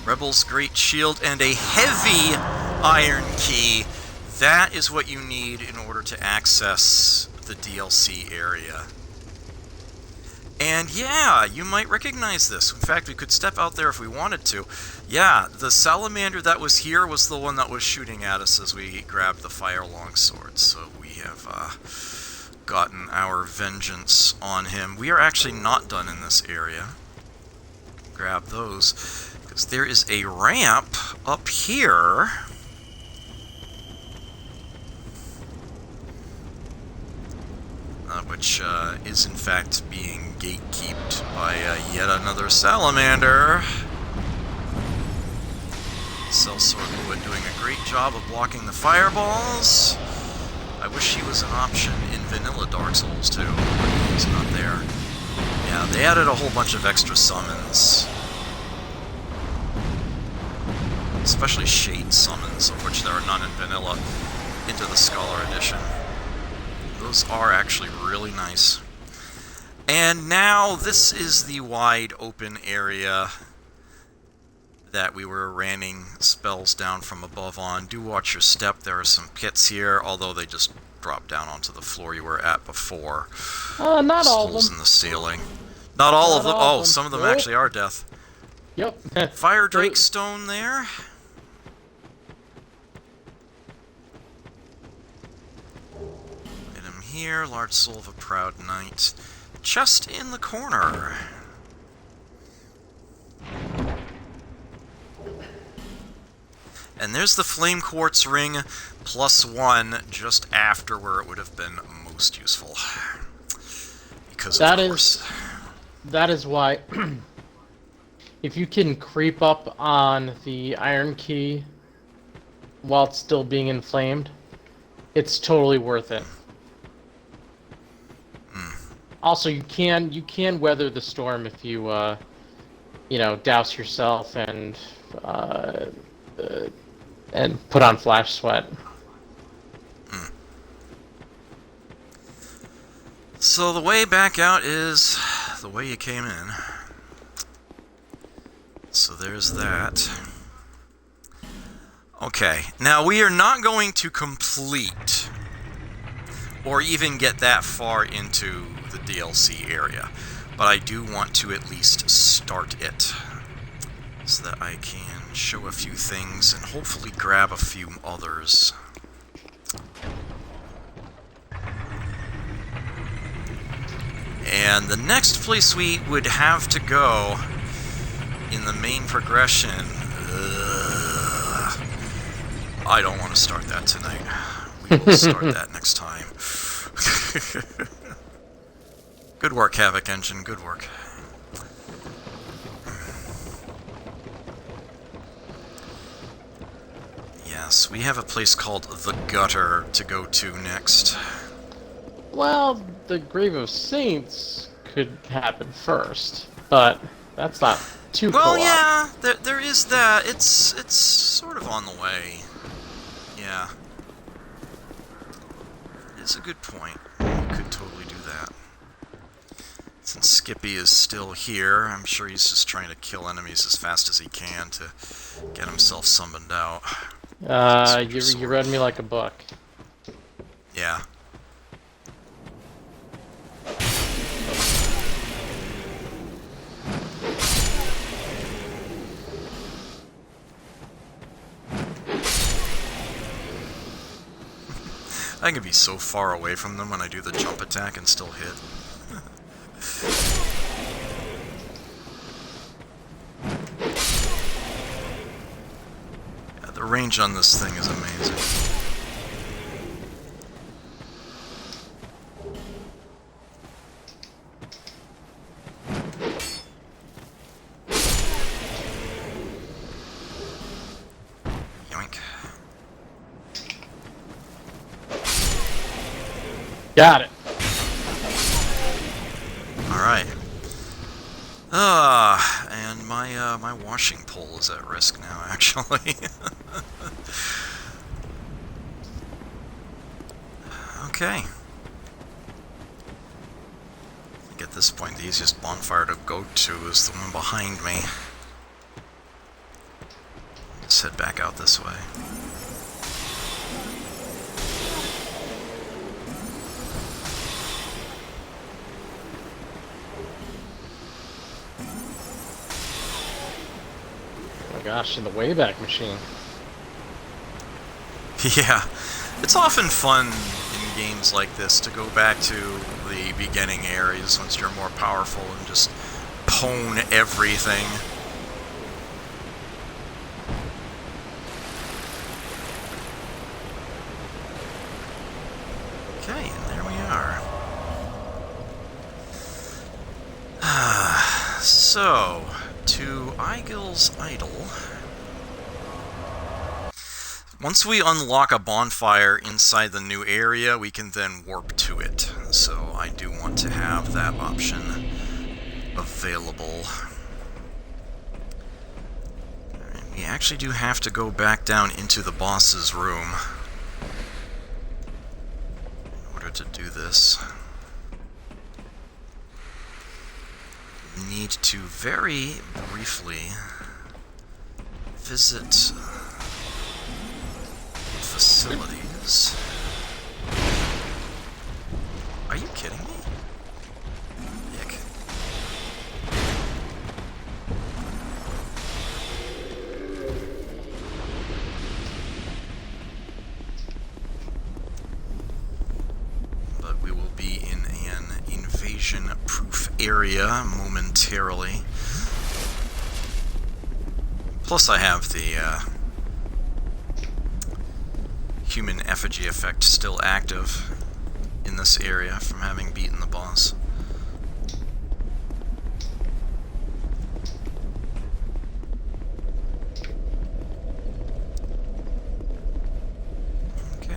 Speaker 1: Rebel's Great Shield and a heavy iron key. That is what you need in order to access the DLC area. And yeah, you might recognize this. In fact, we could step out there if we wanted to. Yeah, the salamander that was here was the one that was shooting at us as we grabbed the fire longsword. So we have gotten our vengeance on him. We are actually not done in this area. Grab those, because there is a ramp up here. Which is in fact being gatekept by yet another salamander. Sellsword Lewitt doing a great job of blocking the fireballs. I wish he was an option in vanilla Dark Souls too, but he's not there. Yeah, they added a whole bunch of extra summons. Especially shade summons, of which there are none in vanilla, into the Scholar Edition. Those are actually really nice. And now this is the wide open area that we were raining spells down from above on. Do watch your step. There are some pits here, although they just drop down onto the floor you were at before.
Speaker 2: Not all of
Speaker 1: Holes
Speaker 2: them.
Speaker 1: in the ceiling. Not all of them.
Speaker 2: all of
Speaker 1: Oh,
Speaker 2: them.
Speaker 1: some of them
Speaker 2: Nope.
Speaker 1: actually are death.
Speaker 2: Yep.
Speaker 1: Fire Drake Stone there. Item here, large soul of a proud knight. Chest in the corner. And there's the flame quartz ring +1 just after where it would have been most useful. Because
Speaker 2: That
Speaker 1: of
Speaker 2: is-
Speaker 1: course.
Speaker 2: That is why, if you can creep up on the iron key while it's still being inflamed, it's totally worth it. Also, you can weather the storm if you douse yourself and put on flash sweat.
Speaker 1: So the way back out is the way you came in. So there's that. Okay, now we are not going to complete or even get that far into the DLC area, but I do want to at least start it so that I can show a few things and hopefully grab a few others. And the next place we would have to go in the main progression... I don't want to start that tonight. We will start that next time. Good work, Havoc Engine. Good work. Yes, we have a place called The Gutter to go to next.
Speaker 2: Well, the Grave of Saints could happen first, but that's not too
Speaker 1: Well,
Speaker 2: co-op.
Speaker 1: yeah, there is that. It's sort of on the way. Yeah. It's a good point. You could totally do that. Since Skippy is still here, I'm sure he's just trying to kill enemies as fast as he can to get himself summoned out.
Speaker 2: You read me like a book.
Speaker 1: Yeah. I can be so far away from them when I do the jump attack and still hit. Yeah, the range on this thing is amazing. Yoink.
Speaker 2: Got it.
Speaker 1: Alright. And my washing pole is at risk now, actually. Okay. I think at this point the easiest bonfire to go to is the one behind me. Let's head back out this way.
Speaker 2: Oh my gosh, in the Wayback Machine.
Speaker 1: Yeah, it's often fun in games like this to go back to the beginning areas once you're more powerful and just pwn everything. Okay, and there we are. So, to Eigil's Idol. Once we unlock a bonfire inside the new area, we can then warp to it. So I do want to have that option available. And we actually do have to go back down into the boss's room in order to do this. Need to very briefly visit facilities. Are you kidding me? Yuck. But we will be in an invasion-proof area momentarily. Plus I have the human effigy effect still active in this area from having beaten the boss. Okay.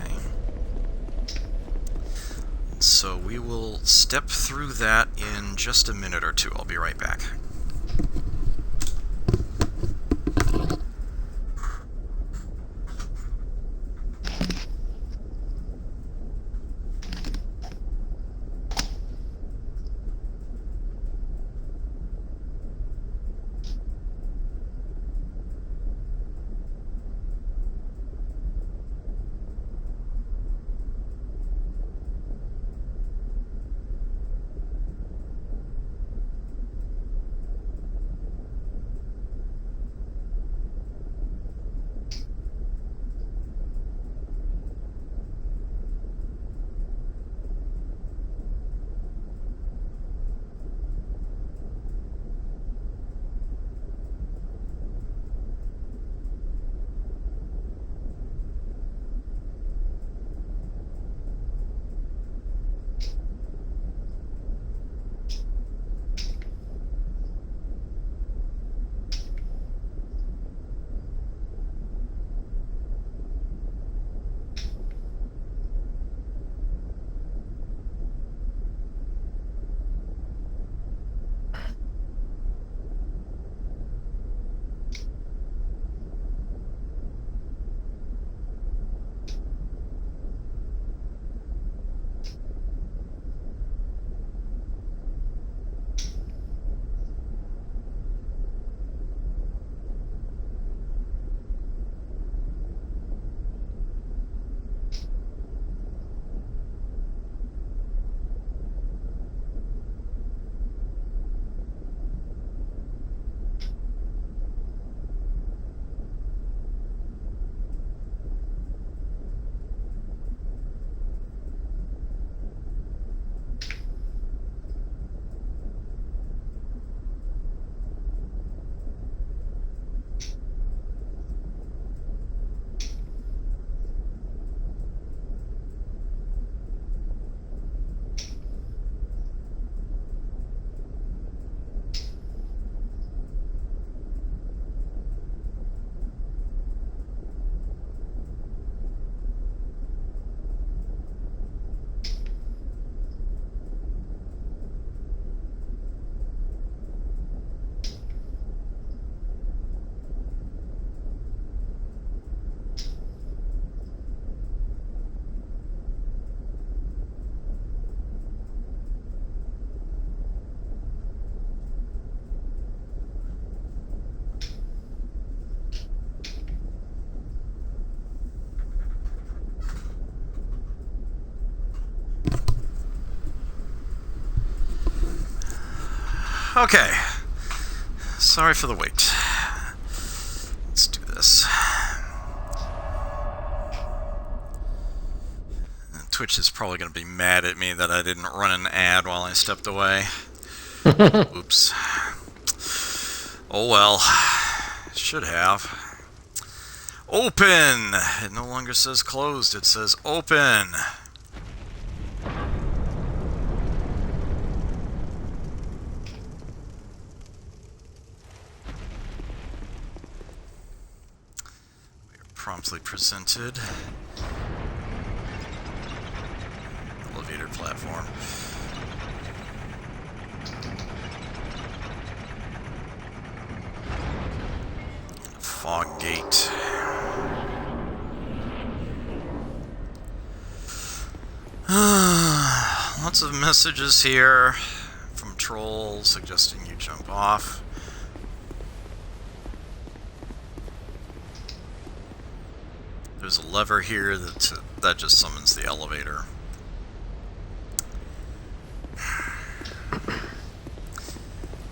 Speaker 1: So we will step through that in just a minute or two. I'll be right back. Okay. Sorry for the wait. Let's do this. Twitch is probably going to be mad at me that I didn't run an ad while I stepped away. Oops. Oh well. Should have. Open! It no longer says closed, it says open. We are promptly presented. Elevator platform. Fog gate. Lots of messages here from trolls suggesting you jump off. There's a lever here that just summons the elevator.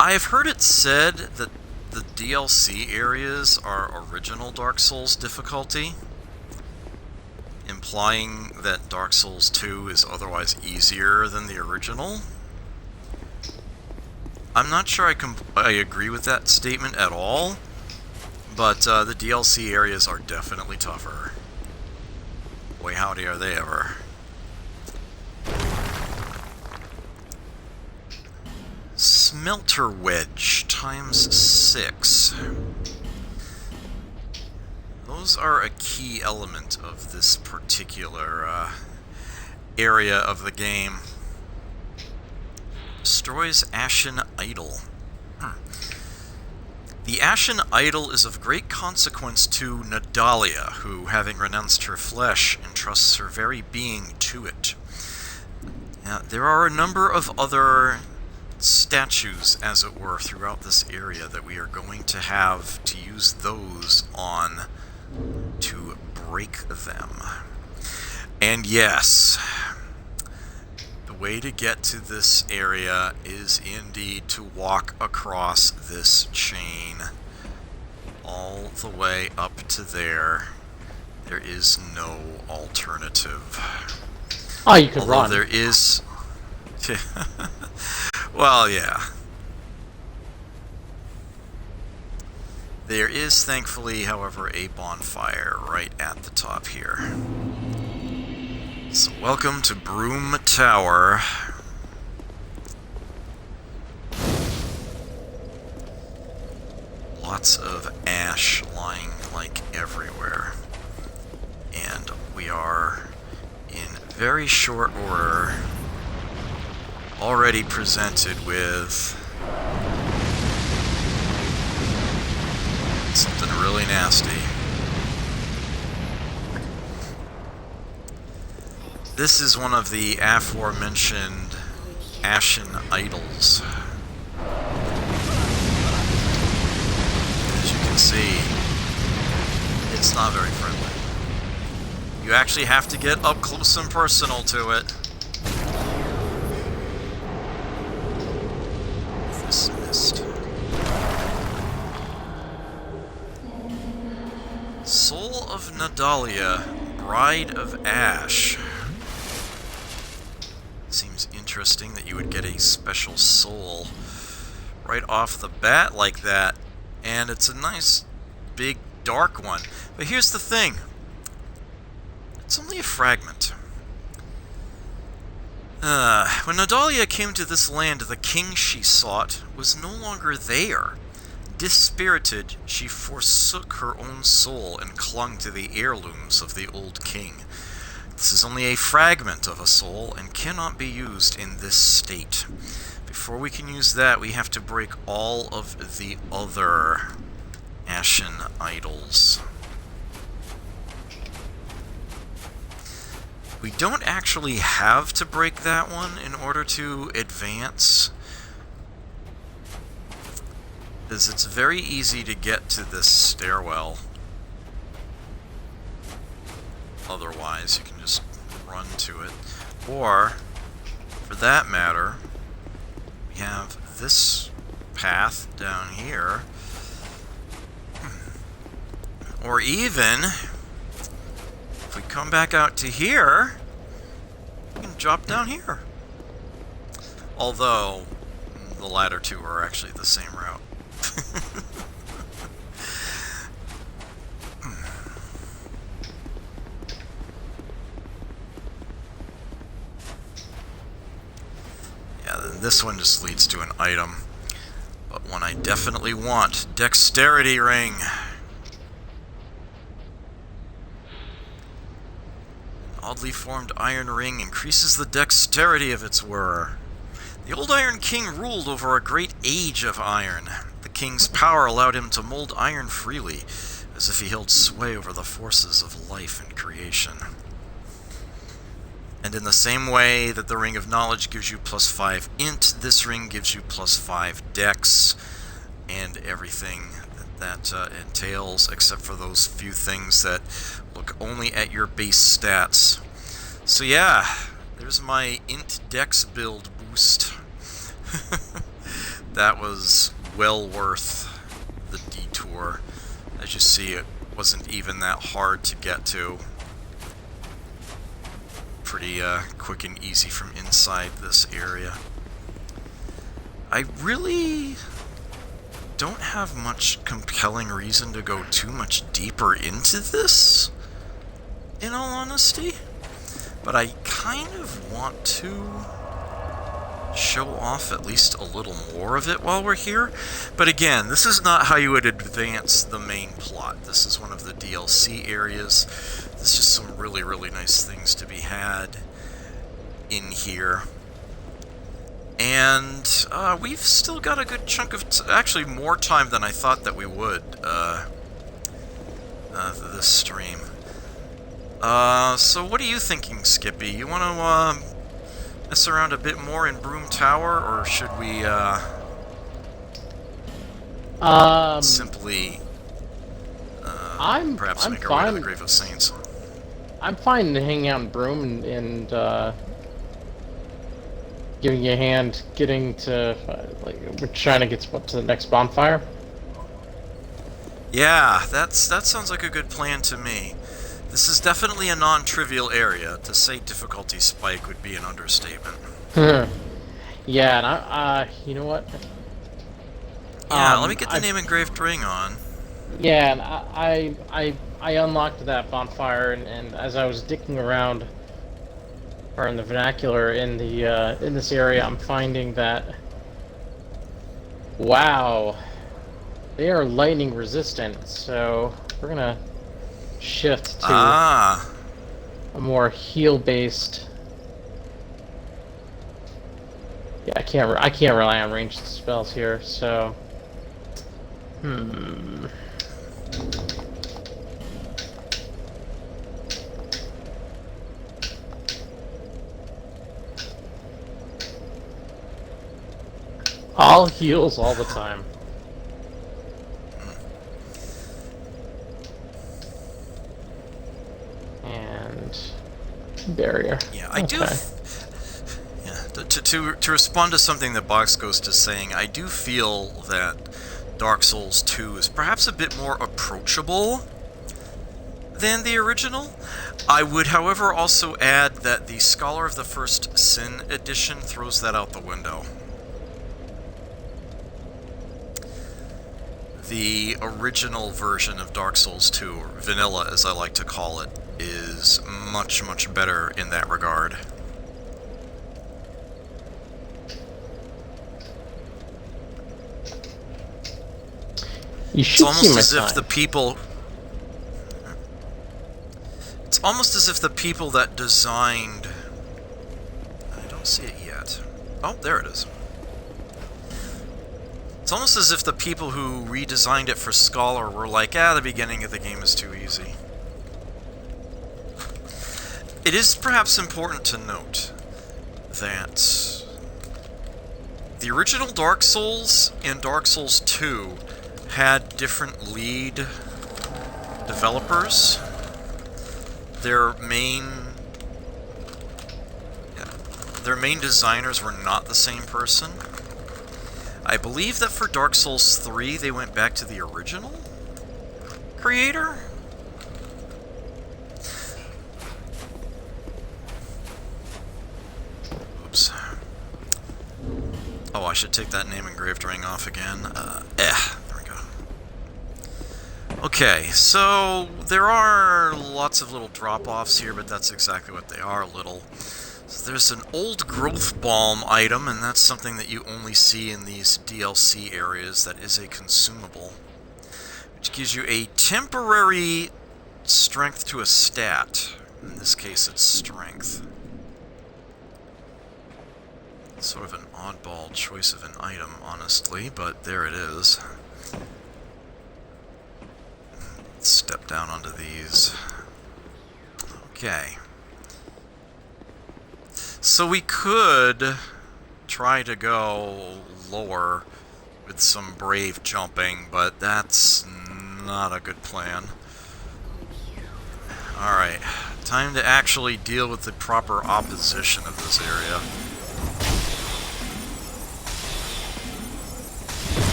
Speaker 1: I have heard it said that the DLC areas are original Dark Souls difficulty, implying that Dark Souls 2 is otherwise easier than the original. I'm not sure I agree with that statement at all, but the DLC areas are definitely tougher. Boy, howdy are they ever. Smelter wedge ×6. Those are a key element of this particular area of the game. Destroys Ashen Idol. The Ashen Idol is of great consequence to Nadalia, who, having renounced her flesh, entrusts her very being to it. Now, there are a number of other statues, as it were, throughout this area that we are going to have to use those on to break them. And yes, the way to get to this area is indeed to walk across this chain all the way up to there. There is no alternative.
Speaker 2: Oh, you could
Speaker 1: Although
Speaker 2: run.
Speaker 1: There is... Well, yeah. There is, thankfully, however, a bonfire right at the top here. So welcome to Broom Tower. Lots of ash lying like everywhere. And we are in very short order already presented with something really nasty. This is one of the aforementioned Ashen Idols. As you can see, it's not very friendly. You actually have to get up close and personal to it. Dismissed. Soul of Nadalia, Bride of Ash. Seems interesting that you would get a special soul right off the bat like that. And it's a nice, big, dark one. But here's the thing. It's only a fragment. When Nadalia came to this land, the king she sought was no longer there. Dispirited, she forsook her own soul and clung to the heirlooms of the old king. This is only a fragment of a soul and cannot be used in this state. Before we can use that, we have to break all of the other Ashen Idols. We don't actually have to break that one in order to advance, because it's very easy to get to this stairwell. Otherwise, you can just run to it. Or, for that matter, we have this path down here. Or even, if we come back out to here, we can drop down here. Although, the latter two are actually the same route. Yeah, then this one just leads to an item. But one I definitely want. Dexterity ring. Oddly formed iron ring increases the dexterity of its wearer. The old Iron King ruled over a great age of iron. The king's power allowed him to mold iron freely, as if he held sway over the forces of life and creation. And in the same way that the Ring of Knowledge gives you +5 int, this ring gives you +5 dex, and everything that entails, except for those few things that look only at your base stats. So yeah, there's my int dex build boost. That was well worth the detour. As you see, it wasn't even that hard to get to. Pretty quick and easy from inside this area. I really don't have much compelling reason to go too much deeper into this, in all honesty. But I kind of want to show off at least a little more of it while we're here. But again, this is not how you would advance the main plot. This is one of the DLC areas. There's just some really, really nice things to be had in here. And we've still got a good chunk of... actually, more time than I thought that we would, this stream. So what are you thinking, Skippy? You want to mess around a bit more in Broom Tower, or should we simply perhaps make our way to the Grave of Saints?
Speaker 2: I'm fine to hang out in Broom and giving you a hand getting to like we're trying to get to the next bonfire.
Speaker 1: Yeah, that sounds like a good plan to me. This is definitely a non-trivial area. To say difficulty spike would be an understatement.
Speaker 2: Yeah, and I you know what?
Speaker 1: Yeah, let me get the name engraved ring on.
Speaker 2: Yeah, and I unlocked that bonfire, and as I was dicking around, or in the vernacular in the in this area, I'm finding that wow, they are lightning resistant. So we're gonna shift to a more heal-based. Yeah, I can't rely on ranged spells here. So all heals all the time. And barrier.
Speaker 1: Yeah, I do. Yeah, to respond to something that Box Ghost is saying, I do feel that Dark Souls 2 is perhaps a bit more approachable than the original. I would, however, also add that the Scholar of the First Sin edition throws that out the window. The original version of Dark Souls 2, or vanilla as I like to call it, is much, much better in that regard.
Speaker 2: You should
Speaker 1: It's almost as if the people... It's almost as if the people that designed... I don't see it yet. Oh, there it is. It's almost as if the people who redesigned it for Scholar were like, the beginning of the game is too easy. It is perhaps important to note that the original Dark Souls and Dark Souls 2 had different lead developers. Their main designers were not the same person. I believe that for Dark Souls 3, they went back to the original creator? Oops. Oh, I should take that name engraved ring off again. There we go. Okay, so there are lots of little drop-offs here, but that's exactly what they are, little. So there's an old growth balm item, and that's something that you only see in these DLC areas that is a consumable, which gives you a temporary strength to a stat. In this case, it's strength. Sort of an oddball choice of an item, honestly, but there it is. Let's step down onto these. Okay. So we could try to go lower with some brave jumping, but that's not a good plan. Alright, time to actually deal with the proper opposition of this area.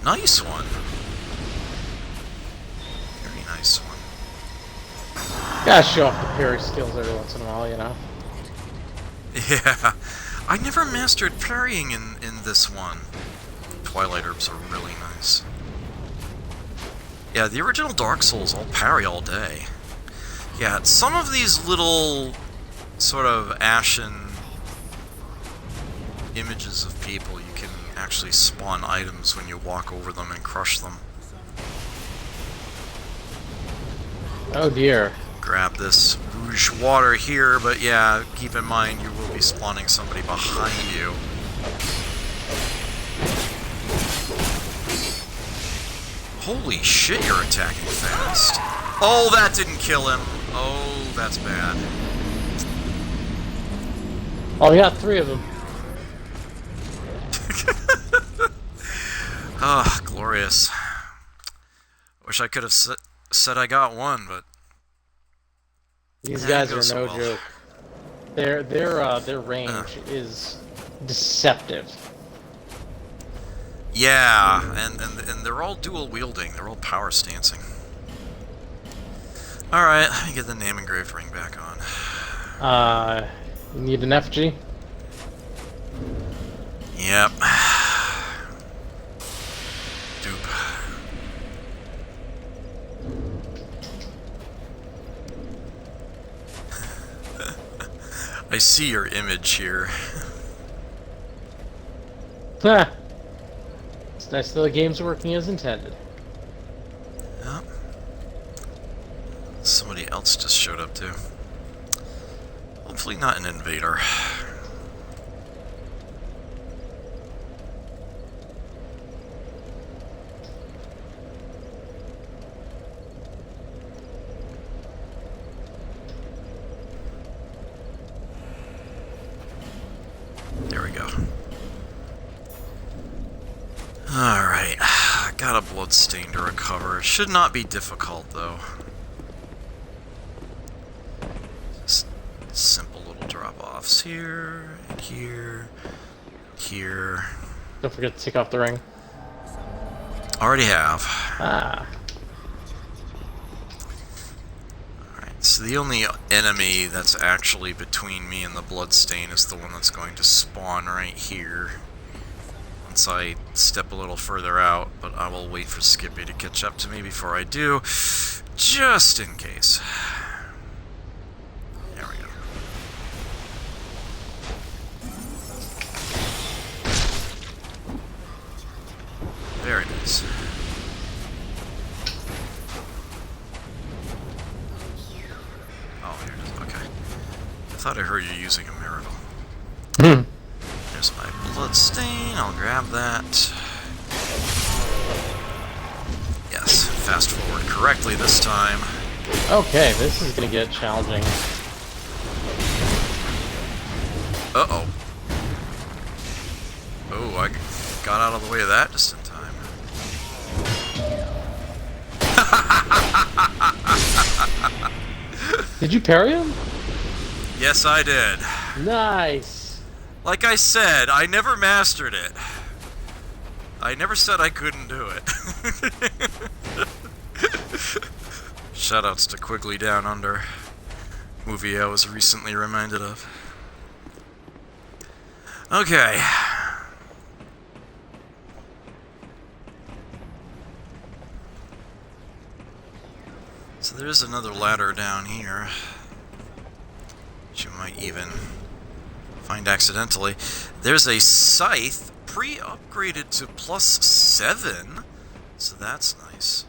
Speaker 1: Nice one. Very nice one.
Speaker 2: Gotta show off the parry skills every once in a while, you know?
Speaker 1: Yeah. I never mastered parrying in this one. Twilight herbs are really nice. Yeah, the original Dark Souls all parry all day. Yeah, some of these little sort of ashen images of people, you can actually spawn items when you walk over them and crush them.
Speaker 2: Oh dear.
Speaker 1: Grab this rouge water here, but yeah, keep in mind you will be spawning somebody behind you. Holy shit, you're attacking fast. Oh, that didn't kill him. Oh, that's bad.
Speaker 2: Oh, we got 3 of them.
Speaker 1: Ah, glorious. Wish I could have said I got one, but
Speaker 2: These
Speaker 1: that
Speaker 2: guys
Speaker 1: didn't
Speaker 2: are
Speaker 1: go so
Speaker 2: no
Speaker 1: well.
Speaker 2: joke. Their range is deceptive.
Speaker 1: Yeah, and they're all dual wielding. They're all power stancing. All right, let me get the name engraved ring back on.
Speaker 2: You need an effigy?
Speaker 1: Yep. Dupe. I see your image here.
Speaker 2: Ha! It's nice that the game's working as intended.
Speaker 1: Yep. Somebody else just showed up too. Hopefully not an invader. There we go. Alright, got a bloodstain to recover. Should not be difficult, though. Just simple little drop-offs here, and here, here.
Speaker 2: Don't forget to take off the ring.
Speaker 1: Already have.
Speaker 2: Ah.
Speaker 1: Alright, so the only enemy that's actually between me and the bloodstain is the one that's going to spawn right here. Once I step a little further out, but I will wait for Skippy to catch up to me before I do, just in case. There we go. Very nice. Oh, here it is. Okay. I thought I heard you using a miracle. There's my bloodstain. I'll grab that. Yes, fast forward correctly this time.
Speaker 2: Okay, this is gonna get challenging.
Speaker 1: Uh-oh. Oh, I got out of the way of that just in time.
Speaker 2: Did you parry him?
Speaker 1: Yes, I did.
Speaker 2: Nice.
Speaker 1: Like I said, I never mastered it. I never said I couldn't do it. Shoutouts to Quigley Down Under, movie I was recently reminded of. Okay. So there's another ladder down here, which you might even find accidentally. There's a scythe pre-upgraded to +7, so that's nice.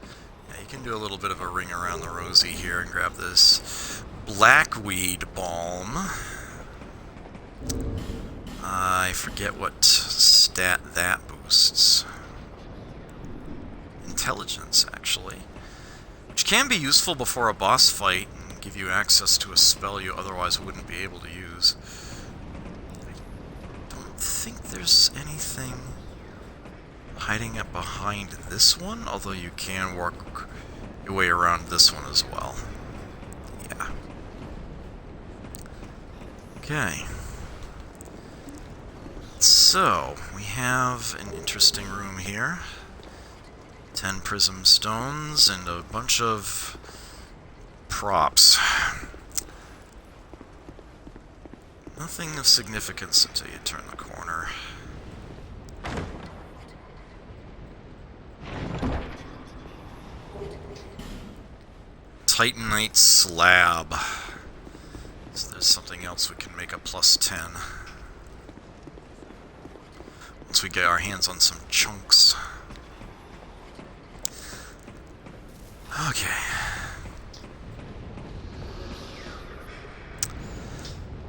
Speaker 1: Yeah, you can do a little bit of a ring around the rosy here and grab this blackweed balm. I forget what stat that boosts. Intelligence, actually. Which can be useful before a boss fight and give you access to a spell you otherwise wouldn't be able to use. I don't think there's anything hiding up behind this one, although you can work your way around this one as well. Yeah. Okay. So, we have an interesting room here. 10 prism stones and a bunch of props. Nothing of significance until you turn the corner. Titanite slab. So there's something else we can make a +10. Once we get our hands on some chunks. Okay.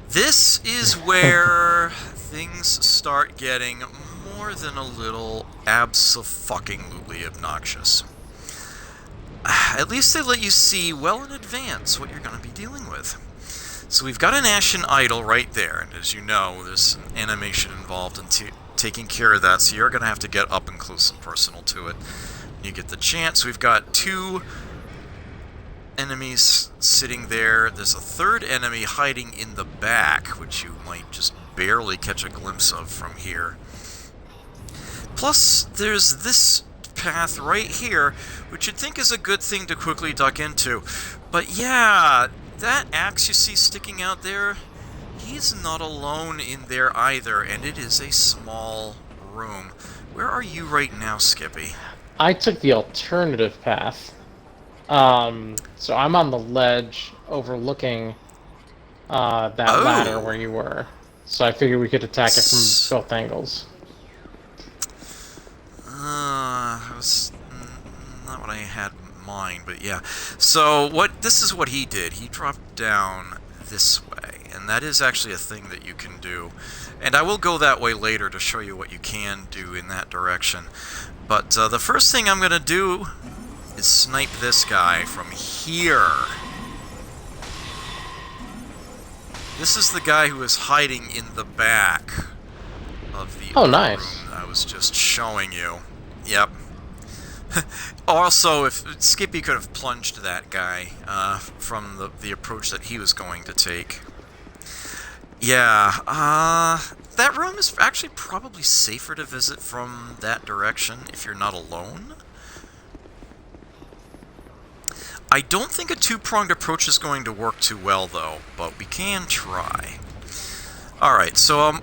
Speaker 1: This is where things start getting more than a little abso-fucking-lutely obnoxious. At least they let you see well in advance what you're going to be dealing with. So we've got an Ashen Idol right there, and as you know, there's an animation involved in taking care of that, so you're going to have to get up and close and personal to it. You get the chance. We've got 2 enemies sitting there. There's a third enemy hiding in the back, which you might just barely catch a glimpse of from here. Plus, there's this path right here, which you'd think is a good thing to quickly duck into. But yeah, that axe you see sticking out there, he's not alone in there either, and it is a small room. Where are you right now, Skippy?
Speaker 2: I took the alternative path. So I'm on the ledge overlooking that ladder where you were. So I figured we could attack it from both angles.
Speaker 1: That's not what I had in mind, but yeah. So this is what he did. He dropped down this way, and that is actually a thing that you can do. And I will go that way later to show you what you can do in that direction. But the first thing I'm going to do is snipe this guy from here. This is the guy who is hiding in the back of the
Speaker 2: nice
Speaker 1: room that I was just showing you. Yep. Also, if Skippy could have plunged that guy from the approach that he was going to take. Yeah, that room is actually probably safer to visit from that direction if you're not alone. I don't think a two-pronged approach is going to work too well, though, but we can try. Alright, so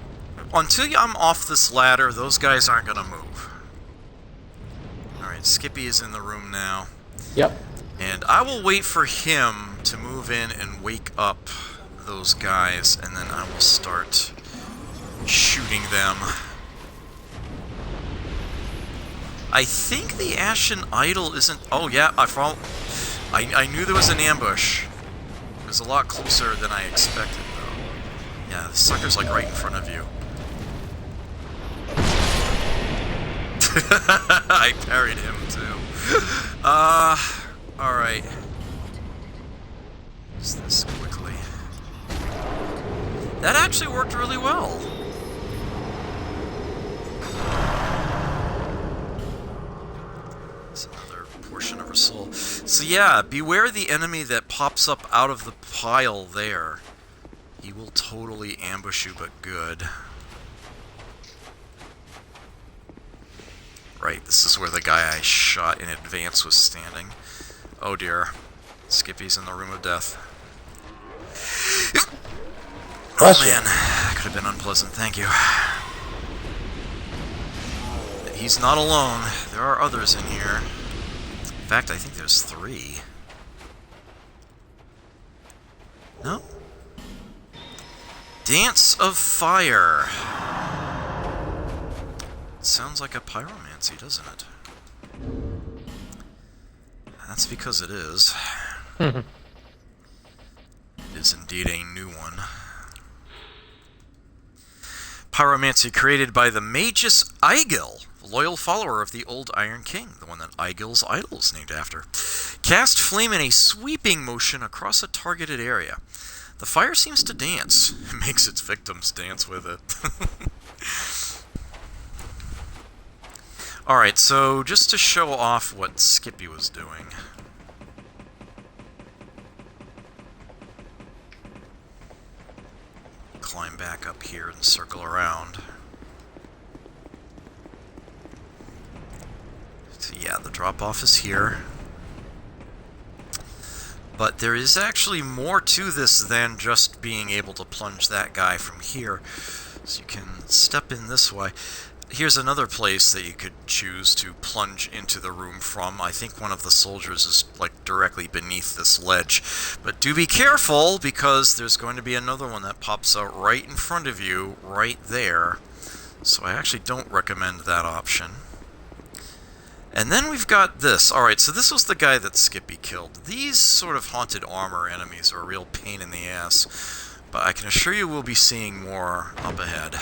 Speaker 1: until I'm off this ladder, those guys aren't going to move. Alright, Skippy is in the room now.
Speaker 2: Yep.
Speaker 1: And I will wait for him to move in and wake up those guys, and then I will start shooting them. I think the Ashen Idol isn't... Oh, yeah, I knew there was an ambush. It was a lot closer than I expected, though. Yeah, the sucker's like right in front of you. I parried him, too. Alright. Use this quickly. That actually worked really well. That's another portion of her soul. So yeah, beware the enemy that pops up out of the pile there. He will totally ambush you, but good. Right, this is where the guy I shot in advance was standing. Oh dear. Skippy's in the room of death.
Speaker 2: Bless
Speaker 1: Oh
Speaker 2: you.
Speaker 1: man, that could have been unpleasant, thank you. He's not alone. There are others in here. In fact, I think there's 3. No? Dance of Fire. Sounds like a pyromancy, doesn't it? That's because it is. It is indeed a new one. Pyromancy created by the Magus Aigil, loyal follower of the old Iron King, the one that Aigil's idol is named after. Cast flame in a sweeping motion across a targeted area. The fire seems to dance. It makes its victims dance with it. Alright, so just to show off what Skippy was doing. Climb back up here and circle around. So yeah, the drop-off is here. But there is actually more to this than just being able to plunge that guy from here. So you can step in this way. Here's another place that you could choose to plunge into the room from. I think one of the soldiers is like directly beneath this ledge. But do be careful, because there's going to be another one that pops out right in front of you, right there. So I actually don't recommend that option. And then we've got this. Alright, so this was the guy that Skippy killed. These sort of haunted armor enemies are a real pain in the ass. But I can assure you we'll be seeing more up ahead.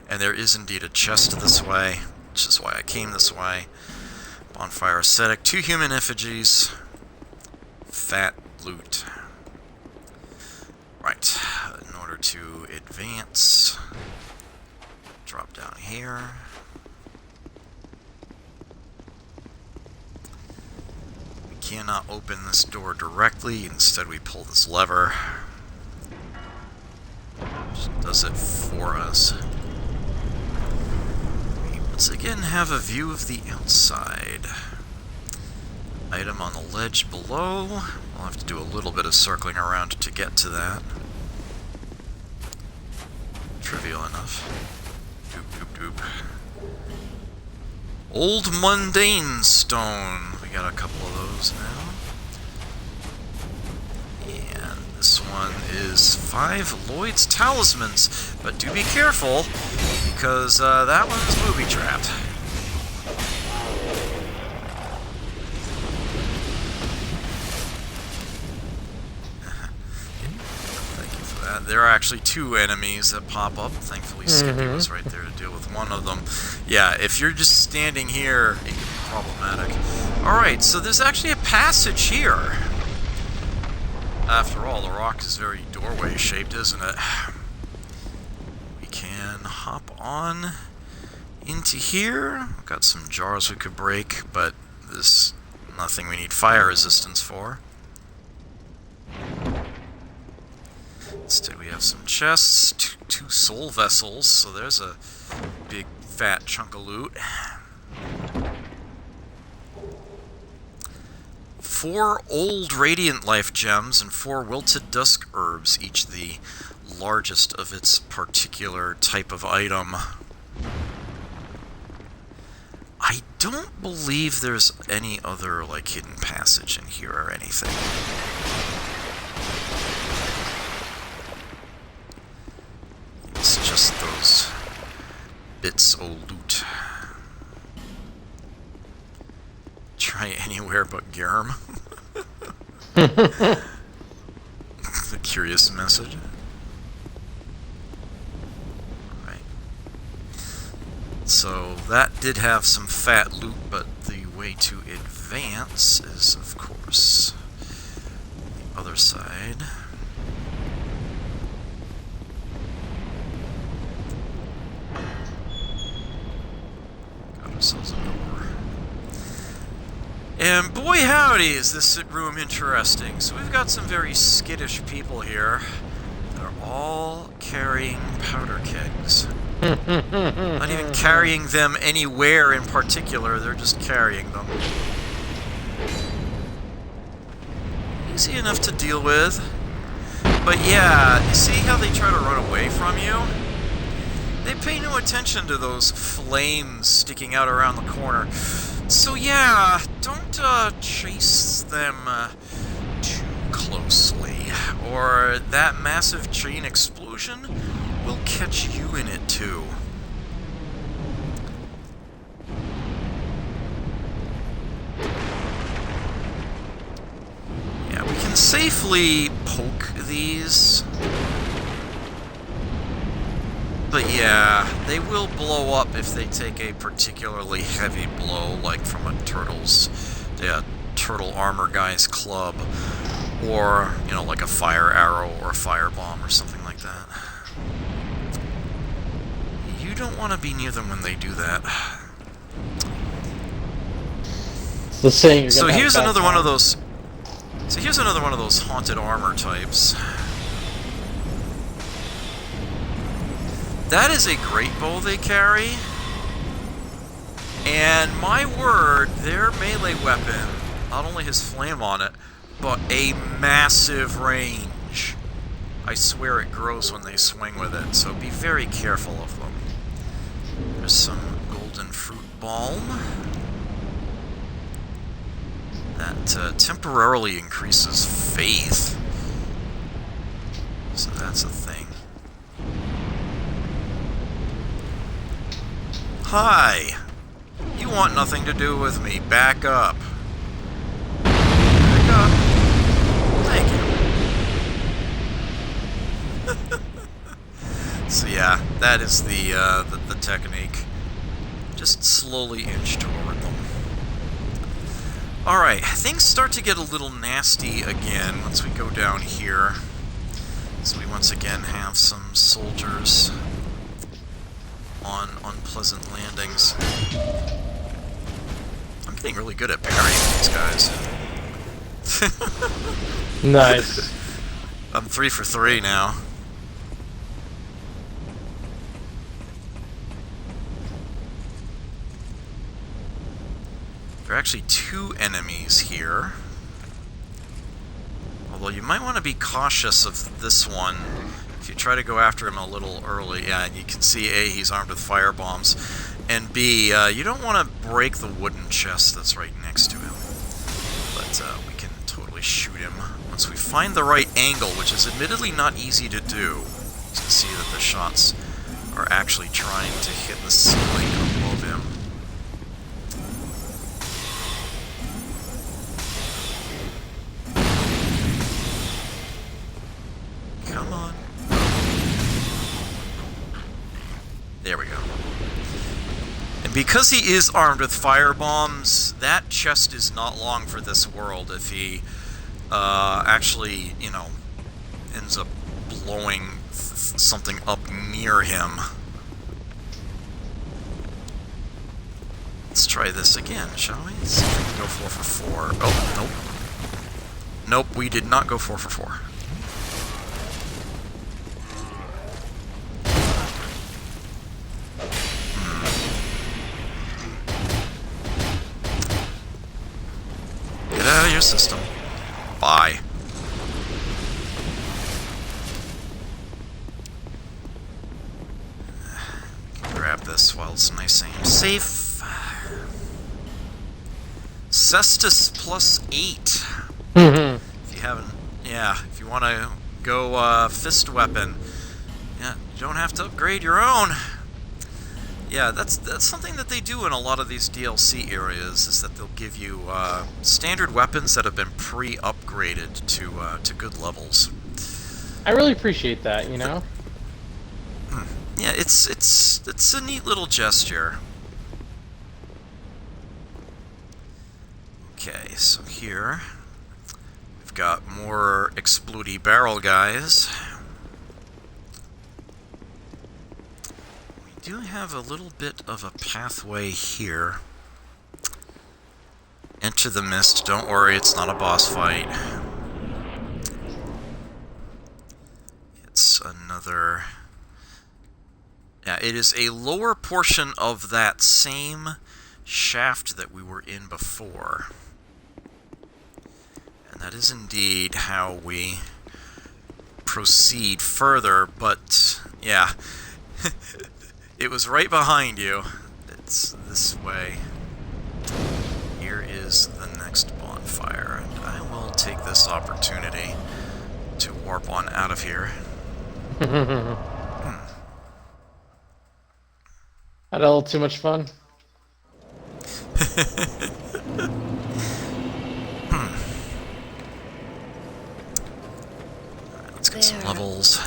Speaker 1: And there is indeed a chest this way, which is why I came this way. Bonfire ascetic, 2 human effigies, fat loot. Right, in order to advance, drop down here. We cannot open this door directly, instead we pull this lever. Just does it for us. Once again, have a view of the outside. Item on the ledge below. We'll have to do a little bit of circling around to get to that. Trivial enough. Doop, doop, doop. Old Mundane Stone. We got a couple of those now. And this one is 5 Lloyd's Talismans. But do be careful, because that one's booby-trapped. Thank you for that. There are actually 2 enemies that pop up. Thankfully, Skippy was right there to deal with one of them. Yeah, if you're just standing here, it can be problematic. Alright, so there's actually a passage here. After all, the rock is very doorway-shaped, isn't it? We can hop on into here. We've got some jars we could break, but there's nothing we need fire resistance for. Instead, we have some chests, two soul vessels, so there's a big fat chunk of loot. 4 old Radiant Life gems and 4 Wilted Dusk herbs, each the largest of its particular type of item. I don't believe there's any other, like, hidden passage in here or anything. It's just those bits of loot. Try anywhere but Germ. The curious message. Right. So that did have some fat loot, but the way to advance is, of course, the other side. Got ourselves a door. And boy howdy is this room interesting. So we've got some very skittish people here. They're all carrying powder kegs. Not even carrying them anywhere in particular, they're just carrying them. Easy enough to deal with. But yeah, you see how they try to run away from you? They pay no attention to those flames sticking out around the corner. So yeah, don't chase them too closely, or that massive chain explosion will catch you in it too. Yeah, we can safely poke these. But yeah, they will blow up if they take a particularly heavy blow, like from a turtle armor guy's club, or, you know, like a fire arrow or a fire bomb or something like that. You don't want to be near them when they do that.
Speaker 2: It's the saying.
Speaker 1: So here's another one of those. So here's another one of those haunted armor types. That is a great bow they carry, and my word, their melee weapon not only has flame on it, but a massive range. I swear it grows when they swing with it, so be very careful of them. There's some golden fruit balm. That temporarily increases faith, so that's a thing. Hi! You want nothing to do with me. Back up. Back up. Thank you. So yeah, that is the technique. Just slowly inch toward them. Alright, things start to get a little nasty again once we go down here. So we once again have some soldiers on unpleasant landings. I'm getting really good at parrying these guys.
Speaker 2: Nice.
Speaker 1: I'm 3 for 3 now. There are actually 2 enemies here. Although you might want to be cautious of this one. If you try to go after him a little early, yeah, you can see A, he's armed with fire bombs, and B, you don't want to break the wooden chest that's right next to him. But we can totally shoot him once we find the right angle, which is admittedly not easy to do. You can see that the shots are actually trying to hit the ceiling above him. Come on. There we go. And because he is armed with fire bombs, that chest is not long for this world if he actually, you know, ends up blowing something up near him. Let's try this again, shall we? Let's see if we can go 4 for 4. Oh, nope. Nope, we did not go 4 for 4. Get out of your system. Bye. Grab this while it's nice and safe. Cestus +8. If you haven't, yeah, if you want to go fist weapon, yeah, you don't have to upgrade your own. Yeah, that's something that they do in a lot of these DLC areas, is that they'll give you standard weapons that have been pre-upgraded to good levels.
Speaker 2: I really appreciate that, you know?
Speaker 1: Yeah, it's a neat little gesture. Okay, so here we've got more explodey barrel guys. We do have a little bit of a pathway here. Enter the mist. Don't worry, it's not a boss fight. It's another Yeah, it is a lower portion of that same shaft that we were in before. And that is indeed how we proceed further, but yeah, it was right behind you. It's this way. Here is the next bonfire, and I will take this opportunity to warp on out of here.
Speaker 2: Had a little too much fun.
Speaker 1: Let's get some levels.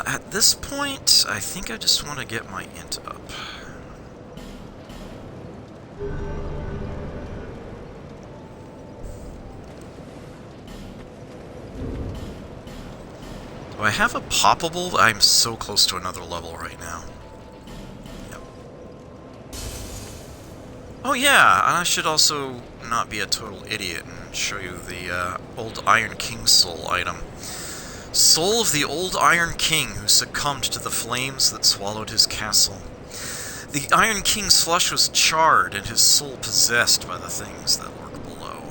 Speaker 1: At this point, I think I just want to get my int up. Do I have a poppable? I'm so close to another level right now. Yep. Oh yeah, I should also not be a total idiot and show you the old Iron King soul item. Soul of the old Iron King who succumbed to the flames that swallowed his castle. The Iron King's flesh was charred and his soul possessed by the things that lurk below.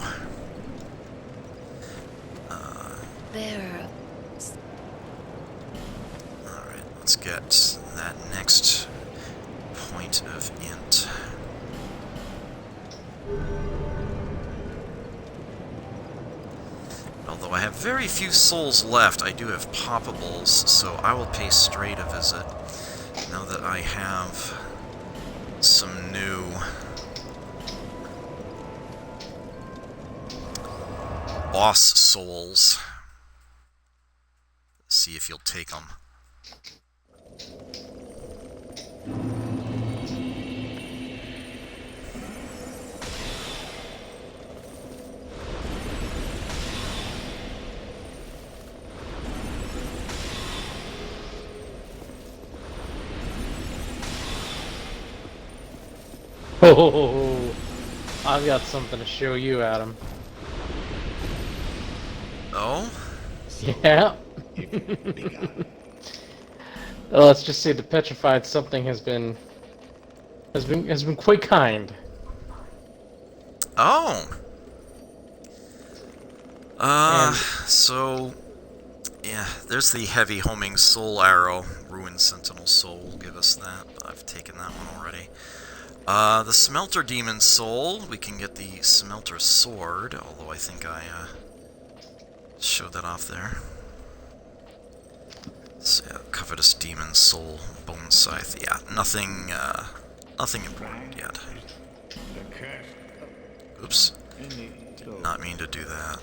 Speaker 6: There.
Speaker 1: Alright, let's get that next point of int. Although I have very few souls left, I do have poppables, so I will pay straight a visit now that I have some new boss souls. See if you'll take them.
Speaker 2: Oh, I've got something to show you, Adam.
Speaker 1: Oh?
Speaker 2: Yeah. Well, let's just say the petrified something has been quite kind.
Speaker 1: Oh.
Speaker 2: And-
Speaker 1: So yeah, there's the heavy homing soul arrow. Ruined Sentinel Soul will give us that, but I've taken that one already. The Smelter Demon Soul, we can get the Smelter Sword, although I think I showed that off there. So, yeah, Covetous Demon Soul, Bone Scythe, yeah, nothing important yet. Oops, did not mean to do that.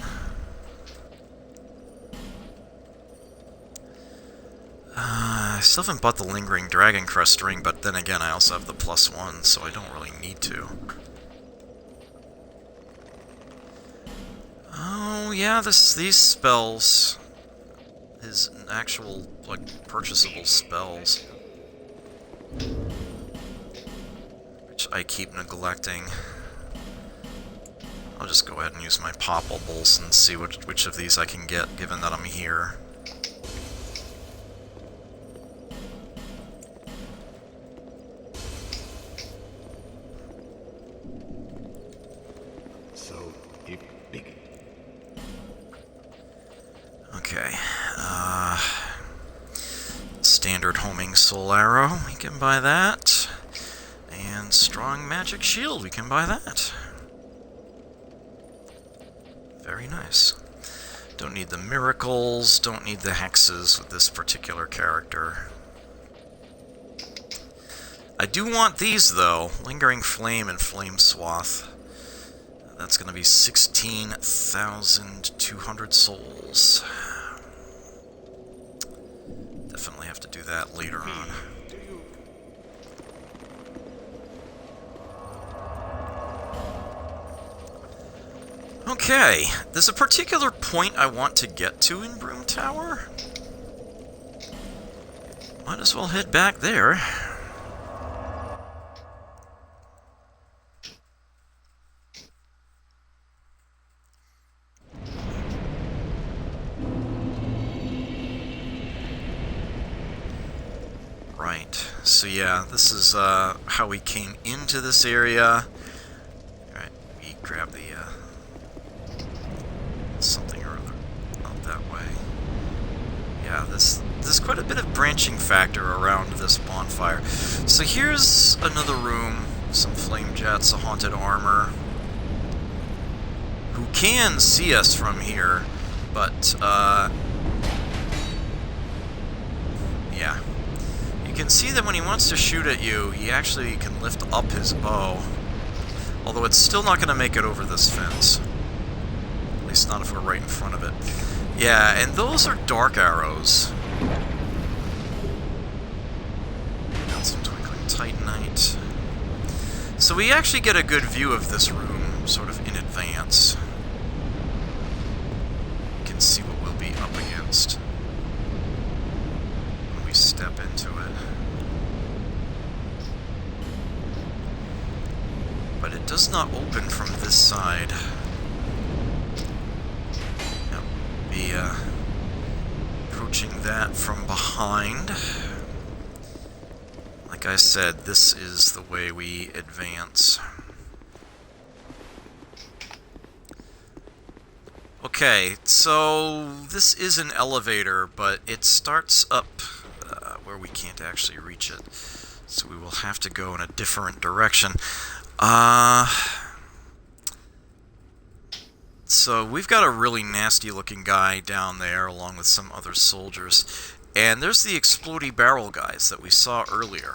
Speaker 1: I still haven't bought the Lingering Dragon Crest ring, but then again, I also have the +1, so I don't really need to. Oh yeah, these spells, his actual like purchasable spells, which I keep neglecting. I'll just go ahead and use my poppables and see which of these I can get, given that I'm here. Okay, standard homing soul arrow, we can buy that. And strong magic shield, we can buy that. Very nice. Don't need the miracles, don't need the hexes with this particular character. I do want these though, Lingering Flame and Flame Swath. That's going to be 16,200 souls. Definitely have to do that later on. Okay, there's a particular point I want to get to in Broom Tower. Might as well head back there. Alright, so yeah, this is how we came into this area. Alright, we grab the something or other out that way. Yeah, there's quite a bit of branching factor around this bonfire. So here's another room, some flame jets, a haunted armor, who can see us from here, but yeah. You can see that when he wants to shoot at you, he actually can lift up his bow. Although it's still not going to make it over this fence. At least not if we're right in front of it. Yeah, and those are dark arrows. Got some twinkling titanite. So we actually get a good view of this room, sort of in advance. You can see what we'll be up against when we step into it. But it does not open from this side. Yep. Be approaching that from behind. Like I said, this is the way we advance. Okay, so this is an elevator, but it starts up where we can't actually reach it. So we will have to go in a different direction. So we've got a really nasty looking guy down there along with some other soldiers. And there's the explodey barrel guys that we saw earlier.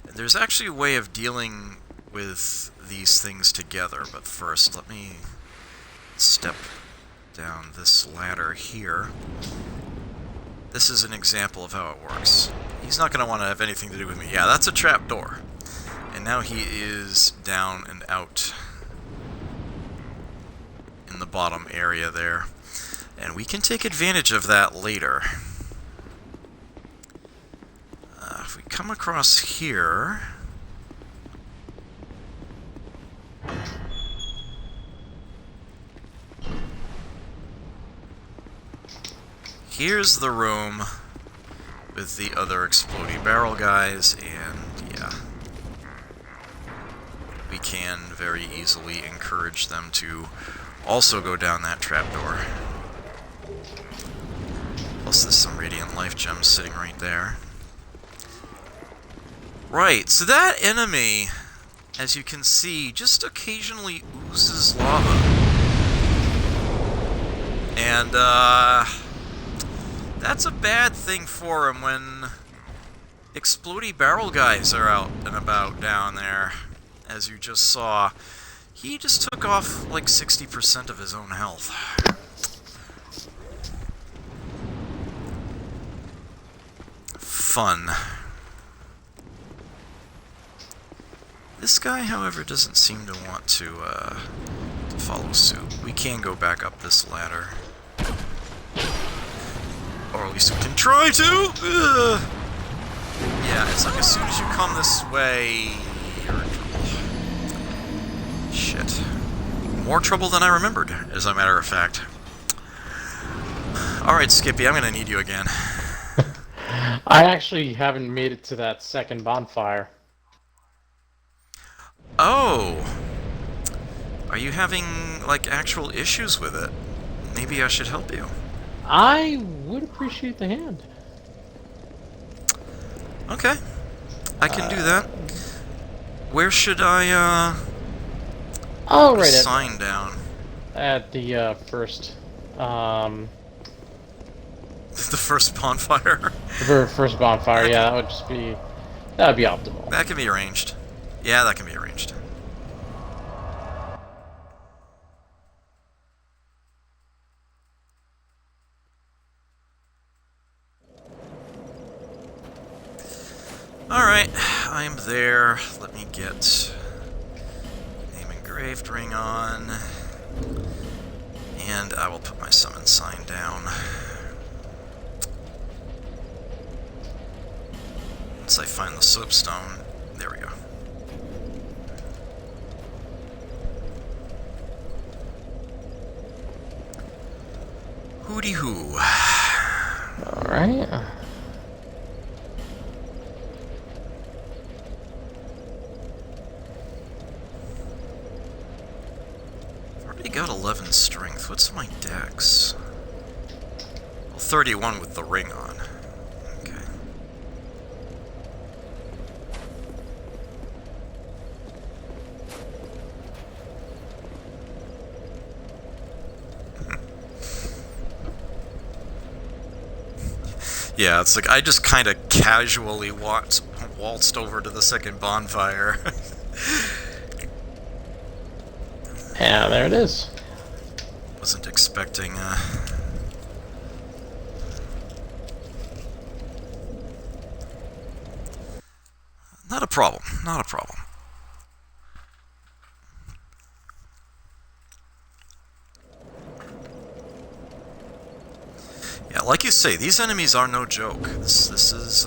Speaker 1: And there's actually a way of dealing with these things together, but first let me step down this ladder here. This is an example of how it works. He's not going to want to have anything to do with me. Yeah, that's a trap door. And now he is down and out in the bottom area there. And we can take advantage of that later. If we come across here... Here's the room with the other exploding barrel guys, and yeah. We can very easily encourage them to also go down that trapdoor. Plus there's some radiant life gems sitting right there. Right, so that enemy, as you can see, just occasionally oozes lava. And, that's a bad thing for him when explodey barrel guys are out and about down there. As you just saw, he just took off like 60% of his own health. Fun. This guy, however, doesn't seem to want to follow suit. We can go back up this ladder. Or at least we can try to! Ugh. Yeah, it's like as soon as you come this way, you're in trouble. Shit. More trouble than I remembered, as a matter of fact. Alright, Skippy, I'm gonna need you again.
Speaker 2: I actually haven't made it to that second bonfire.
Speaker 1: Oh! Are you having, like, actual issues with it? Maybe I should help you.
Speaker 2: I would appreciate the hand.
Speaker 1: Okay. I can do that. Where should I,
Speaker 2: Oh, right
Speaker 1: sign down?
Speaker 2: at the first,
Speaker 1: The first bonfire?
Speaker 2: the first bonfire. Yeah, that would be optimal.
Speaker 1: That can be arranged. Yeah, that can be arranged. Alright, I'm there. Let me get name engraved ring on. And I will put my summon sign down. Once I find the soapstone, there we go. Hooty hoo.
Speaker 2: Alright.
Speaker 1: already got 11 strength. What's my dex? Well, 31 with the ring on. Okay. Yeah, it's like I just kind of casually waltzed over to the second bonfire.
Speaker 2: Yeah, there it is.
Speaker 1: Wasn't expecting, Not a problem, not a problem. Yeah, like you say, these enemies are no joke. This is,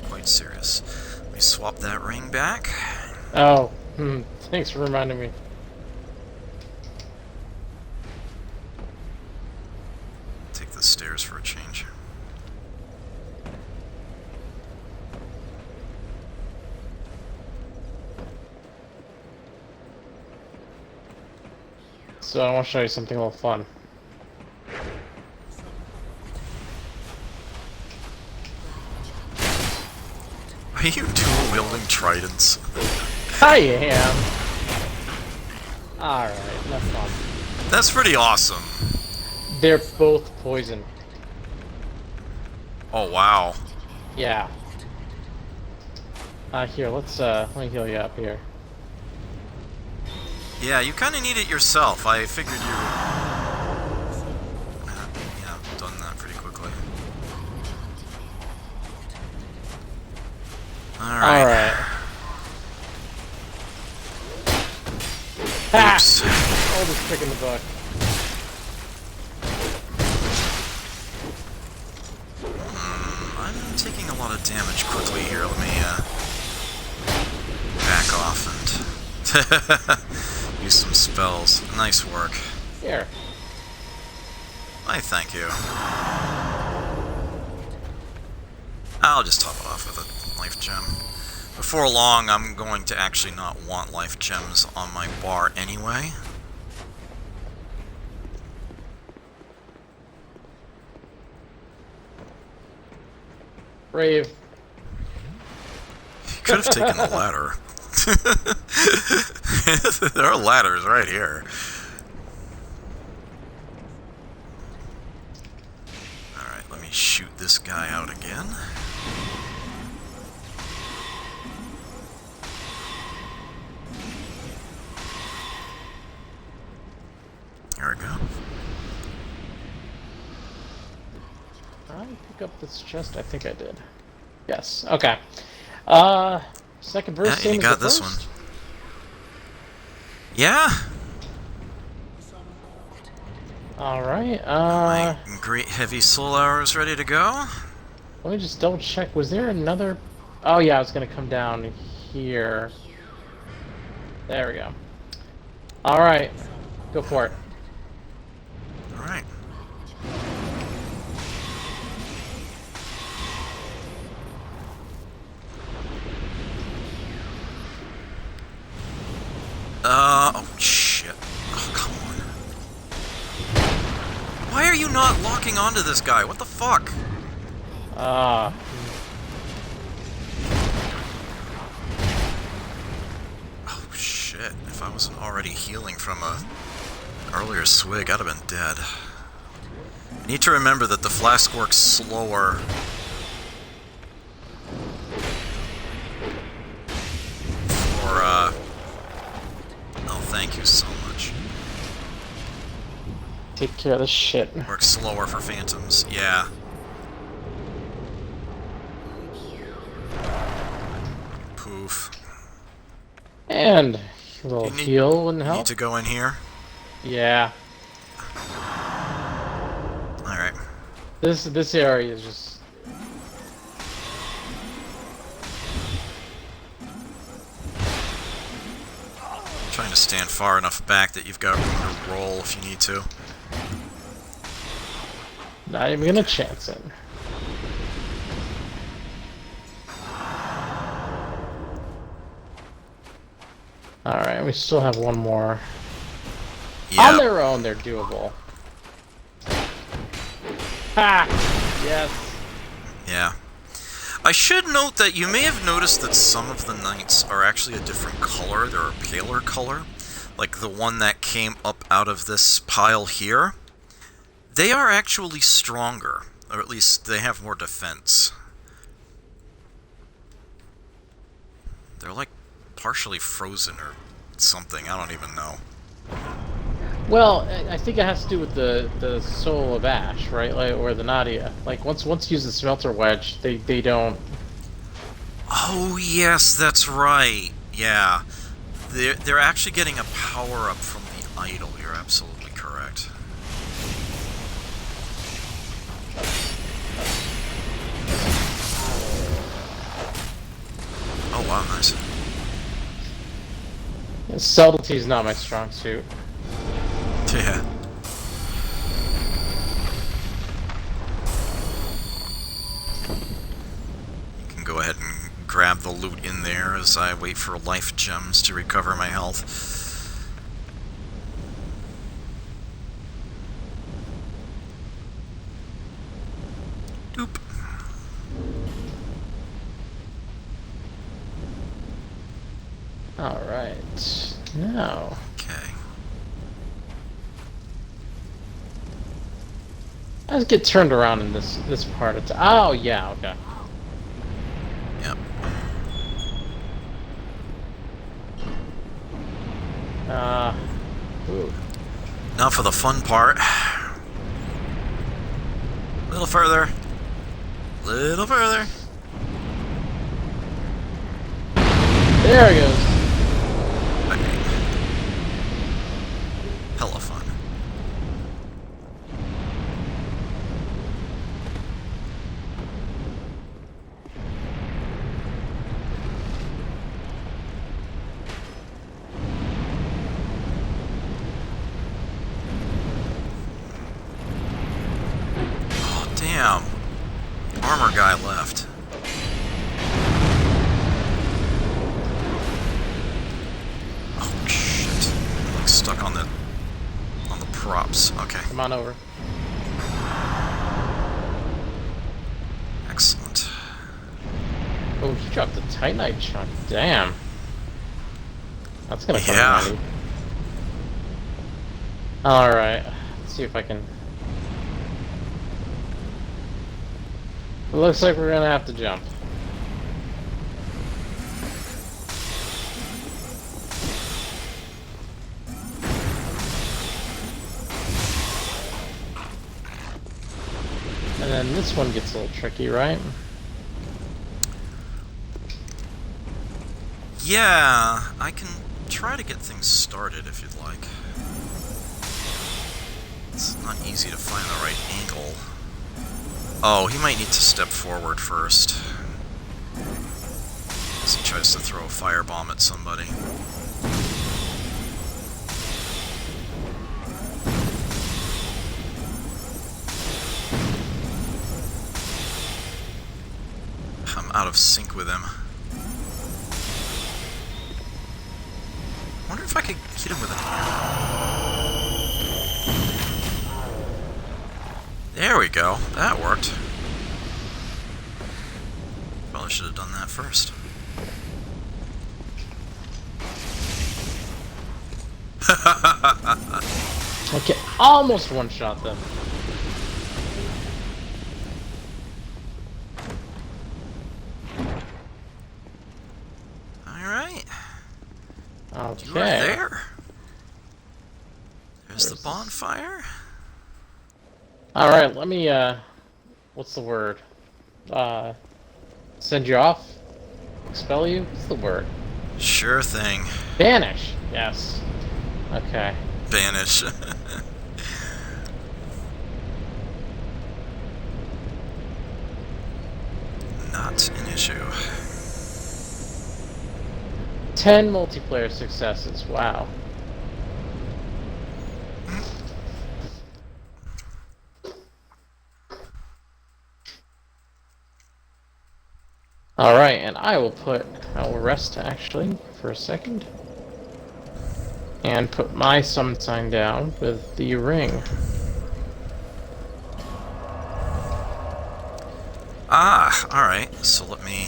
Speaker 1: quite serious. Let me swap that ring back.
Speaker 2: Oh, thanks for reminding me.
Speaker 1: Take the stairs for a change.
Speaker 2: So I want to show you something a little fun.
Speaker 1: Are you dual-wielding tridents?
Speaker 2: I am. Alright, enough fun.
Speaker 1: That's pretty awesome.
Speaker 2: They're both poison.
Speaker 1: Oh, wow.
Speaker 2: Yeah. Here, let me heal you up here.
Speaker 1: Yeah, you kind of need it yourself. I figured you would... Yeah, I've done that pretty quickly. Alright.
Speaker 2: Alright. Ha!
Speaker 1: Oops.
Speaker 2: Oldest trick in the book.
Speaker 1: I'm taking a lot of damage quickly here. Let me, back off and use some spells. Nice work.
Speaker 2: Here.
Speaker 1: I thank you. I'll just top it off with a life gem. Before long, I'm going to actually not want life gems on my bar anyway.
Speaker 2: Brave.
Speaker 1: You could have taken the ladder. There are ladders right here. Alright, let me shoot this guy out again. There we go.
Speaker 2: Did I pick up this chest? I think I did. Yes. Okay. Second verse.
Speaker 1: Yeah,
Speaker 2: Same
Speaker 1: you
Speaker 2: as
Speaker 1: got
Speaker 2: the
Speaker 1: this
Speaker 2: first?
Speaker 1: one. Yeah.
Speaker 2: All right.
Speaker 1: My great heavy soul arrows ready to go.
Speaker 2: Let me just double check. Was there another? Oh yeah, I was gonna come down here. There we go. All right. Go for it.
Speaker 1: All right. Oh shit. Oh, come on. Why are you not locking onto this guy? What the fuck?
Speaker 2: Ah.
Speaker 1: Oh shit. If I wasn't already healing from a earlier swig, I'd have been dead. I need to remember that the flask works slower. For, oh, thank you so much.
Speaker 2: Take care of this shit.
Speaker 1: Works slower for phantoms, yeah. Poof.
Speaker 2: And a little
Speaker 1: You need-
Speaker 2: heal wouldn't
Speaker 1: You
Speaker 2: help.
Speaker 1: need to go in here?
Speaker 2: Yeah.
Speaker 1: Alright.
Speaker 2: This area is just.
Speaker 1: Trying to stand far enough back that you've got room to roll if you need to.
Speaker 2: Not even gonna chance it. Alright, we still have one more. On
Speaker 1: Yep.
Speaker 2: their own, they're doable. Ha! Yes.
Speaker 1: Yeah. I should note that you may have noticed that some of the knights are actually a different color. They're a paler color. Like the one that came up out of this pile here. They are actually stronger. Or at least they have more defense. They're like partially frozen or something. I don't even know.
Speaker 2: Well, I think it has to do with the soul of ash, right? Like, or the Nadia. Like once you use the smelter wedge, they don't.
Speaker 1: Oh yes, that's right. Yeah, they're actually getting a power up from the idol. You're absolutely correct. Oh wow, nice.
Speaker 2: Subtlety is not my strong suit.
Speaker 1: Yeah. You can go ahead and grab the loot in there as I wait for life gems to recover my health. Doop.
Speaker 2: Alright. Now.
Speaker 1: Okay.
Speaker 2: Let's get turned around in this part. Oh yeah, okay.
Speaker 1: Yep.
Speaker 2: Ooh.
Speaker 1: Now for the fun part. A little further. Little further.
Speaker 2: There it goes.
Speaker 1: Okay. Hella fun. Oh, damn. Armor guy left. Oh, shit. I'm like stuck on the props. Okay.
Speaker 2: Come on over.
Speaker 1: Excellent.
Speaker 2: Oh, he dropped a Titanite chunk. Damn. That's gonna come
Speaker 1: Yeah.
Speaker 2: in handy. Alright. Let's see if I can... It looks like we're gonna have to jump. And then this one gets a little tricky, right?
Speaker 1: Yeah, I can try to get things started if you'd like. It's not easy to find the right angle. Oh, he might need to step forward first. As he tries to throw a firebomb at somebody. I'm out of sync with him. I wonder if I could hit him with an... There we go. That worked. Probably should have done that first.
Speaker 2: Okay, almost one-shot them.
Speaker 1: Alright.
Speaker 2: Okay.
Speaker 1: You are there. There's the bonfire.
Speaker 2: Alright, let me, what's the word? Send you off? Expel you? What's the word?
Speaker 1: Sure thing.
Speaker 2: Banish! Yes. Okay.
Speaker 1: Banish. Not an issue.
Speaker 2: 10 multiplayer successes, wow. Alright, and I will rest actually for a second. And put my summon sign down with the ring.
Speaker 1: Ah, alright. So let me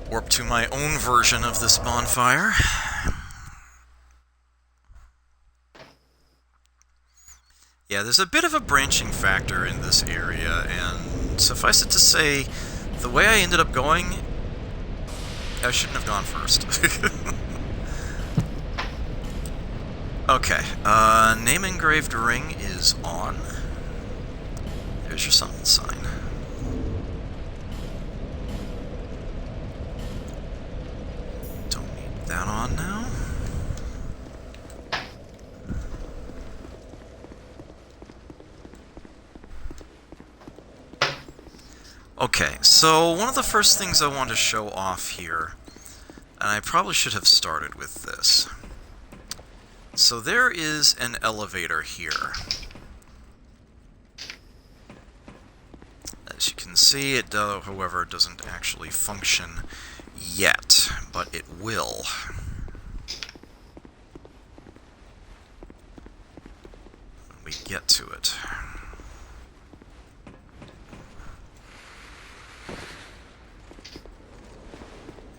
Speaker 1: warp to my own version of this bonfire. Yeah, there's a bit of a branching factor in this area, and suffice it to say, the way I ended up going, I shouldn't have gone first. Okay, name engraved ring is on. There's your summon sign. Don't need that on now. Okay, so one of the first things I want to show off here, and I probably should have started with this. So there is an elevator here. As you can see, it, however, doesn't actually function yet, but it will. When we get to it.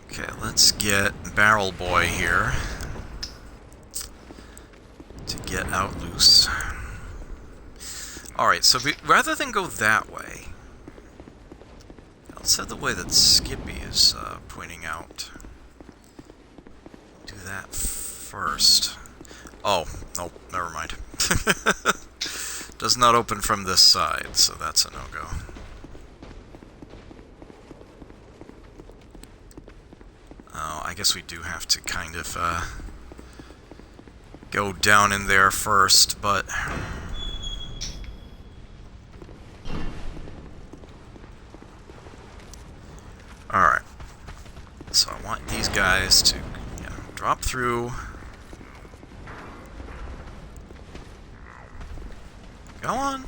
Speaker 1: Okay, let's get Barrel Boy here to get out loose. Alright, so rather than go that way, let's head the way that Skippy is pointing out. Do that first. Oh, nope, never mind. Does not open from this side, so that's a no-go. Oh, I guess we do have to kind of go down in there first, but... Alright. So I want these guys to, you know, drop through. Go on.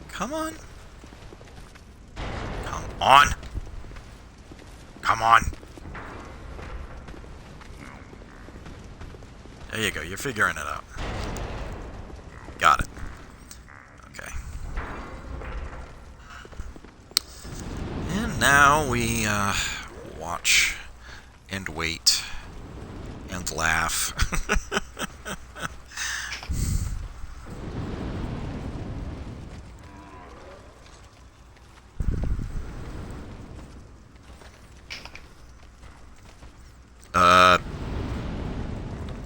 Speaker 1: Come on. Come on. Come on. There you go, you're figuring it out. Got it. Okay. And now we watch and wait and laugh.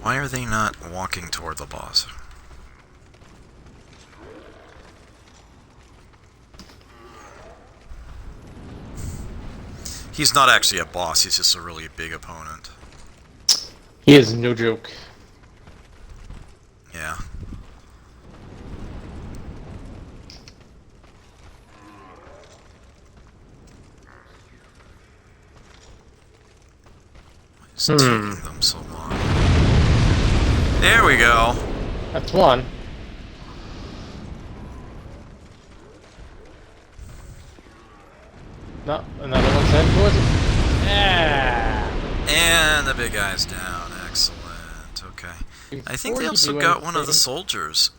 Speaker 1: Why are they not walking toward the boss? He's not actually a boss, he's just a really big opponent.
Speaker 2: He is no joke.
Speaker 1: Yeah. It's taking them so long. There we go.
Speaker 2: That's one. No, another one's heading towards it. Yeah.
Speaker 1: And the big guy's down. Excellent. Okay. I think they also got one of the soldiers.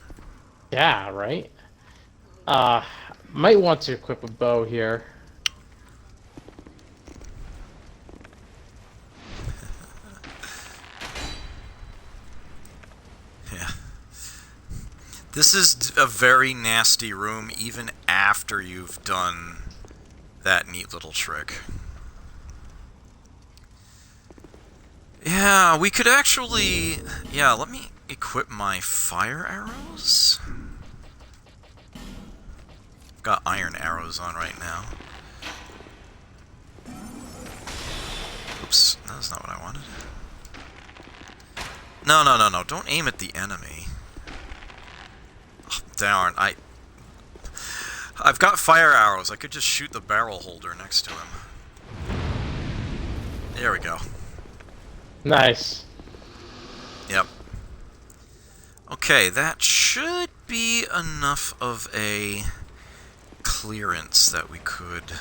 Speaker 2: Yeah, right? Might want to equip a bow here.
Speaker 1: Yeah. This is a very nasty room even after you've done that neat little trick. Yeah, we could actually... Yeah, let me equip my fire arrows. I've got iron arrows on right now. Oops, that's not what I wanted. No, no, no, no, don't aim at the enemy. Oh, darn, I've got fire arrows. I could just shoot the barrel holder next to him. There we go.
Speaker 2: Nice.
Speaker 1: Yep. Okay, that should be enough of a clearance that we could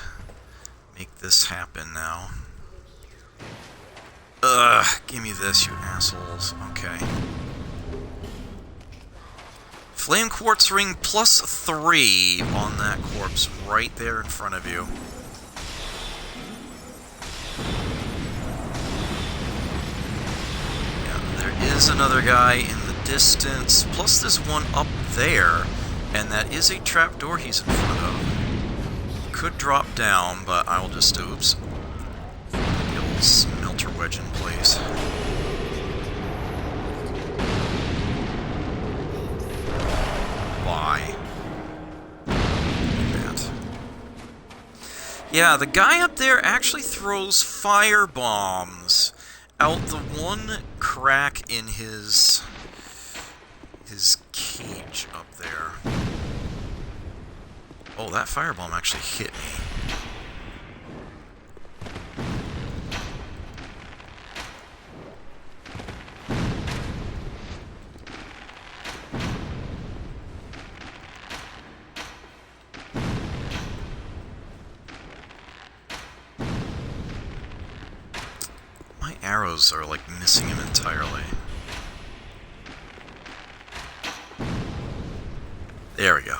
Speaker 1: make this happen now. Give me this, you assholes. Okay. Flame Quartz Ring +3 on that corpse right there in front of you. Yeah, there is another guy in the distance, plus there's one up there, and that is a trapdoor he's in front of. Could drop down, but I will just, oops. The old smelter wedge in place. Why? That. Yeah, the guy up there actually throws fire bombs out the one crack in his cage up there. Oh, that firebomb actually hit me. My arrows are like missing him entirely. There we go.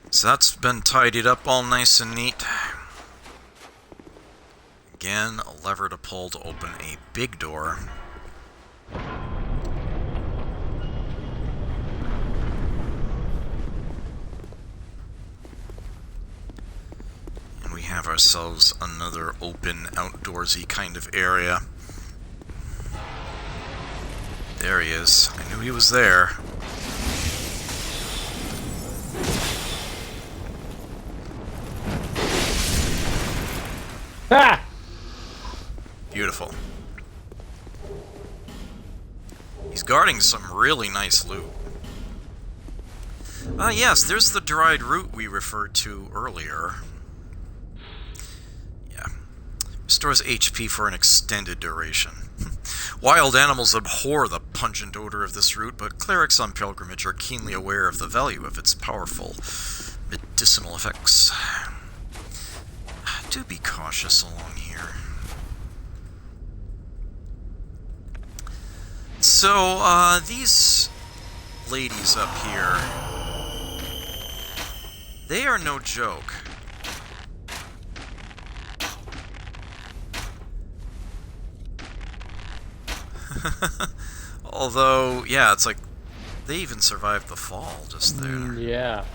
Speaker 1: So that's been tidied up all nice and neat. Again, a lever to pull to open a big door. And we have ourselves another open, outdoorsy kind of area. There he is. I knew he was there.
Speaker 2: Ah!
Speaker 1: Beautiful. He's guarding some really nice loot. Yes, there's the dried root we referred to earlier. Yeah. Restores HP for an extended duration. Wild animals abhor the pungent odor of this root, but clerics on pilgrimage are keenly aware of the value of its powerful medicinal effects. Do be cautious along here. So, these ladies up here, they are no joke. Although, yeah, it's like they even survived the fall just there.
Speaker 2: Yeah.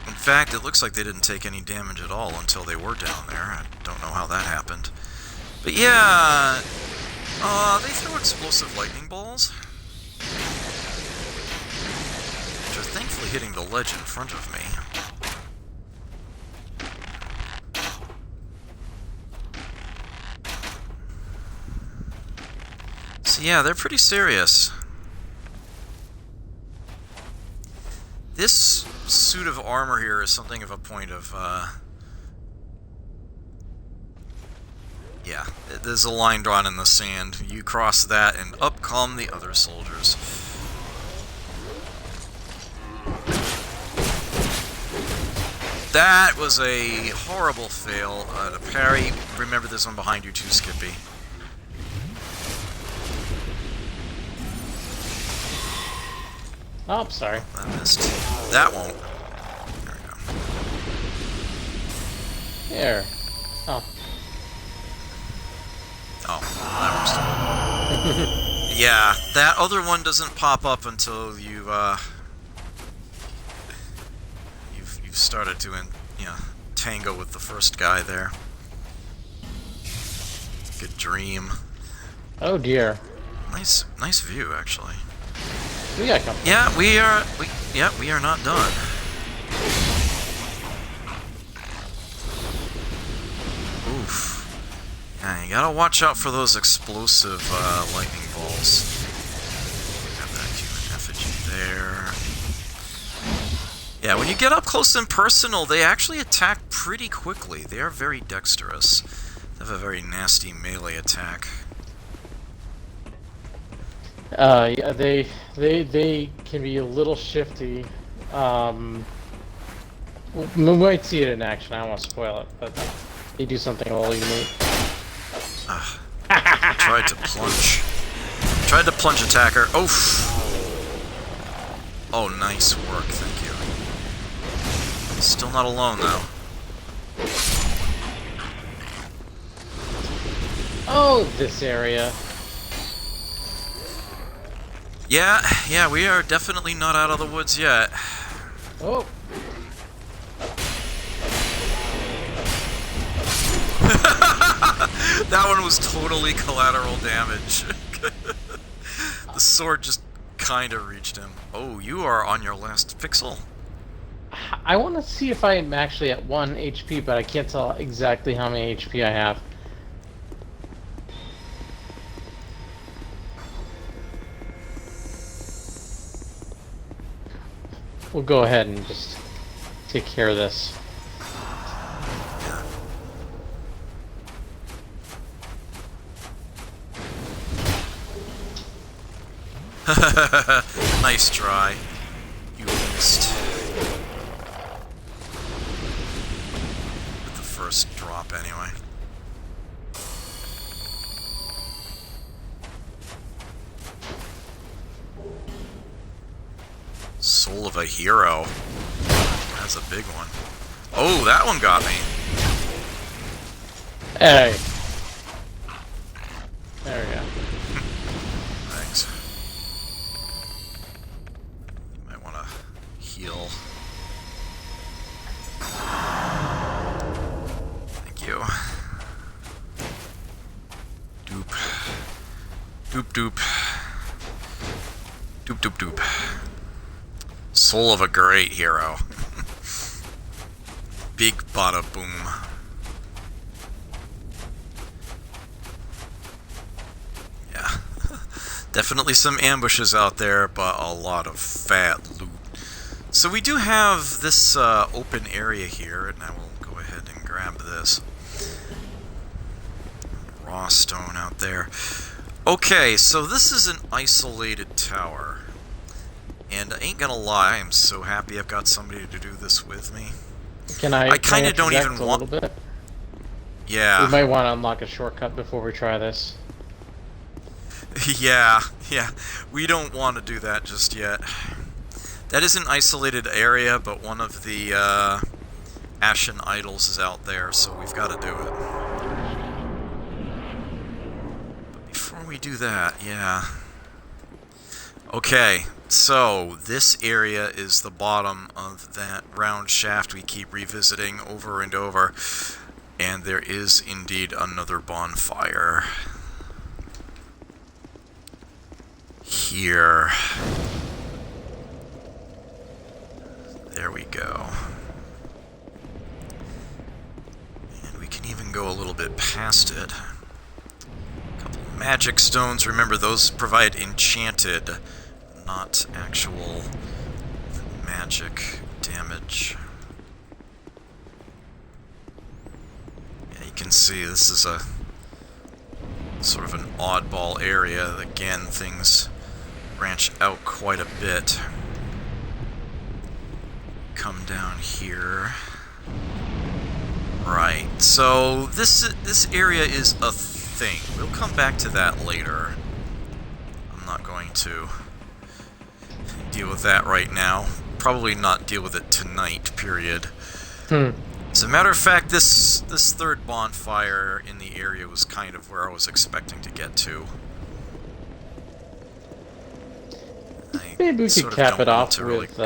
Speaker 1: In fact, it looks like they didn't take any damage at all until they were down there. I don't know how that happened. But yeah, they throw explosive lightning balls, which are thankfully hitting the ledge in front of me. So yeah, they're pretty serious. This suit of armor here is something of a point of, yeah, there's a line drawn in the sand. You cross that and up come the other soldiers. That was a horrible fail to parry. Remember, there's one behind you too, Skippy.
Speaker 2: Oh, sorry.
Speaker 1: That missed. That won't. There we go.
Speaker 2: There. Oh.
Speaker 1: Oh, that works. Yeah, that other one doesn't pop up until you've started to, tango with the first guy there. Good dream.
Speaker 2: Oh dear.
Speaker 1: Nice view, actually.
Speaker 2: We got company.
Speaker 1: Yeah, we are not done. Oof. Yeah, you gotta watch out for those explosive lightning balls. Have that human effigy there. Yeah, when you get up close and personal, they actually attack pretty quickly. They are very dexterous. They have a very nasty melee attack.
Speaker 2: Yeah, they can be a little shifty. We might see it in action. I don't want to spoil it, but they do something a little unique.
Speaker 1: Tried to plunge. Tried to plunge attacker. Oof. Oh, nice work. Thank you. Still not alone though.
Speaker 2: Oh, this area.
Speaker 1: Yeah, we are definitely not out of the woods yet.
Speaker 2: Oh.
Speaker 1: That one was totally collateral damage. The sword just kind of reached him. Oh, you are on your last pixel.
Speaker 2: I want to see if I'm actually at 1 HP, but I can't tell exactly how many HP I have. We'll go ahead and just take care of this.
Speaker 1: Nice try. You missed. With the first drop, anyway. Soul of a hero. That's a big one. Oh, that one got me.
Speaker 2: Hey. There we go.
Speaker 1: Thanks. Might want to heal. Thank you. Doop. Doop doop. Doop doop doop. Soul of a great hero. Big bada boom. Yeah. Definitely some ambushes out there, but a lot of fat loot. So we do have this open area here, and I will go ahead and grab this. Raw stone out there. Okay, so this is an isolated tower. And I ain't gonna lie, I'm so happy I've got somebody to do this with me. I kind of don't even want...
Speaker 2: a little bit?
Speaker 1: Yeah.
Speaker 2: We might want to unlock a shortcut before we try this.
Speaker 1: Yeah. We don't want to do that just yet. That is an isolated area, but one of the Ashen Idols is out there, so we've got to do it. But before we do that, yeah. Okay, so this area is the bottom of that round shaft we keep revisiting over and over. And there is indeed another bonfire. Here. There we go. And we can even go a little bit past it. A couple magic stones. Remember, those provide enchanted, not actual magic damage. Yeah, you can see this is a sort of an oddball area. Again, things branch out quite a bit. Come down here. Right, so this area is a thing. We'll come back to that later. I'm not going to deal with that right now. Probably not deal with it tonight, period. As a matter of fact, this third bonfire in the area was kind of where I was expecting to get to.
Speaker 2: Maybe we could cap it off with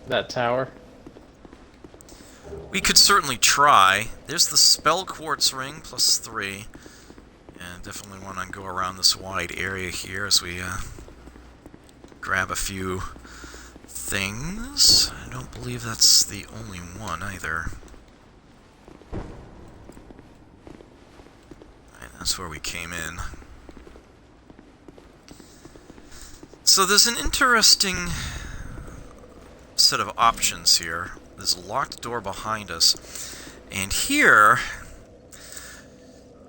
Speaker 2: that tower.
Speaker 1: We could certainly try. There's the spell quartz ring, +3. And definitely want to go around this wide area here as we grab a few things. I don't believe that's the only one either. Right, that's where we came in. So there's an interesting set of options here. There's a locked door behind us. And here,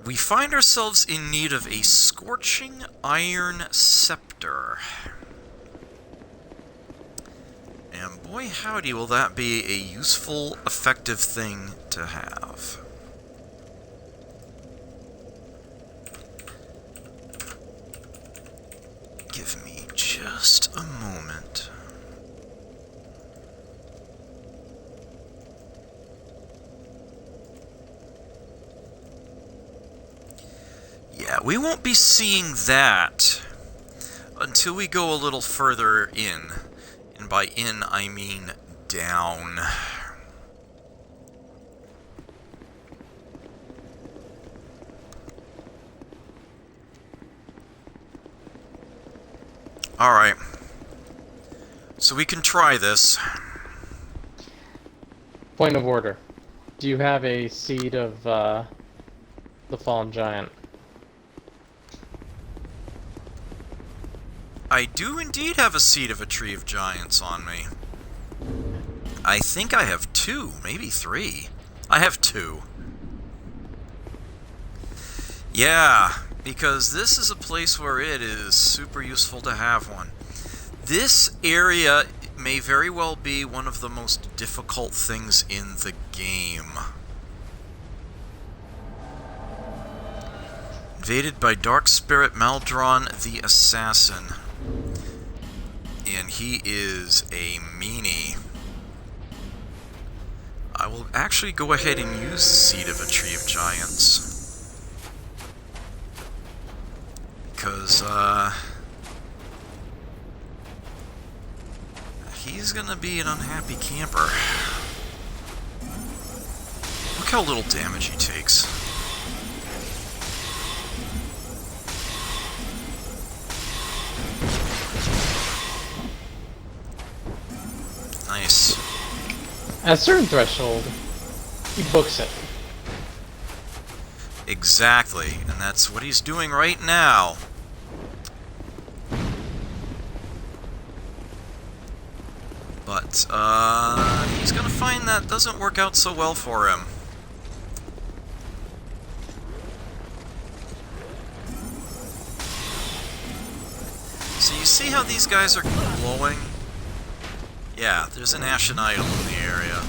Speaker 1: We find ourselves in need of a scorching iron scepter. And boy howdy will that be a useful, effective thing to have. Give me just a moment. Yeah, we won't be seeing that until we go a little further in. And by in, I mean down. Alright. So we can try this.
Speaker 2: Point of order. Do you have a seed of the fallen giant?
Speaker 1: I do indeed have a seed of a tree of giants on me. I think I have 2, maybe 3. I have 2. Yeah, because this is a place where it is super useful to have one. This area may very well be one of the most difficult things in the game. Invaded by Dark Spirit Maldron the Assassin. And he is a meanie. I will actually go ahead and use the Seed of a Tree of Giants. Because, he's gonna be an unhappy camper. Look how little damage he takes. Nice.
Speaker 2: At a certain threshold, he books it.
Speaker 1: Exactly, and that's what he's doing right now. But, he's gonna find that doesn't work out so well for him. So you see how these guys are glowing? Yeah, there's an ashen idol in the area.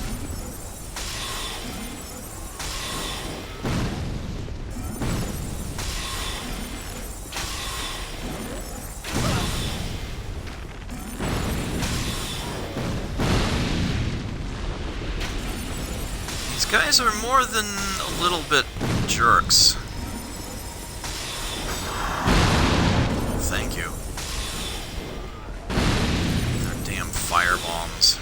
Speaker 1: These guys are more than a little bit jerks. Oh, thank you. Their damn fire bombs.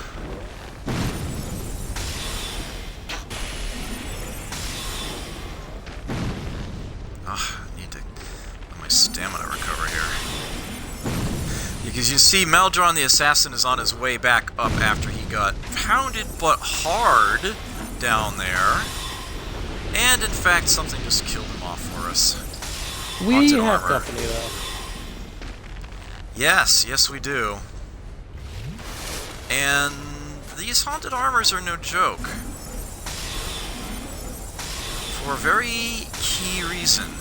Speaker 1: Ugh, I need to let my stamina recover here. Because you see, Maldron the Assassin is on his way back up after he got pounded but hard down there. And in fact, something just killed him off for us.
Speaker 2: We
Speaker 1: Haunted
Speaker 2: have
Speaker 1: armor.
Speaker 2: company, though.
Speaker 1: Yes, yes we do. And these haunted armors are no joke. For a very key reason.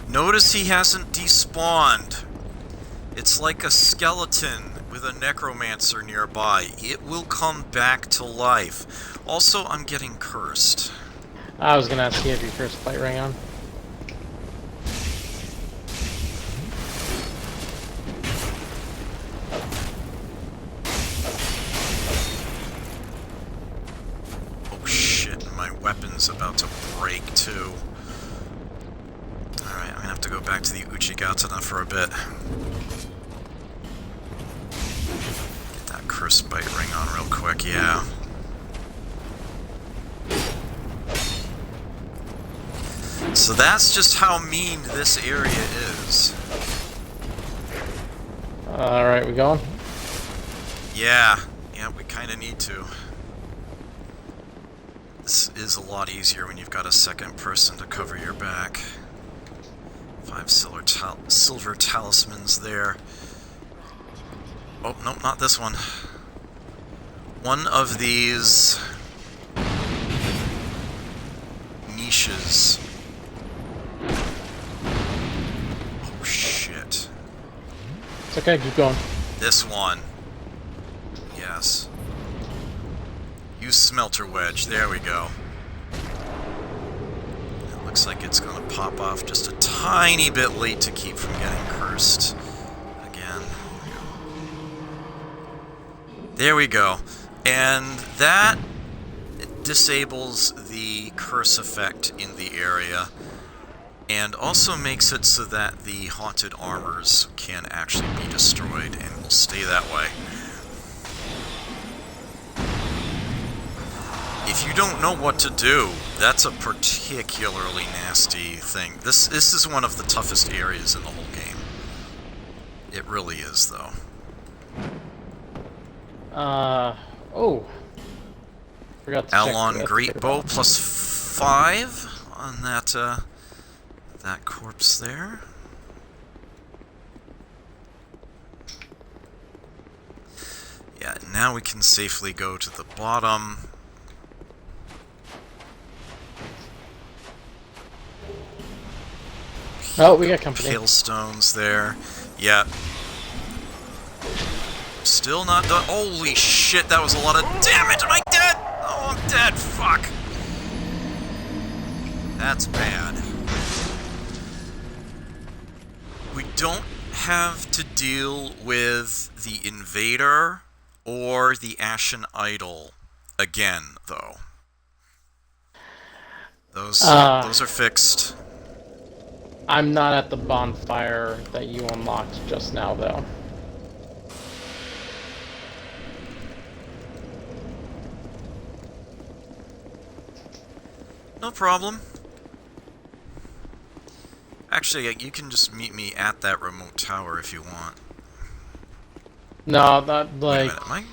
Speaker 1: Notice he hasn't despawned. It's like a skeleton with a necromancer nearby. It will come back to life. Also, I'm getting cursed.
Speaker 2: I was gonna ask you if your first fight rang on.
Speaker 1: Oh shit, my weapon's about to break too. Alright, I'm gonna have to go back to the Uchigatana for a bit. Get that curse bite ring on real quick, yeah. So that's just how mean this area is.
Speaker 2: Alright, we going?
Speaker 1: Yeah, we kind of need to. This is a lot easier when you've got a second person to cover your back. 5 silver talismans there. Oh, no, not this one. One of these niches. Oh, shit.
Speaker 2: It's okay, keep going.
Speaker 1: This one. Yes. Use smelter wedge. There we go. It looks like it's going to pop off just a tiny bit late to keep from getting cursed again. There we go. And that disables the curse effect in the area, and also makes it so that the haunted armors can actually be destroyed and will stay that way. If you don't know what to do, that's a particularly nasty thing. This is one of the toughest areas in the whole game. It really is, though.
Speaker 2: Oh. Forgot to check
Speaker 1: Alon
Speaker 2: that.
Speaker 1: Greatbow plus 5 on that corpse there. Yeah, now we can safely go to the bottom.
Speaker 2: Oh, we got company.
Speaker 1: Hailstones there. Yeah. Still not done. Holy shit, that was a lot of damage. Am I dead? Oh, I'm dead. Fuck. That's bad. We don't have to deal with the invader or the Ashen Idol again, though. Those are fixed.
Speaker 2: I'm not at the bonfire that you unlocked just now, though.
Speaker 1: No problem. Actually, you can just meet me at that remote tower if you want.
Speaker 2: No, not
Speaker 1: Wait a
Speaker 2: like...
Speaker 1: minute, am I?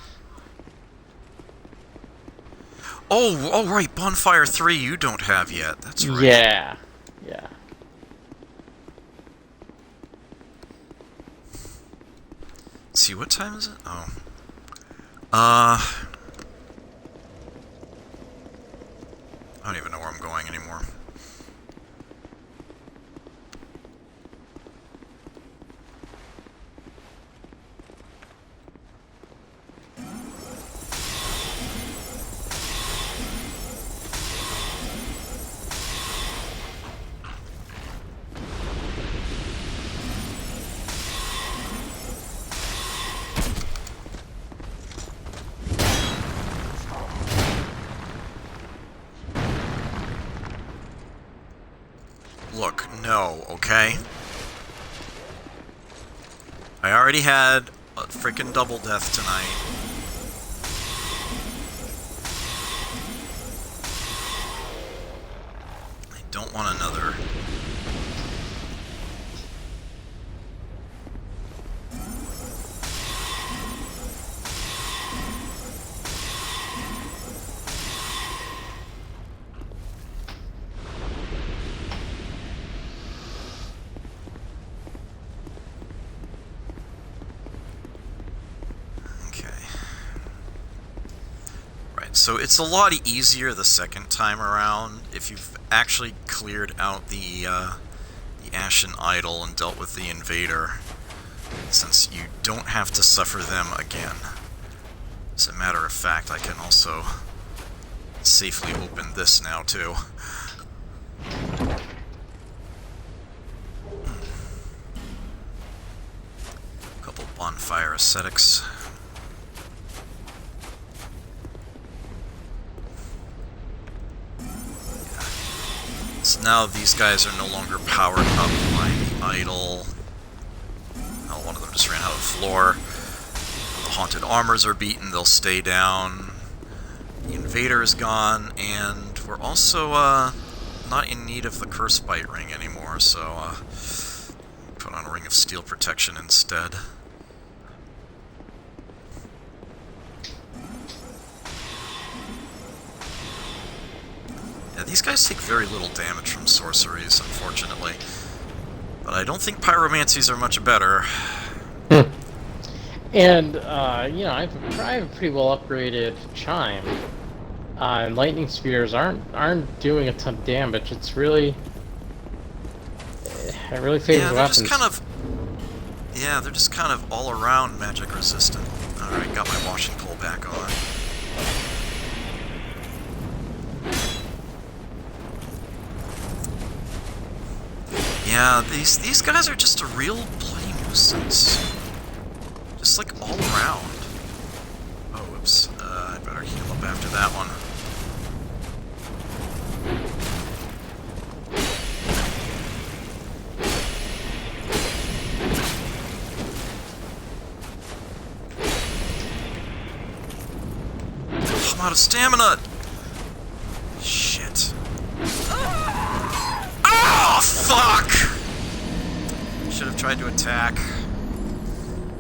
Speaker 1: Oh, right, Bonfire 3 you don't have yet. That's right.
Speaker 2: Yeah. Yeah.
Speaker 1: Let's see, what time is it? Oh. I don't even know where I'm going anymore. Look, no, okay? I already had a freaking double death tonight. I don't want another. So it's a lot easier the second time around if you've actually cleared out the Ashen Idol and dealt with the Invader, since you don't have to suffer them again. As a matter of fact, I can also safely open this now too. Couple bonfire ascetics. So now these guys are no longer powered up by the idol. Oh, one of them just ran out of floor. The haunted armors are beaten, they'll stay down. The invader is gone, and we're also not in need of the Curse Bite ring anymore, so put on a Ring of Steel Protection instead. Yeah, these guys take very little damage from sorceries, unfortunately. But I don't think pyromancies are much better.
Speaker 2: And, you know, I have a pretty well upgraded Chime. And lightning spears aren't doing a ton of damage. It's really... It really favors
Speaker 1: they're
Speaker 2: weapons.
Speaker 1: just kind of... Yeah, they're just kind of all-around magic resistant. Alright, got my washing pole back on. Yeah, these guys are just a real bloody nuisance. Just like all around. Oh, whoops. I better heal up after that one. I'm out of stamina! Shit. Oh, fuck! Should have tried to attack.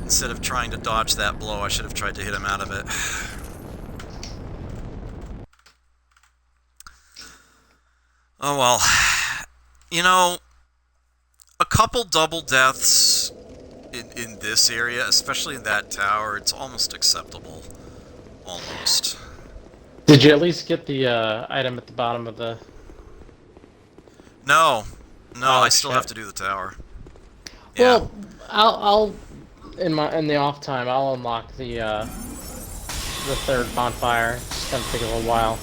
Speaker 1: Instead of trying to dodge that blow, I should have tried to hit him out of it. Oh well. You know, a couple double deaths in this area, especially in that tower, it's almost acceptable. Almost.
Speaker 2: Did you at least get the item at the bottom of the...
Speaker 1: No. No,
Speaker 2: Oh,
Speaker 1: I still
Speaker 2: shit.
Speaker 1: have to do the tower. Yeah.
Speaker 2: Well, I'll in the off time I'll unlock the third bonfire. It's gonna take a little while.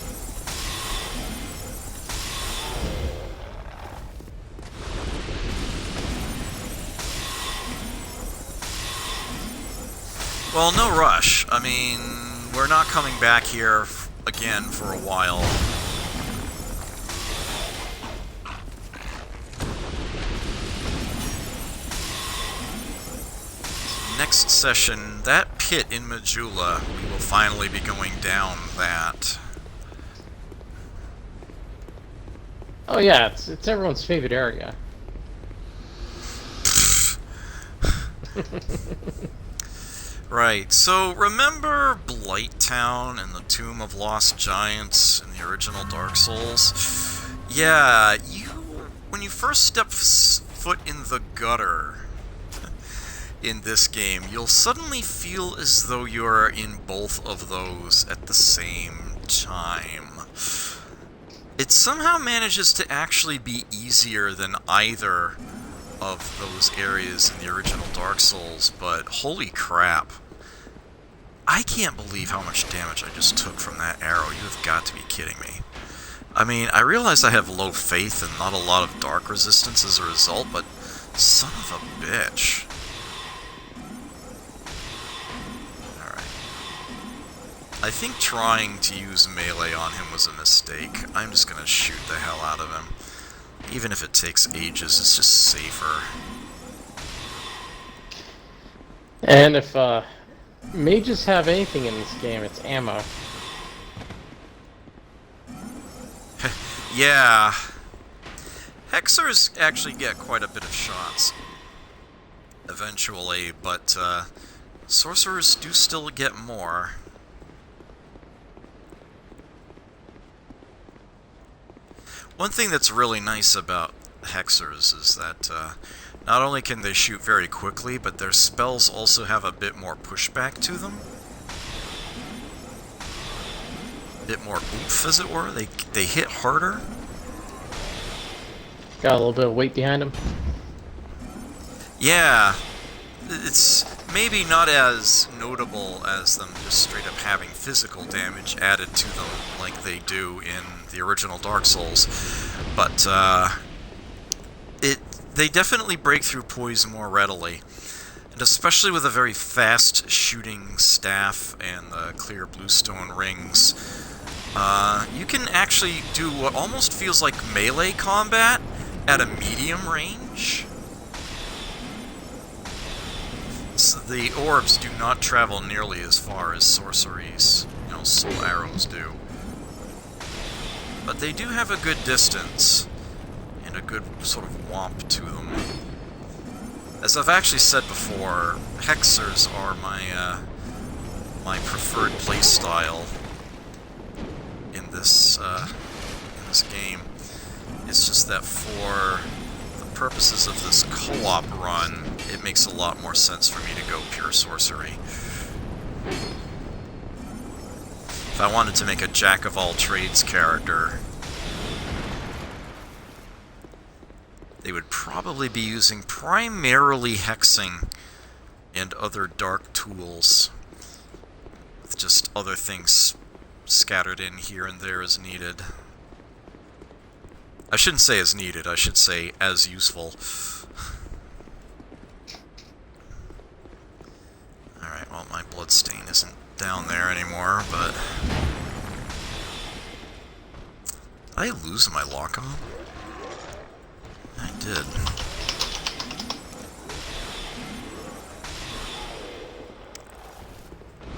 Speaker 1: Well, no rush. I mean, we're not coming back here again for a while. Next session, that pit in Majula, we will finally be going down that.
Speaker 2: Oh yeah, it's everyone's favorite area.
Speaker 1: Right, so remember Blighttown and the Tomb of Lost Giants in the original Dark Souls? Yeah, when you first step foot in the gutter in this game, you'll suddenly feel as though you're in both of those at the same time. It somehow manages to actually be easier than either of those areas in the original Dark Souls, but holy crap. I can't believe how much damage I just took from that arrow. You have got to be kidding me. I mean, I realize I have low faith and not a lot of dark resistance as a result, but son of a bitch. Alright. I think trying to use melee on him was a mistake. I'm just gonna shoot the hell out of him. Even if it takes ages, it's just safer.
Speaker 2: And if mages have anything in this game, it's ammo.
Speaker 1: Yeah. Hexers actually get quite a bit of shots eventually, but sorcerers do still get more. One thing that's really nice about Hexers is that not only can they shoot very quickly, but their spells also have a bit more pushback to them. A bit more oomph, as it were. They hit harder.
Speaker 2: Got a little bit of weight behind them.
Speaker 1: Yeah. It's maybe not as notable as them just straight up having physical damage added to them like they do in the original Dark Souls, but they definitely break through poison more readily, and especially with a very fast shooting staff and the clear bluestone rings, you can actually do what almost feels like melee combat at a medium range. So the orbs do not travel nearly as far as sorceries, soul arrows do. But they do have a good distance. good sort of womp to them. As I've actually said before, hexers are my my preferred playstyle in this game. It's just that for the purposes of this co-op run, it makes a lot more sense for me to go pure sorcery. If I wanted to make a jack-of-all-trades character, they would probably be using primarily hexing and other dark tools, with just other things scattered in here and there as needed. I shouldn't say as needed, I should say as useful. Alright, well, my bloodstain isn't down there anymore, but... Did I lose my lock-on? I did.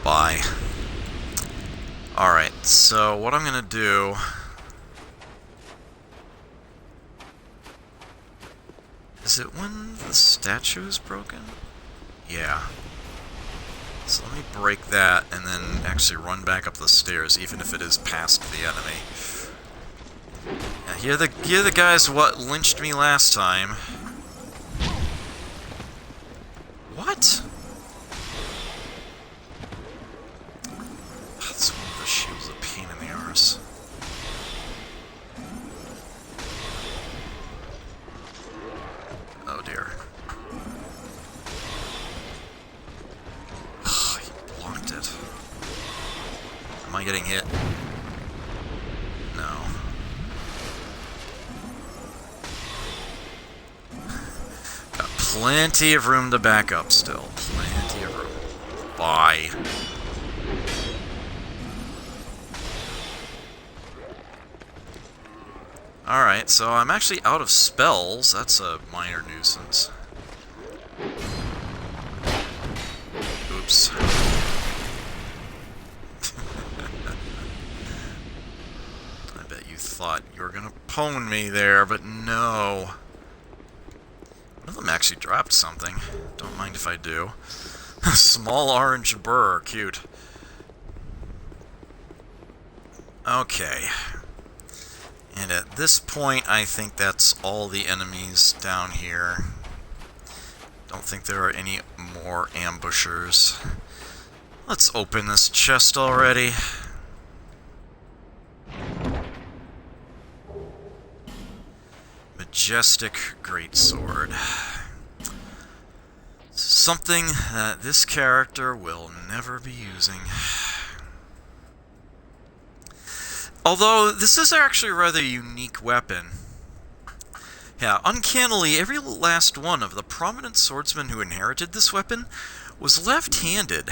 Speaker 1: Bye. Alright, so what I'm gonna do... Is it when the statue is broken? Yeah. So let me break that and then actually run back up the stairs, even if it is past the enemy. Yeah, here are the guys what lynched me last time. What? This one of the shields a pain in the arse. Oh dear. He blocked it. Am I getting hit? No. Got plenty of room to back up still. Plenty of room. Bye. Alright, so I'm actually out of spells. That's a minor nuisance. Oops. I bet you thought you were gonna pwn me there, but no. One of them actually dropped something. Don't mind if I do. Small orange burr. Cute. Okay. And at this point, I think that's all the enemies down here. Don't think there are any more ambushers. Let's open this chest already. Majestic greatsword. Something that this character will never be using. Although, this is actually a rather unique weapon. Yeah, uncannily, every last one of the prominent swordsmen who inherited this weapon was left-handed.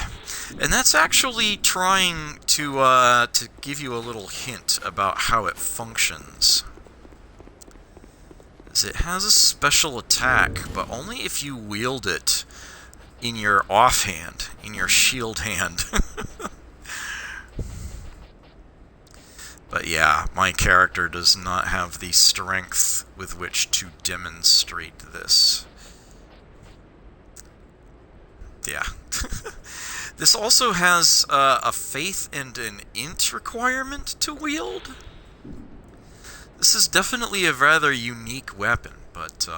Speaker 1: And that's actually trying to give you a little hint about how it functions. As it has a special attack, but only if you wield it in your offhand, in your shield hand. But yeah, my character does not have the strength with which to demonstrate this. Yeah. This also has a faith and an int requirement to wield. This is definitely a rather unique weapon, but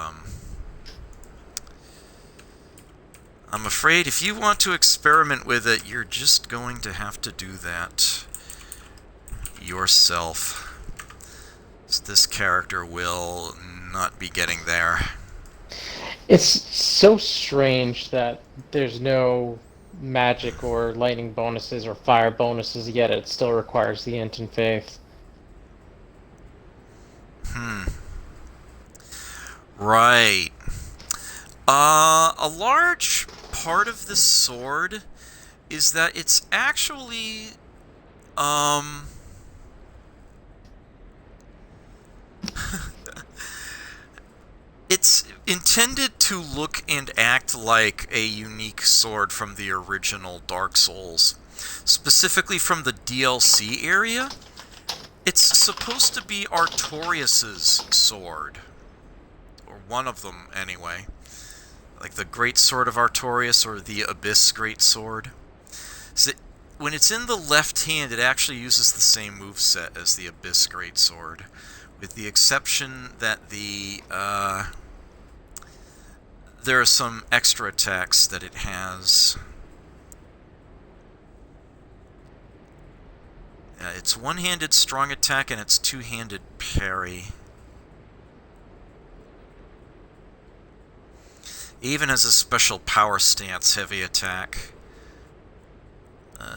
Speaker 1: I'm afraid if you want to experiment with it, you're just going to have to do that yourself. So this character will not be getting there.
Speaker 2: It's so strange that there's no magic or lightning bonuses or fire bonuses, yet it still requires the int and faith.
Speaker 1: Right. A large part of this sword is that it's actually it's intended to look and act like a unique sword from the original Dark Souls, specifically from the DLC area. It's supposed to be Artorias' sword. or one of them anyway. Like the Great Sword of Artorias or the Abyss Great Sword. So when it's in the left hand, it actually uses the same moveset as the Abyss Great Sword, with the exception that there are some extra attacks that it has. It's one-handed strong attack and it's two-handed parry. It even has a special power stance heavy attack,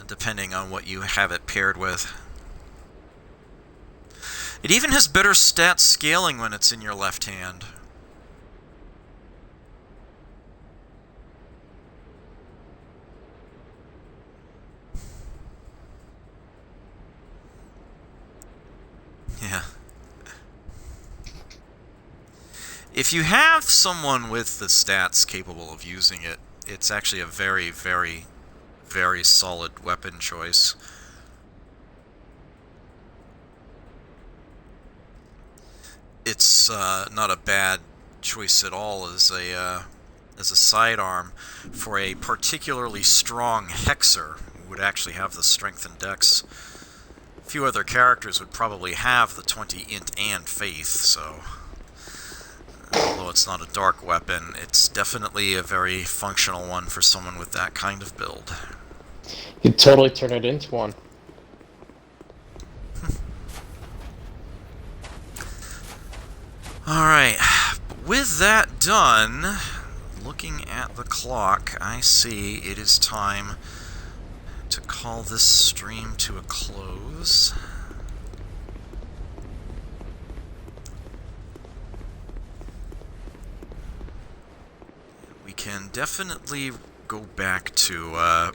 Speaker 1: depending on what you have it paired with. It even has better stat scaling when it's in your left hand. Yeah. If you have someone with the stats capable of using it, it's actually a very, very, very solid weapon choice. It's not a bad choice at all as a sidearm for a particularly strong hexer who would actually have the strength and dex. A few other characters would probably have the 20 int and faith, so although it's not a dark weapon, it's definitely a very functional one for someone with that kind of build.
Speaker 2: You'd totally turn it into one.
Speaker 1: Alright, with that done, looking at the clock, I see it is time to call this stream to a close. We can definitely go back to,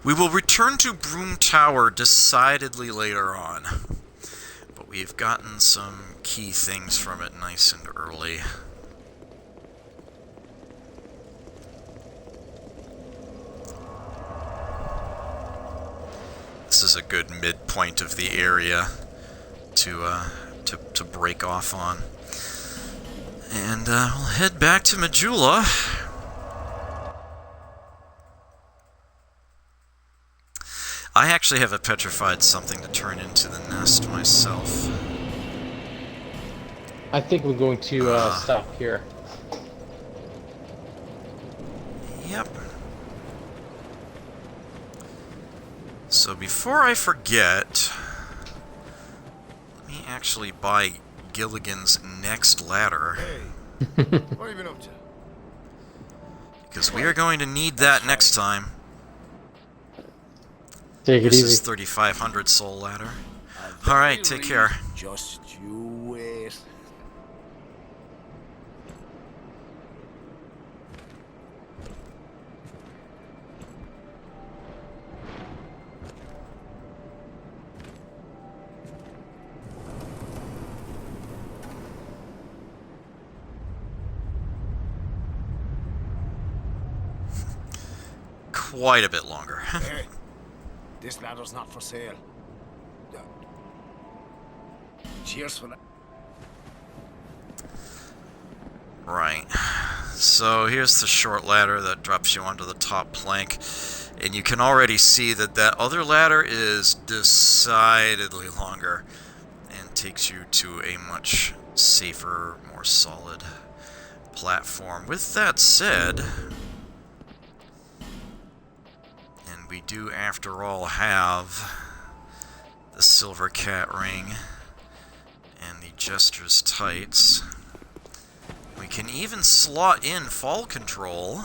Speaker 1: we will return to Broom Tower decidedly later on, but we've gotten some key things from it nice and early. This is a good midpoint of the area to break off on. And we'll head back to Majula. I actually have a petrified something to turn into the nest myself.
Speaker 2: I think we're going to stop here.
Speaker 1: Yep. So before I forget, let me actually buy Gilligan's next ladder.
Speaker 8: Hey, what have you been up to?
Speaker 1: Because we are going to need that next time.
Speaker 2: Take it
Speaker 1: This is
Speaker 2: easy.
Speaker 1: 3,500 soul ladder. Alright, take care.
Speaker 8: Just you wait.
Speaker 1: Quite a bit longer.
Speaker 8: Hey, this ladder's not for sale. Cheers for that.
Speaker 1: Right. So here's the short ladder that drops you onto the top plank. And you can already see that that other ladder is decidedly longer and takes you to a much safer, more solid platform. With that said, and we do after all have the Silver Cat Ring and the Jester's Tights. We can even slot in fall control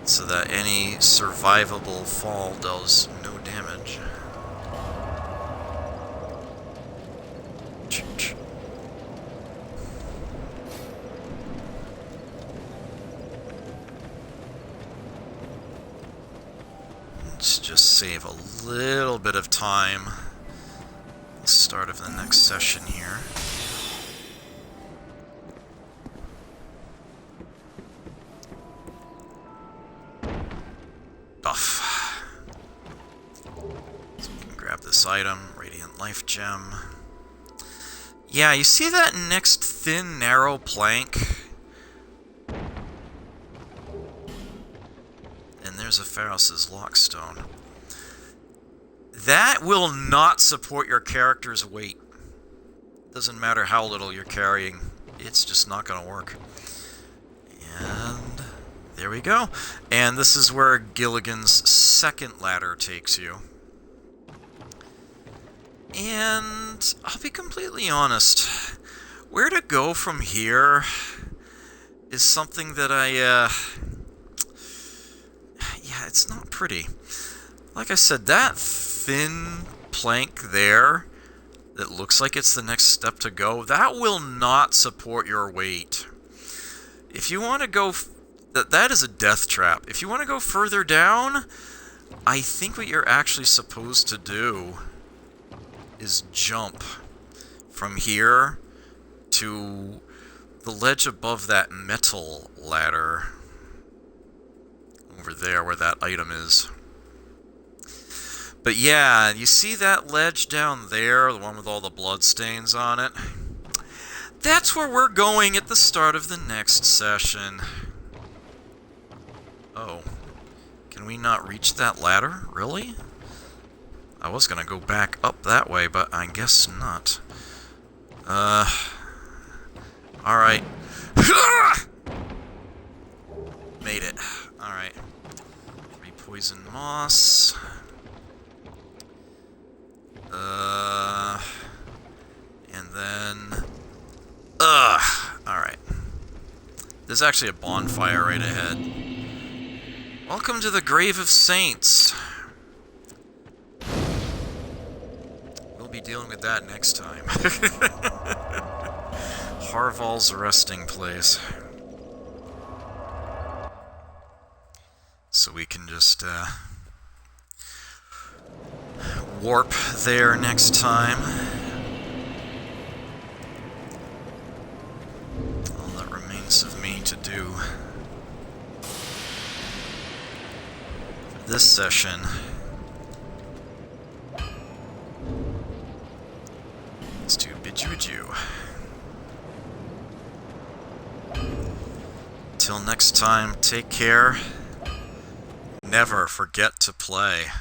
Speaker 1: so that any survivable fall does no damage. Let's just save a little bit of time. The start of the next session here. Buff. So we can grab this item, Radiant Life Gem. Yeah, you see that next thin, narrow plank? And there's a Pharos' Lockstone. That will not support your character's weight. Doesn't matter how little you're carrying. It's just not going to work. And there we go. And this is where Gilligan's second ladder takes you. And I'll be completely honest. Where to go from here is something that yeah, it's not pretty. Like I said, that thin plank there that looks like it's the next step to go, that will not support your weight. If you want to go... That is a death trap. If you want to go further down, I think what you're actually supposed to do is jump from here to the ledge above that metal ladder over there where that item is. But yeah, you see that ledge down there, the one with all the bloodstains on it? That's where we're going at the start of the next session. Oh. Can we not reach that ladder? Really? I was gonna go back up that way, but I guess not. Alright. Made it. Alright. Poison moss. And then... Alright. There's actually a bonfire right ahead. Welcome to the Grave of Saints. We'll be dealing with that next time. Harval's resting place. So we can just warp there next time. All that remains of me to do for this session is to bid you adieu. Till next time, take care. Never forget to play.